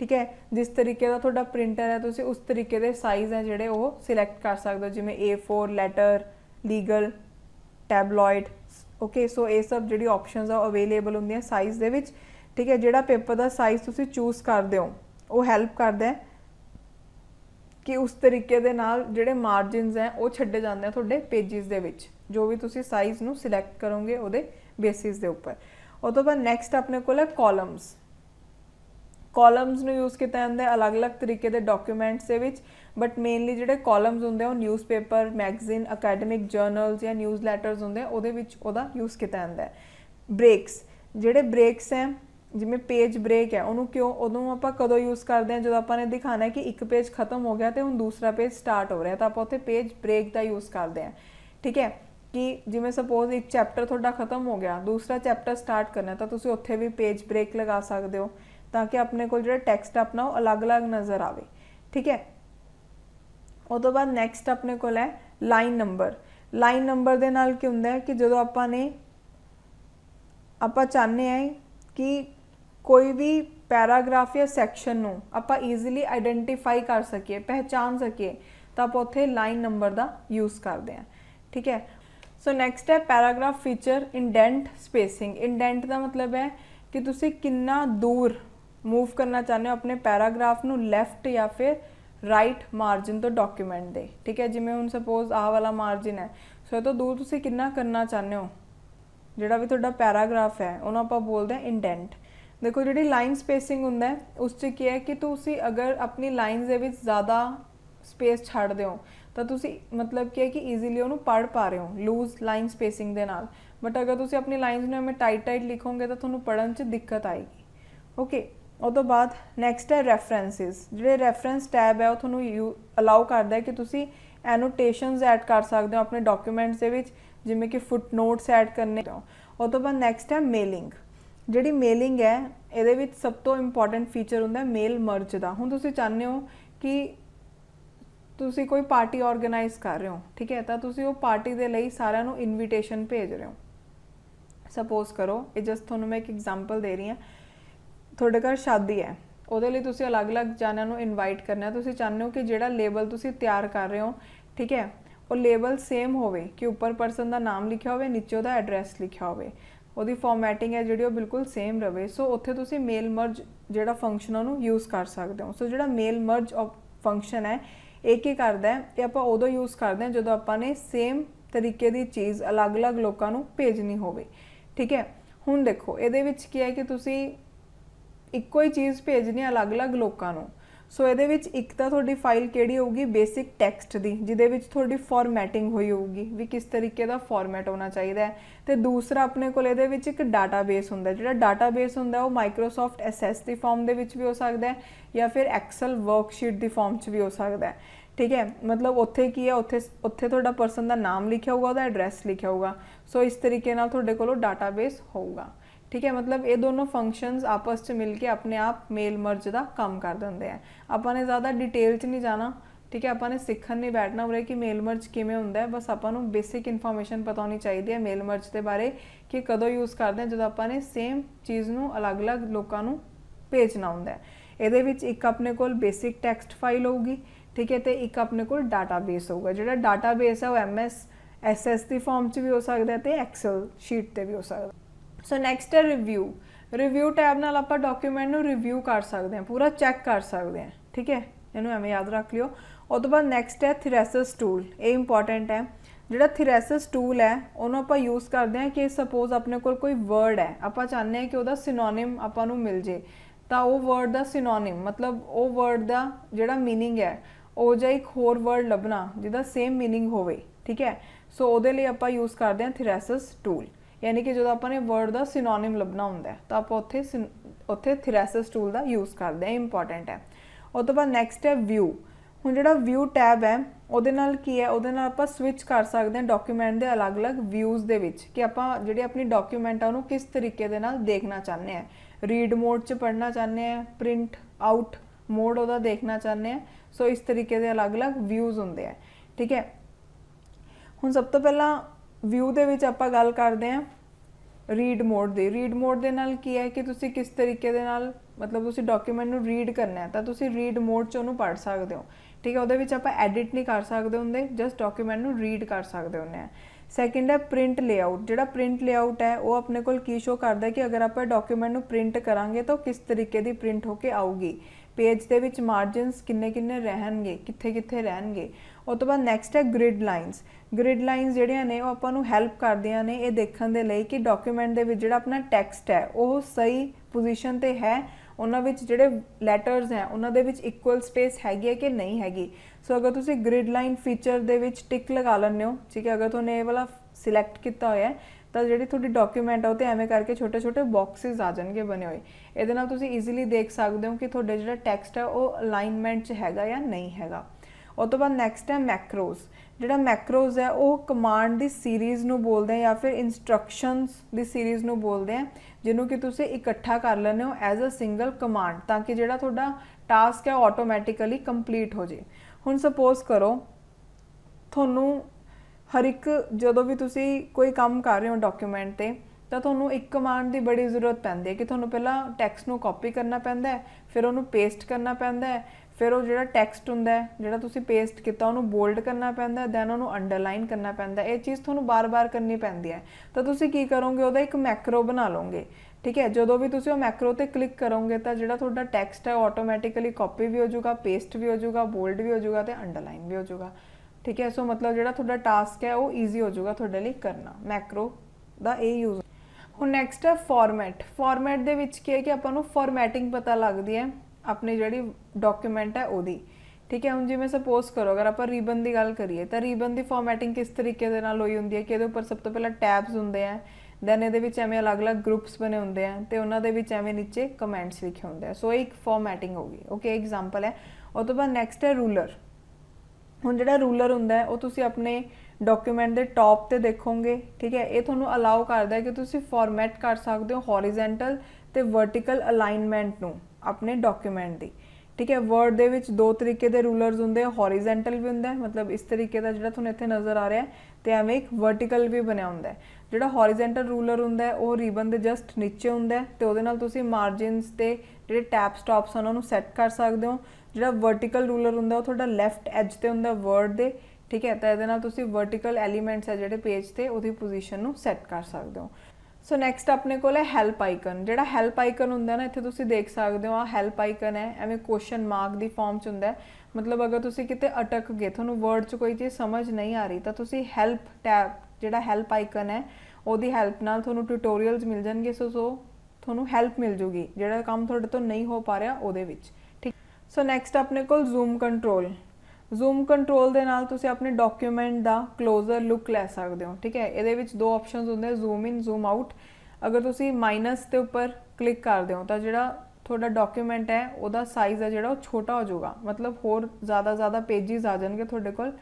ठीक है, जिस तरीके का तुहाडा प्रिंटर है तुसी उस तरीके के साइज़ है जिहड़े वो सिलेक्ट कर सकते हो, जिवें A4, letter, legal, tabloid. Okay, so ये सब जिहड़ी ऑप्शनस आ अवेलेबल होंदियां साइज़ दे विच। ठीक है, जिहड़ा पेपर का साइज़ तुसी चूज़ करदे हो वो हैल्प करदा है कि उस तरीके दे नाल जिहड़े मार्जिनस है वो छड्डे जांदे आ तुहाडे पेजिस दे विच, जो भी तुसी साइज़ नूं सिलेक्ट करोगे उहदे बेसिस दे उपर। उस तो बाद नैक्सट अपने कोल है कॉलम्स। कॉलम्स ਨੂੰ यूज़ किया जाता है अलग अलग तरीके के डॉक्यूमेंट्स के विच, बट मेनली जिहड़े कॉलम्स होंदे वो न्यूज़पेपर, मैगजीन, अकैडमिक जर्नल्स या न्यूज़ लैटर्स होंदे उहदे विच उहदा यूज़ किया जाता है। ब्रेक्स, जिहड़े ब्रेक्स हैं जिवें पेज ब्रेक है उहनूं क्यों उदों आपां कदों यूज़ करते हैं, जो आपां ने दिखाना है कि एक पेज खत्म हो गया तो हुण दूसरा पेज स्टार्ट हो रहा है, तो आपां उत्थे पेज ब्रेक का यूज़ करते हैं। ठीक है, कि जिवें सपोज एक चैप्टर तुहाडा खत्म हो गया, दूसरा चैप्टर स्टार्ट करना तो तुसीं उत्थे भी पेज ब्रेक लगा सकते हो ताकि अपने को जो टैक्सट अपना वो अलग अलग नज़र आवे। ठीक है, उस तो बाद नैक्सट अपने को है लाइन नंबर। लाइन नंबर के नाल की हुंदा है कि जो आपां चाहते हैं कि कोई भी पैराग्राफ या सैक्शन नूं आपां ईजीली आइडेंटिफाई कर सकीए, पहचान सकीए, तो आप उत्थे लाइन नंबर का यूज़ करते हैं। ठीक है, सो नैक्सट है paragraph feature indent spacing. Indent का मतलब है कि तुसी कितना दूर मूव करना चाहते हो अपने पैराग्राफ नूं लैफ्ट या फिर राइट मार्जिन तो डॉक्यूमेंट दे। ठीक है, जिवें हुण सपोज आह वाला मार्जिन है, सो तो दूर तुसी कितना करना चाहते हो, जिहड़ा भी तुहाडा पैराग्राफ है उहनूं आपां बोलदे हैं इंडेंट। देखो जिहड़ी लाइन स्पेसिंग हुंदा है उस च की है कि तुसी अगर अपनी लाइनस दे विच ज़्यादा स्पेस छड्डदे हो तो तुसी मतलब कि है कि ईजीली उहनूं पढ़ पा रहे हो लूज लाइन स्पेसिंग दे नाल। बट अगर तुसी अपनी लाइन्स में एवें टाइट टाइट लिखोगे तो तुहानूं पढ़न च दिक्कत आएगी। ओके, उस तो बाद नैक्सट है रैफरेंसिस। जिहड़े रैफरेंस टैब है वो तुहानूं अलाउ करदा है कि तुसी एनोटेशनस ऐड कर सकते हो अपने डॉक्यूमेंट्स दे विच, जिवें कि फुट नोट्स ऐड करने हो। उस तो बाद नैक्सट है मेलिंग। जिहड़ी मेलिंग है इहदे विच सब तो इंपॉर्टेंट फीचर हुंदा है मेल मर्ज दा। हुण तुसी चाहते हो कि तुसी कोई पार्टी ऑर्गेनाइज कर रहे हो, ठीक है, तो तुसी वो पार्टी दे लई सारिਆਂ ਨੂੰ इनविटेशन भेज रहे हो। सपोज करो, ये जस्ट तुहानूं मैं एक एग्जांपल दे रही हाँ, तुहाडे घर शादी है, ਉਹਦੇ ਲਈ ਤੁਸੀਂ ਅਲੱਗ-ਅਲੱਗ ਜਾਣਿਆਂ ਨੂੰ ਇਨਵਾਈਟ ਕਰਨਾ ਹੈ। ਤੁਸੀਂ ਚਾਹੁੰਦੇ ਹੋ ਕਿ ਜਿਹੜਾ ਲੇਬਲ ਤੁਸੀਂ ਤਿਆਰ ਕਰ ਰਹੇ ਹੋ, ਠੀਕ ਹੈ, ਉਹ ਲੇਬਲ ਸੇਮ ਹੋਵੇ ਕਿ ਉੱਪਰ ਪਰਸਨ ਦਾ ਨਾਮ ਲਿਖਿਆ ਹੋਵੇ, ਨੀਚੇ ਉਹਦਾ ਐਡਰੈਸ ਲਿਖਿਆ ਹੋਵੇ, ਉਹਦੀ ਫਾਰਮੈਟਿੰਗ ਹੈ ਜਿਹੜੀ ਉਹ ਬਿਲਕੁਲ ਸੇਮ ਰਵੇ। ਸੋ ਉੱਥੇ ਤੁਸੀਂ ਮੇਲ ਮਰਜ ਜਿਹੜਾ ਫੰਕਸ਼ਨ ਉਹਨੂੰ ਯੂਜ਼ ਕਰ ਸਕਦੇ ਹੋ। ਸੋ ਜਿਹੜਾ ਮੇਲ ਮਰਜ ਫੰਕਸ਼ਨ ਹੈ ਇਹ ਕੀ ਕਰਦਾ ਹੈ, ਇਹ ਆਪਾਂ ਉਦੋਂ ਯੂਜ਼ ਕਰਦੇ ਹਾਂ ਜਦੋਂ ਆਪਾਂ ਨੇ ਸੇਮ ਤਰੀਕੇ ਦੀ ਚੀਜ਼ ਅਲੱਗ-ਅਲੱਗ ਲੋਕਾਂ ਨੂੰ ਭੇਜਣੀ ਹੋਵੇ, ਠੀਕ ਹੈ। ਹੁਣ ਦੇਖੋ ਇਹਦੇ ਵਿੱਚ ਕੀ ਹੈ ਕਿ ਤੁਸੀਂ ਇੱਕੋ ਹੀ ਚੀਜ਼ ਭੇਜਣੀ ਅਲੱਗ-ਅਲੱਗ ਲੋਕਾਂ ਨੂੰ। ਸੋ ਇਹਦੇ ਵਿੱਚ ਇੱਕ ਤਾਂ ਤੁਹਾਡੀ ਫਾਈਲ ਕਿਹੜੀ ਹੋਊਗੀ, ਬੇਸਿਕ ਟੈਕਸਟ ਦੀ, ਜਿਹਦੇ ਵਿੱਚ ਤੁਹਾਡੀ ਫਾਰਮੈਟਿੰਗ ਹੋਈ ਹੋਊਗੀ ਵੀ ਕਿਸ ਤਰੀਕੇ ਦਾ ਫਾਰਮੈਟ ਹੋਣਾ ਚਾਹੀਦਾ ਹੈ। ਤੇ ਦੂਸਰਾ ਆਪਣੇ ਕੋਲ ਇਹਦੇ ਵਿੱਚ ਇੱਕ ਡਾਟਾਬੇਸ ਹੁੰਦਾ। ਜਿਹੜਾ ਡਾਟਾਬੇਸ ਹੁੰਦਾ ਉਹ ਮਾਈਕਰੋਸੌਫਟ ਐਸਐਸ ਦੀ ਫਾਰਮ ਦੇ ਵਿੱਚ ਵੀ ਹੋ ਸਕਦਾ ਹੈ ਜਾਂ ਫਿਰ ਐਕਸਲ ਵਰਕਸ਼ੀਟ ਦੀ ਫਾਰਮ 'ਚ ਵੀ ਹੋ ਸਕਦਾ ਹੈ, ठीक है। मतलब उत्थे की है, उत्थे तुहाडा परसन का नाम लिखा होगा, उहदा एड्रैस लिखा होगा। सो इस तरीके नाल तुहाडे कोलों डाटाबेस होगा, ठीक है। मतलब ये दोनों फंक्शनस आपस में मिल के अपने आप मेल मर्ज का काम कर देंगे हैं। आपां ने ज़्यादा डिटेल च नहीं जाना, ठीक है, आपां ने सीखन नहीं बैठना उरे कि मेल मर्ज किवें हुंदा है। बस आपां नूं बेसिक इन्फॉर्मेशन पता होनी चाहिए है मेल मर्ज के बारे कि कदों यूज़ करते हैं, जो आपां ने सेम चीज़ नूं अलग अलग लोगों नूं भेजना हुंदा है। इहदे विच एक अपने कोल बेसिक टैक्सट फाइल होगी, ठीक है, तो एक अपने को डाटाबेस होगा। जो डाटाबेस है वो MS SS की फॉर्म च भी हो सकता है तो एक्सल शीट पर भी हो सकता। सो नैक्सट है रिव्यू। रिव्यू टैब नाल आपां डॉक्यूमेंट नूं रिव्यू कर सकते हैं, पूरा चैक कर सकते हैं, ठीक है, इन्हूं एवें याद रख लियो। उस तो बाद नैक्सट है थ्रेसिस टूल। ये इंपॉर्टेंट है। जिहड़ा थ्रेसिस टूल है उन्होंने आपां यूज़ करते हैं कि सपोज अपने कोल कोई वर्ड है, आपां चाहते हैं कि उहदा सिनोनिम आपां नूं मिल जे, तो वो वर्ड का सिनोनिम मतलब वो वर्ड का जिहड़ा मीनिंग है ਉਹ ਜਾਂ ਇੱਕ ਹੋਰ ਵਰਡ ਲੱਭਣਾ ਜਿਹਦਾ ਸੇਮ ਮੀਨਿੰਗ ਹੋਵੇ, ਠੀਕ ਹੈ। ਸੋ ਉਹਦੇ ਲਈ ਆਪਾਂ ਯੂਜ਼ ਕਰਦੇ ਹਾਂ ਥ੍ਰੈਸਿਸ ਟੂਲ। ਯਾਨੀ ਕਿ ਜਦੋਂ ਆਪਾਂ ਨੇ ਵਰਡ ਦਾ ਸਿਨੋਨਿਮ ਲੱਭਣਾ ਹੁੰਦਾ ਤਾਂ ਆਪਾਂ ਉੱਥੇ ਥ੍ਰੈਸਿਸ ਟੂਲ ਦਾ ਯੂਜ਼ ਕਰਦੇ ਹਾਂ, ਇੰਪੋਰਟੈਂਟ ਹੈ। ਉਸ ਤੋਂ ਬਾਅਦ ਨੈਕਸਟ ਹੈ ਵਿਊ। ਹੁਣ ਜਿਹੜਾ ਵਿਊ ਟੈਬ ਹੈ ਉਹਦੇ ਨਾਲ ਕੀ ਹੈ, ਉਹਦੇ ਨਾਲ ਆਪਾਂ ਸਵਿਚ ਕਰ ਸਕਦੇ ਹਾਂ ਡਾਕੂਮੈਂਟ ਦੇ ਅਲੱਗ-ਅਲੱਗ ਵਿਊਜ਼ ਦੇ ਵਿੱਚ ਕਿ ਆਪਾਂ ਜਿਹੜੀ ਆਪਣੀ ਡਾਕੂਮੈਂਟ ਆ ਉਹਨੂੰ ਕਿਸ ਤਰੀਕੇ ਦੇ ਨਾਲ ਦੇਖਣਾ ਚਾਹੁੰਦੇ ਹਾਂ। ਰੀਡ ਮੋਡ 'ਚ ਪੜ੍ਹਨਾ ਚਾਹੁੰਦੇ ਹਾਂ, ਪ੍ਰਿੰਟ ਆਊਟ मोड ਉਹਦਾ देखना चाहते हैं। सो इस तरीके के अलग अलग व्यूज़ होंगे हैं, ठीक है। हुण सब तो पहला व्यू दे विच आपां गल करते हैं रीड मोड की। रीड मोड के नाल की है कि तुसी किस तरीके दे नाल मतलब तुसी डॉक्यूमेंट नूं रीड करना है तो तुसी रीड मोड च उहनूं पढ़ सकते हो, ठीक है। उहदे विच आपां एडिट नहीं कर सकते हुंदे, जस्ट डॉक्यूमेंट नूं रीड कर सकते हुंदे हैं। सैकेंड है प्रिंट लेआउट। जिहड़ा प्रिंट लेआउट है वो अपने कोल की शो करता है कि अगर आप डॉक्यूमेंट नूं प्रिंट करांगे तो किस तरीके की प्रिंट होके आऊगी, पेज के विच मार्जिनस किन्ने किन्ने रहणगे, कित्थे कित्थे रहणगे। उस तो बाद नैक्सट है ग्रिड लाइनस। ग्रिड लाइनस जिहड़ियां ने वो आपां नूं हैल्प करदियां ने ये देखण दे लई कि डॉक्यूमेंट दे विच जिहड़ा अपना टैक्सट है वो सही पोजीशन ते है, उन्हां विच जिहड़े लैटर्स हैं उन्हां दे विच इक्वल स्पेस हैगी है कि नहीं हैगी। सो अगर तुसी ग्रिड लाइन फीचर दे विच टिक लगा लैंदे हो, ठीक है, अगर तुहानूं ये वाला सिलेक्ट किया होया है तो जिहड़ी तुहाडी डॉक्यूमेंट है वो एवें करके छोटे छोटे बॉक्सिस आ जाएंगे बने हुए। इहदे नाल तुसी ईजीली देख सकते हो कि तुहाडा जिहड़ा टैक्सट है वो अलाइनमेंट च हैगा या नहीं हैगा। उस तो बाद नैक्सट है मैक्रोज। जिहड़ा मैक्रोज है वो कमांड की सीरीज़ नूं बोलते हैं या फिर इंस्ट्रक्शनस की सीरीज़ नूं बोलते हैं, जिन्हों कि तुसी इकट्ठा कर लैंदे हो एज अ सिंगल कमांड ताकि जिहड़ा तुहाडा टास्क है ऑटोमैटिकली कंप्लीट हो जाए। हुण सपोज करो तुहानूं हर एक जो भी तुसी कोई काम कर रहे हो डॉक्यूमेंट ते तो तुहानूं एक कमांड की बड़ी जरूरत पैंदी है कि तुहानूं पहला टैक्सट नूं कॉपी करना पैंदा है, फिर उहनूं पेस्ट करना पैंदा है, फिर वो जिहड़ा टैक्सट हुंदा है जिहड़ा तुसी पेस्ट किया उहनूं बोल्ड करना पैंदा है, दैन उहनूं अंडरलाइन करना पैंदा है। ये चीज़ तुहानूं बार बार करनी पैंदी है। तो तुसी की करोगे, उहदा एक मैक्रो बना लोगे, ठीक है। जो भी तुसी वो मैक्रो ते क्लिक करोगे तो जिहड़ा तुहाडा टैक्सट है ऑटोमैटिकली कॉपी भी हो जाऊगा, पेस्ट भी हो जाऊगा, बोल्ड भी हो जाऊगा तो अंडरलाइन भी हो जाऊगा, ठीक है। सो मतलब जिहड़ा तुहाडा टास्क है वो ईजी हो जाऊगा तुहाडे लई करना, मैक्रो दा ये यूज़। हुण नैक्सट है फॉर्मैट। फॉर्मैट दे विच की है कि आपां नूं फॉर्मैटिंग पता लगदी है अपनी जिहड़ी डॉक्यूमेंट है उहदी, ठीक है। हुण जिवें सपोज करो अगर आप रीबन की गल करिए तो रीबन की फॉर्मैटिंग किस तरीके दे नाल होई हुंदी है कि इहदे उपर सब तो पहला टैब्स होंदे हैं, दैन ये एवें अलग अलग ग्रुप्स बने होंगे हैं तो उन्होंने एवें नीचे कमेंट्स लिखे होंगे हैं। सो एक फॉर्मैटिंग होगी। ओके, एग्जाम्पल है। उस तो बाद नैक्सट है रूलर। हुण जिहड़ा रूलर हुंदा है वो तुसीं अपने डॉक्यूमेंट के टॉप ते देखोगे। ठीक है, ये तुहानूं अलाउ करदा है कि तुसीं फॉर्मैट कर सकते हो हॉरिजेंटल ते वर्टिकल अलाइनमेंट नूं अपने डॉक्यूमेंट दी। ठीक है, वर्ड दे विच दो तरीके के रूलर्स होंगे, हॉरिजेंटल भी होंगे, मतलब इस तरीके का जिहड़ा तुहानूं इत्थे नज़र आ रहा है, तो एवें एक वर्टिकल भी बनया होंदा है। जिहड़ा हॉरिजेंटल रूलर होंदा है वो रीबन के जस्ट नीचे होंदा है तो उहदे नाल तुसीं मार्जिनस ते जिहड़े टैप्स टॉप्स उन्हां नूं सैट कर सकते हो। जिहड़ा वर्टिकल रूलर होंदा वो तुहाडा लैफ्ट एज ते होंदा वर्ड दे। ठीक है, तो इहदे नाल तुसीं वर्टिकल एलीमेंट्स है जिहड़े पेज ते उहदी पोजीशन नूं सैट कर सकते हो। सो नैक्सट अपने को है हैल्प आइकन। जिहड़ा हैल्प आइकन होंदा ना, इत्थे तुसीं देख सकते हो हैल्प आइकन है एवें क्वेश्चन मार्क की फॉर्म च होंदा है। मतलब अगर तुसीं किते अटक गए, तुहानूं वर्ड च कोई चीज़ समझ नहीं आ रही, तो तुसीं हैल्प टैब जिहड़ा हैल्प आइकन है ਉਹਦੀ ਹੈਲਪ ਨਾਲ ਤੁਹਾਨੂੰ ਟਿਊਟੋਰੀਅਲਸ ਮਿਲ ਜਾਣਗੇ। सो ਤੁਹਾਨੂੰ ਹੈਲਪ ਮਿਲ ਜੂਗੀ ਜਿਹੜਾ ਕੰਮ ਤੁਹਾਡੇ ਤੋਂ ਨਹੀਂ ਹੋ ਪਾ ਰਿਹਾ ਉਹਦੇ ਵਿੱਚ। ਠੀਕ। ਸੋ ਨੈਕਸਟ ਆਪਣੇ ਕੋਲ ਜ਼ੂਮ ਕੰਟਰੋਲ। ਜ਼ੂਮ ਕੰਟਰੋਲ ਦੇ ਨਾਲ ਤੁਸੀਂ ਆਪਣੇ ਡਾਕੂਮੈਂਟ ਦਾ ਕਲੋਜ਼ਰ ਲੁੱਕ ਲੈ ਸਕਦੇ ਹੋ। ਠੀਕ ਹੈ, ਇਹਦੇ ਵਿੱਚ ਦੋ ਆਪਸ਼ਨਸ ਹੁੰਦੇ, ਜ਼ੂਮ ਇਨ ਜ਼ੂਮ ਆਊਟ। ਅਗਰ ਤੁਸੀਂ ਮਾਈਨਸ ਦੇ ਉੱਪਰ ਕਲਿੱਕ ਕਰਦੇ ਹੋ ਤਾਂ ਜਿਹੜਾ ਤੁਹਾਡਾ ਡਾਕੂਮੈਂਟ ਹੈ ਉਹਦਾ ਸਾਈਜ਼ ਹੈ ਜਿਹੜਾ ਉਹ ਛੋਟਾ ਹੋ ਜਾਊਗਾ, मतलब ਹੋਰ ज़्यादा पेजिज आ जाएंगे ਤੁਹਾਡੇ ਕੋਲ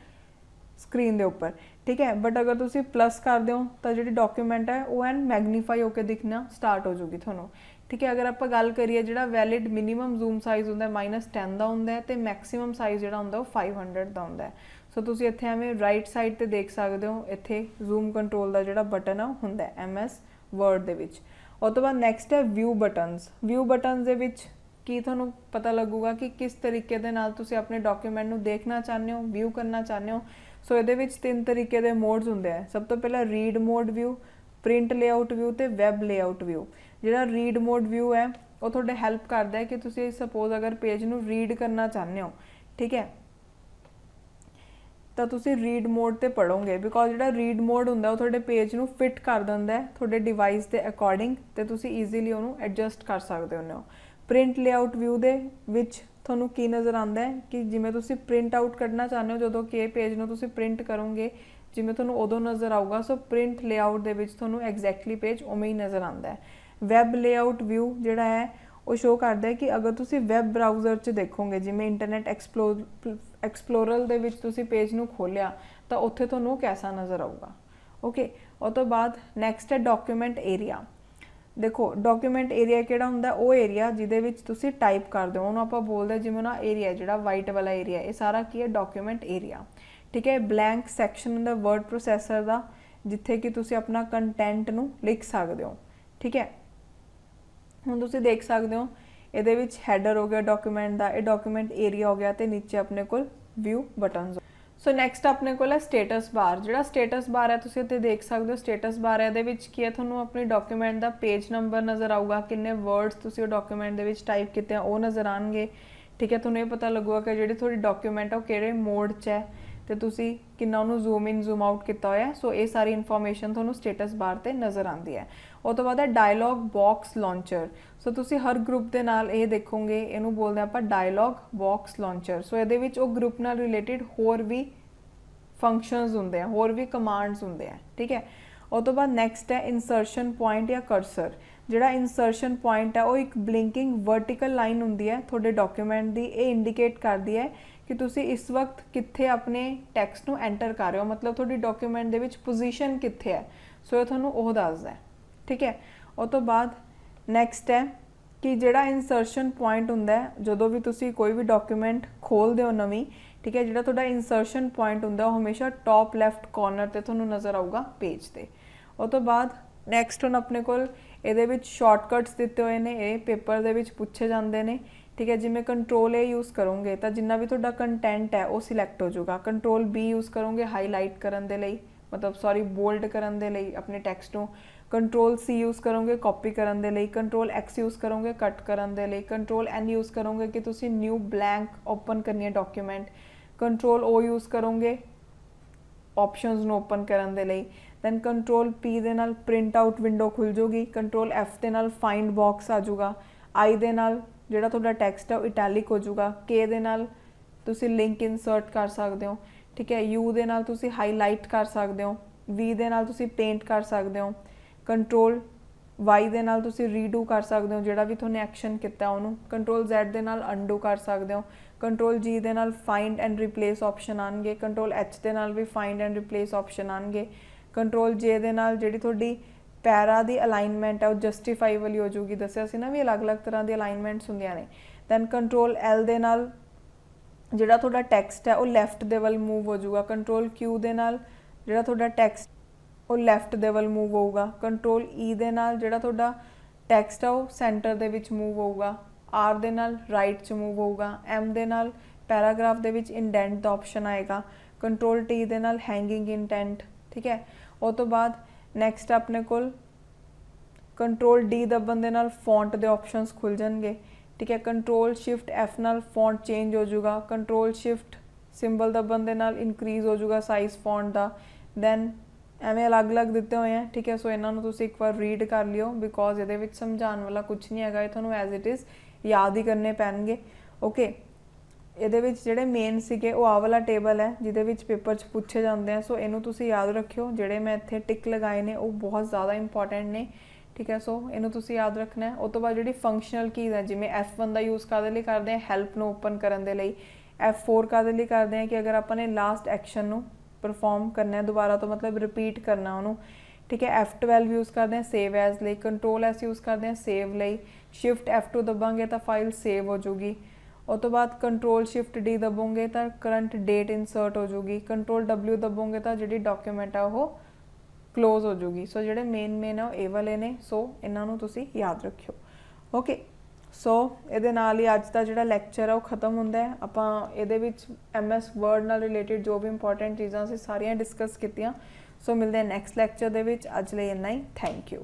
स्क्रीन के उपर। ठीक है, बट अगर तुम प्लस कर दो तो जी डॉक्यूमेंट है वो एन मैगनीफाई होकर दिखना स्टार्ट हो जाऊगी थोनों। ठीक है, अगर आप गल करिए जो वैलिड मिनीमम जूम साइज़ होंगे -10 का होंगे तो मैक्सीमम साइज़ जो होंगे 500 का होंगे। सो तुम इत्थे एवें राइट साइड पर देख सकते हो, इत्थे जूम कंट्रोल का जो बटन है होंगे MS वर्ड के विच। उस तो बाद नैक्सट है व्यू बटनस। व्यू बटनस के विच की थोनों पता लगूगा कि किस तरीके दे नाल तुसीं अपने डॉक्यूमेंट नूं देखना चाहते हो, व्यू करना चाहते हो। सो ये 3 तरीके के मोड्स होंगे हैं। सब तो पहला read mode view, print layout view तो वैब लेआउट व्यू। जो रीड मोड व्यू है वो थोड़े हैल्प करता है कि तुसीं सपोज अगर पेज नूं रीड करना चाहते हो, ठीक है, तो तुसीं रीड मोड ते पढ़ोगे, बिकॉज जो रीड मोड होंदा वो थोड़े पेज नूं फिट कर दिंदा है थोड़े डिवाइस के अकॉर्डिंग, तो तुसीं ईजीली उहनूं एडजस्ट कर सकते हो। प्रिंट लेआउट व्यू दे विच ਤੁਹਾਨੂੰ ਕੀ ਨਜ਼ਰ ਆਉਂਦਾ ਹੈ कि जिमें ਤੁਸੀਂ प्रिंट आउट करना चाहते हो ਜਦੋਂ कि पेज ਨੂੰ ਤੁਸੀਂ प्रिंट करोगे जिमें ਤੁਹਾਨੂੰ ਉਦੋਂ नज़र आऊगा। सो प्रिंट लेआउट ਦੇ ਵਿੱਚ ਤੁਹਾਨੂੰ एग्जैक्टली पेज उमें ही नज़र आता है। वैब लेआउट व्यू ਜਿਹੜਾ है वो शो करता है कि अगर ਤੁਸੀਂ वैब ब्राउज़र 'ਚ देखोगे जिमें इंटरनेट एक्सप्लोरर ਦੇ ਵਿੱਚ ਤੁਸੀਂ पेज ਨੂੰ खोलिया तो उत्थे ਤੁਹਾਨੂੰ कैसा नज़र आऊगा। ओके, उस तो बाद नैक्सट है डॉक्यूमेंट एरिया। देखो डॉक्यूमेंट एरिया किहड़ा हुंदा, वो एरिया जिहदे विच तुसीं टाइप करदे हो, उहनूं आपां बोलदे जिवें ना एरिया जिहड़ा वाइट वाला एरिया, ये सारा की है डॉक्यूमेंट एरिया। ठीक है, ब्लैंक सैक्शन हुंदा वर्ड प्रोसैसर दा जिथे कि तुसीं अपना कंटेंट नूं लिख सकदे हो। ठीक है, हुण तुसीं देख सकदे हो इहदे विच हैडर हो गया डॉक्यूमेंट दा, ये डॉक्यूमेंट एरिया हो गया, तो नीचे अपने कोल व्यू बटन्स। सो नैक्सट अपने को है स्टेटस बार। जो स्टेटस बार है तुसीं इत्थे देख सकते हो, स्टेटस बार है की है थोनों अपने डॉक्यूमेंट का पेज नंबर नज़र आऊगा, किन्ने वर्ड्स तुसीं डॉक्यूमेंट दे विच टाइप किए हैं वो नज़र आएंगे। ठीक है, थोनों ये पता लगूगा कि जिहड़ी थोड़ी डॉक्यूमेंट है वो किहड़े मोड च है, तो तुसीं किन्ना उहनूं जूम इन जूम आउट किया होया। सो ये सारी इन्फॉर्मेशन थोनों स्टेटस बार ते नज़र आती है। उस तो बाद है डायलॉग बॉक्स लॉन्चर। सो तुसीं हर ग्रुप के नाल ये देखोगे, इनू बोलते हैं आपां डायलॉग बॉक्स लॉन्चर। सो ये विच वो ग्रुप नाल रिलेटिड होर भी फंक्शनस होंगे हैं, होर भी कमांड्स होंगे हैं। ठीक है, उस तो बाद नैक्सट है इंसरशन पॉइंट या कर्सर। जिहड़ा इंसरशन पॉइंट है वो एक ब्लिंकिंग वर्टिकल लाइन होंदी है थोड़े डॉक्यूमेंट की, ये इंडीकेट करती है कि तुसी इस वक्त कित्थे अपने टैक्सट नूं एंटर कर रहे हो, मतलब थोड़ी डॉक्यूमेंट दे विच पोजीशन कित्थे है। सो ये तुहानूं ओह दसदा है। ठीक है, उस तो बाद नैक्सट है कि जिहड़ा इंसरशन पॉइंट हुंदा है जदों भी तुसी कोई भी डॉक्यूमेंट खोलदे हो नवीं, ठीक है, जिहड़ा तुहाडा इंसरशन पॉइंट हुंदा वो हमेशा टॉप लैफ्ट कॉर्नर ते तुहानूं नज़र आऊगा पेज ते। उस तो बाद नैक्सट हुण अपने कोल इहदे विच शॉर्टकट्स दिते हुए ने, ये पेपर दे विच पुछे जांदे ने। ठीक है, जिवें कंट्रोल A यूज़ करोगे तो जिन्ना भी तुहाडा कंटेंट है वो सिलैक्ट हो जाऊगा। कंट्रोल B यूज़ करोगे हाईलाइट करन दे लई, मतलब सॉरी बोल्ड करन दे लई अपने टैक्सट नूं। कंट्रोल C यूज़ करोगे कॉपी करन दे लई। कंट्रोल X यूज़ करोगे कट करन दे लई। कंट्रोल N यूज़ करोगे कि तुसी न्यू ब्लैंक ओपन करनी है डॉक्यूमेंट। कंट्रोल O यूज़ करोगे ऑप्शनस नूं ओपन करन दे लई। दैन कंट्रोल P दे नाल प्रिंट आउट विंडो खुल जाऊगी। कंट्रोल F दे नाल फाइंड बॉक्स आ जाऊगा। I दे नाल जिहड़ा तुहाडा टैक्सट है वो इटैलिक हो जाऊगा। K दे नाल ਤੁਸੀਂ ਲਿੰਕ ਇਨਸਰਟ ਕਰ ਸਕਦੇ ਹੋ, ਠੀਕ ਹੈ। ਯੂ ਦੇ ਨਾਲ ਤੁਸੀਂ ਹਾਈਲਾਈਟ ਕਰ ਸਕਦੇ ਹੋ, ਵੀ ਦੇ ਨਾਲ ਤੁਸੀਂ ਪੇਂਟ ਕਰ ਸਕਦੇ ਹੋ, ਕੰਟਰੋਲ ਵਾਈ ਦੇ ਨਾਲ ਤੁਸੀਂ ਰੀਡੂ ਕਰ ਸਕਦੇ ਹੋ ਜਿਹੜਾ ਵੀ ਤੁਹਾਨੇ ਐਕਸ਼ਨ ਕੀਤਾ ਉਹਨੂੰ, ਕੰਟਰੋਲ ਜ਼ੈਡ ਦੇ ਨਾਲ ਅੰਡੂ ਕਰ ਸਕਦੇ ਹੋ, ਕੰਟਰੋਲ ਜੀ ਦੇ ਨਾਲ ਫਾਈਂਡ ਐਂਡ ਰਿਪਲੇਸ ਆਪਸ਼ਨ ਆਣਗੇ, ਕੰਟਰੋਲ ਐਚ ਦੇ ਨਾਲ ਵੀ ਫਾਈਂਡ ਐਂਡ ਰਿਪਲੇਸ ਆਪਸ਼ਨ ਆਣਗੇ, ਕੰਟਰੋਲ ਜੇ ਦੇ ਨਾਲ ਜਿਹੜੀ ਤੁਹਾਡੀ ਪੈਰਾ ਦੀ ਅਲਾਈਨਮੈਂਟ ਹੈ ਉਹ ਜਸਟੀਫਾਈ ਵਾਲੀ ਹੋ ਜਾਊਗੀ, ਦੱਸਿਆ ਸੀ ਨਾ ਵੀ ਅਲੱਗ-ਅਲੱਗ ਤਰ੍ਹਾਂ ਦੀ ਅਲਾਈਨਮੈਂਟਸ ਹੁੰਦੀਆਂ ਨੇ। ਦੈਨ ਕੰਟਰੋਲ ਐਲ ਦੇ ਨਾਲ ਜਿਹੜਾ ਤੁਹਾਡਾ ਟੈਕਸਟ ਹੈ ਉਹ ਲੈਫਟ ਦੇ ਵੱਲ ਮੂਵ ਹੋ ਜਾਊਗਾ, ਕੰਟਰੋਲ ਕਿਊ ਦੇ ਨਾਲ ਜਿਹੜਾ ਤੁਹਾਡਾ ਟੈਕਸਟ ਉਹ ਲੈਫਟ ਦੇ ਵੱਲ ਮੂਵ ਹੋਊਗਾ, ਕੰਟਰੋਲ ਈ ਦੇ ਨਾਲ ਜਿਹੜਾ ਤੁਹਾਡਾ ਟੈਕਸਟ ਆ ਉਹ ਸੈਂਟਰ ਦੇ ਵਿੱਚ ਮੂਵ ਹੋਊਗਾ, ਆਰ ਦੇ ਨਾਲ ਰਾਈਟ 'ਚ ਮੂਵ ਹੋਊਗਾ, ਐਮ ਦੇ ਨਾਲ ਪੈਰਾਗ੍ਰਾਫ ਦੇ ਵਿੱਚ ਇੰਡੈਂਟ ਦਾ ਆਪਸ਼ਨ ਆਏਗਾ, ਕੰਟਰੋਲ ਟੀ ਦੇ ਨਾਲ ਹੈਂਗਿੰਗ ਇੰਟੈਂਟ, ਠੀਕ ਹੈ। ਉਹ ਤੋਂ ਬਾਅਦ ਨੈਕਸਟ ਆਪਣੇ ਕੋਲ ਕੰਟਰੋਲ ਡੀ ਦੱਬਣ ਦੇ ਨਾਲ ਫੌਂਟ ਦੇ ਆਪਸ਼ਨਸ ਖੁੱਲ ਜਾਣਗੇ, ਠੀਕ ਹੈ। ਕੰਟਰੋਲ ਸ਼ਿਫਟ ਐਫ ਨਾਲ ਫੌਂਟ ਚੇਂਜ ਹੋ ਜਾਊਗਾ, ਕੰਟਰੋਲ ਸ਼ਿਫਟ ਸਿੰਬਲ ਦੱਬਣ ਦੇ ਨਾਲ ਇਨਕਰੀਜ਼ ਹੋ ਜਾਊਗਾ ਸਾਈਜ਼ ਫੌਂਟ ਦਾ। ਦੈਨ ਐਵੇਂ ਅਲੱਗ-ਅਲੱਗ ਦਿੱਤੇ ਹੋਏ ਆ, ਠੀਕ ਹੈ। ਸੋ ਇਹਨਾਂ ਨੂੰ ਤੁਸੀਂ ਇੱਕ ਵਾਰ ਰੀਡ ਕਰ ਲਿਓ ਬਿਕੋਜ਼ ਇਹਦੇ ਵਿੱਚ ਸਮਝਾਉਣ ਵਾਲਾ ਕੁਝ ਨਹੀਂ ਹੈਗਾ, ਇਹ ਤੁਹਾਨੂੰ ਐਜ਼ ਇਟ ਇਜ਼ ਯਾਦ ਹੀ ਕਰਨੇ ਪੈਣਗੇ, ਓਕੇ। ਇਹਦੇ ਵਿੱਚ ਜਿਹੜੇ ਮੇਨ ਸੀਗੇ ਉਹ ਆਹ ਵਾਲਾ ਟੇਬਲ ਹੈ ਜਿਹਦੇ ਵਿੱਚ ਪੇਪਰ 'ਚ ਪੁੱਛੇ ਜਾਂਦੇ ਆ, ਸੋ ਇਹਨੂੰ ਤੁਸੀਂ ਯਾਦ ਰੱਖਿਓ। ਜਿਹੜੇ ਮੈਂ ਇੱਥੇ ਟਿਕ ਲਗਾਏ ਨੇ ਉਹ ਬਹੁਤ ਜ਼ਿਆਦਾ ਇੰਪੋਰਟੈਂਟ ਨੇ, ਠੀਕ ਹੈ। ਸੋ ਇਹਨੂੰ ਤੁਸੀਂ ਯਾਦ ਰੱਖਣਾ ਹੈ। ਉਹ ਤੋਂ ਬਾਅਦ ਜਿਹੜੀ ਫੰਕਸ਼ਨਲ ਕੀਜ਼ ਹੈ, ਜਿਵੇਂ F1 ਦਾ ਯੂਜ਼ ਕਾਹਦੇ ਲਈ ਕਰਦੇ ਹਾਂ, ਹੈਲਪ ਨੂੰ ਓਪਨ ਕਰਨ ਦੇ ਲਈ, F4 ਕਾਹਦੇ ਲਈ ਕਰਦੇ ਹਾਂ ਕਿ ਅਗਰ ਆਪਾਂ ਨੇ ਲਾਸਟ ਐਕਸ਼ਨ ਨੂੰ ਪਰਫਾਰਮ ਕਰਨਾ ਹੈ ਦੁਬਾਰਾ ਤੋਂ, ਮਤਲਬ ਰਿਪੀਟ ਕਰਨਾ ਉਹਨੂੰ, ਠੀਕ ਹੈ। F12 ਯੂਜ਼ ਕਰਦੇ ਹਾਂ ਸੇਵ ਐਜ਼ ਲਈ, ਕੰਟਰੋਲ ਐਸ ਯੂਜ਼ ਕਰਦੇ ਹਾਂ ਸੇਵ ਲਈ, ਸ਼ਿਫਟ F2 ਦੱਬਾਂਗੇ ਤਾਂ ਫਾਈਲ ਸੇਵ ਹੋ ਜਾਊਗੀ। ਉਹ ਤੋਂ ਬਾਅਦ ਕੰਟਰੋਲ ਸ਼ਿਫਟ ਡੀ ਦੱਬੋਗੇ ਤਾਂ ਕਰੰਟ ਡੇਟ ਇਨਸਰਟ ਹੋ ਜਾਊਗੀ, ਕੰਟਰੋਲ W ਦੱਬੋਗੇ ਤਾਂ ਜਿਹੜੀ ਡਾਕੂਮੈਂਟ ਆ ਉਹ ਕਲੋਜ਼ ਹੋ ਜਾਊਗੀ। ਸੋ ਜਿਹੜੇ ਮੇਨ ਆ ਉਹ ਇਹ ਵਾਲੇ ਨੇ, ਸੋ ਇਹਨਾਂ ਨੂੰ ਤੁਸੀਂ ਯਾਦ ਰੱਖਿਓ, ਓਕੇ। ਸੋ ਇਹਦੇ ਨਾਲ ਹੀ ਅੱਜ ਦਾ ਜਿਹੜਾ ਲੈਕਚਰ ਆ ਉਹ ਖਤਮ ਹੁੰਦਾ ਹੈ। ਆਪਾਂ ਇਹਦੇ ਵਿੱਚ MS ਵਰਡ ਨਾਲ ਰਿਲੇਟਿਡ ਜੋ ਵੀ ਇੰਪੋਰਟੈਂਟ ਚੀਜ਼ਾਂ ਸੀ ਸਾਰੀਆਂ ਡਿਸਕਸ ਕੀਤੀਆਂ। ਸੋ ਮਿਲਦੇ ਹਾਂ ਨੈਕਸਟ ਲੈਕਚਰ ਦੇ ਵਿੱਚ, ਅੱਜ ਲਈ ਇੰਨਾ ਹੀ, ਥੈਂਕ ਯੂ।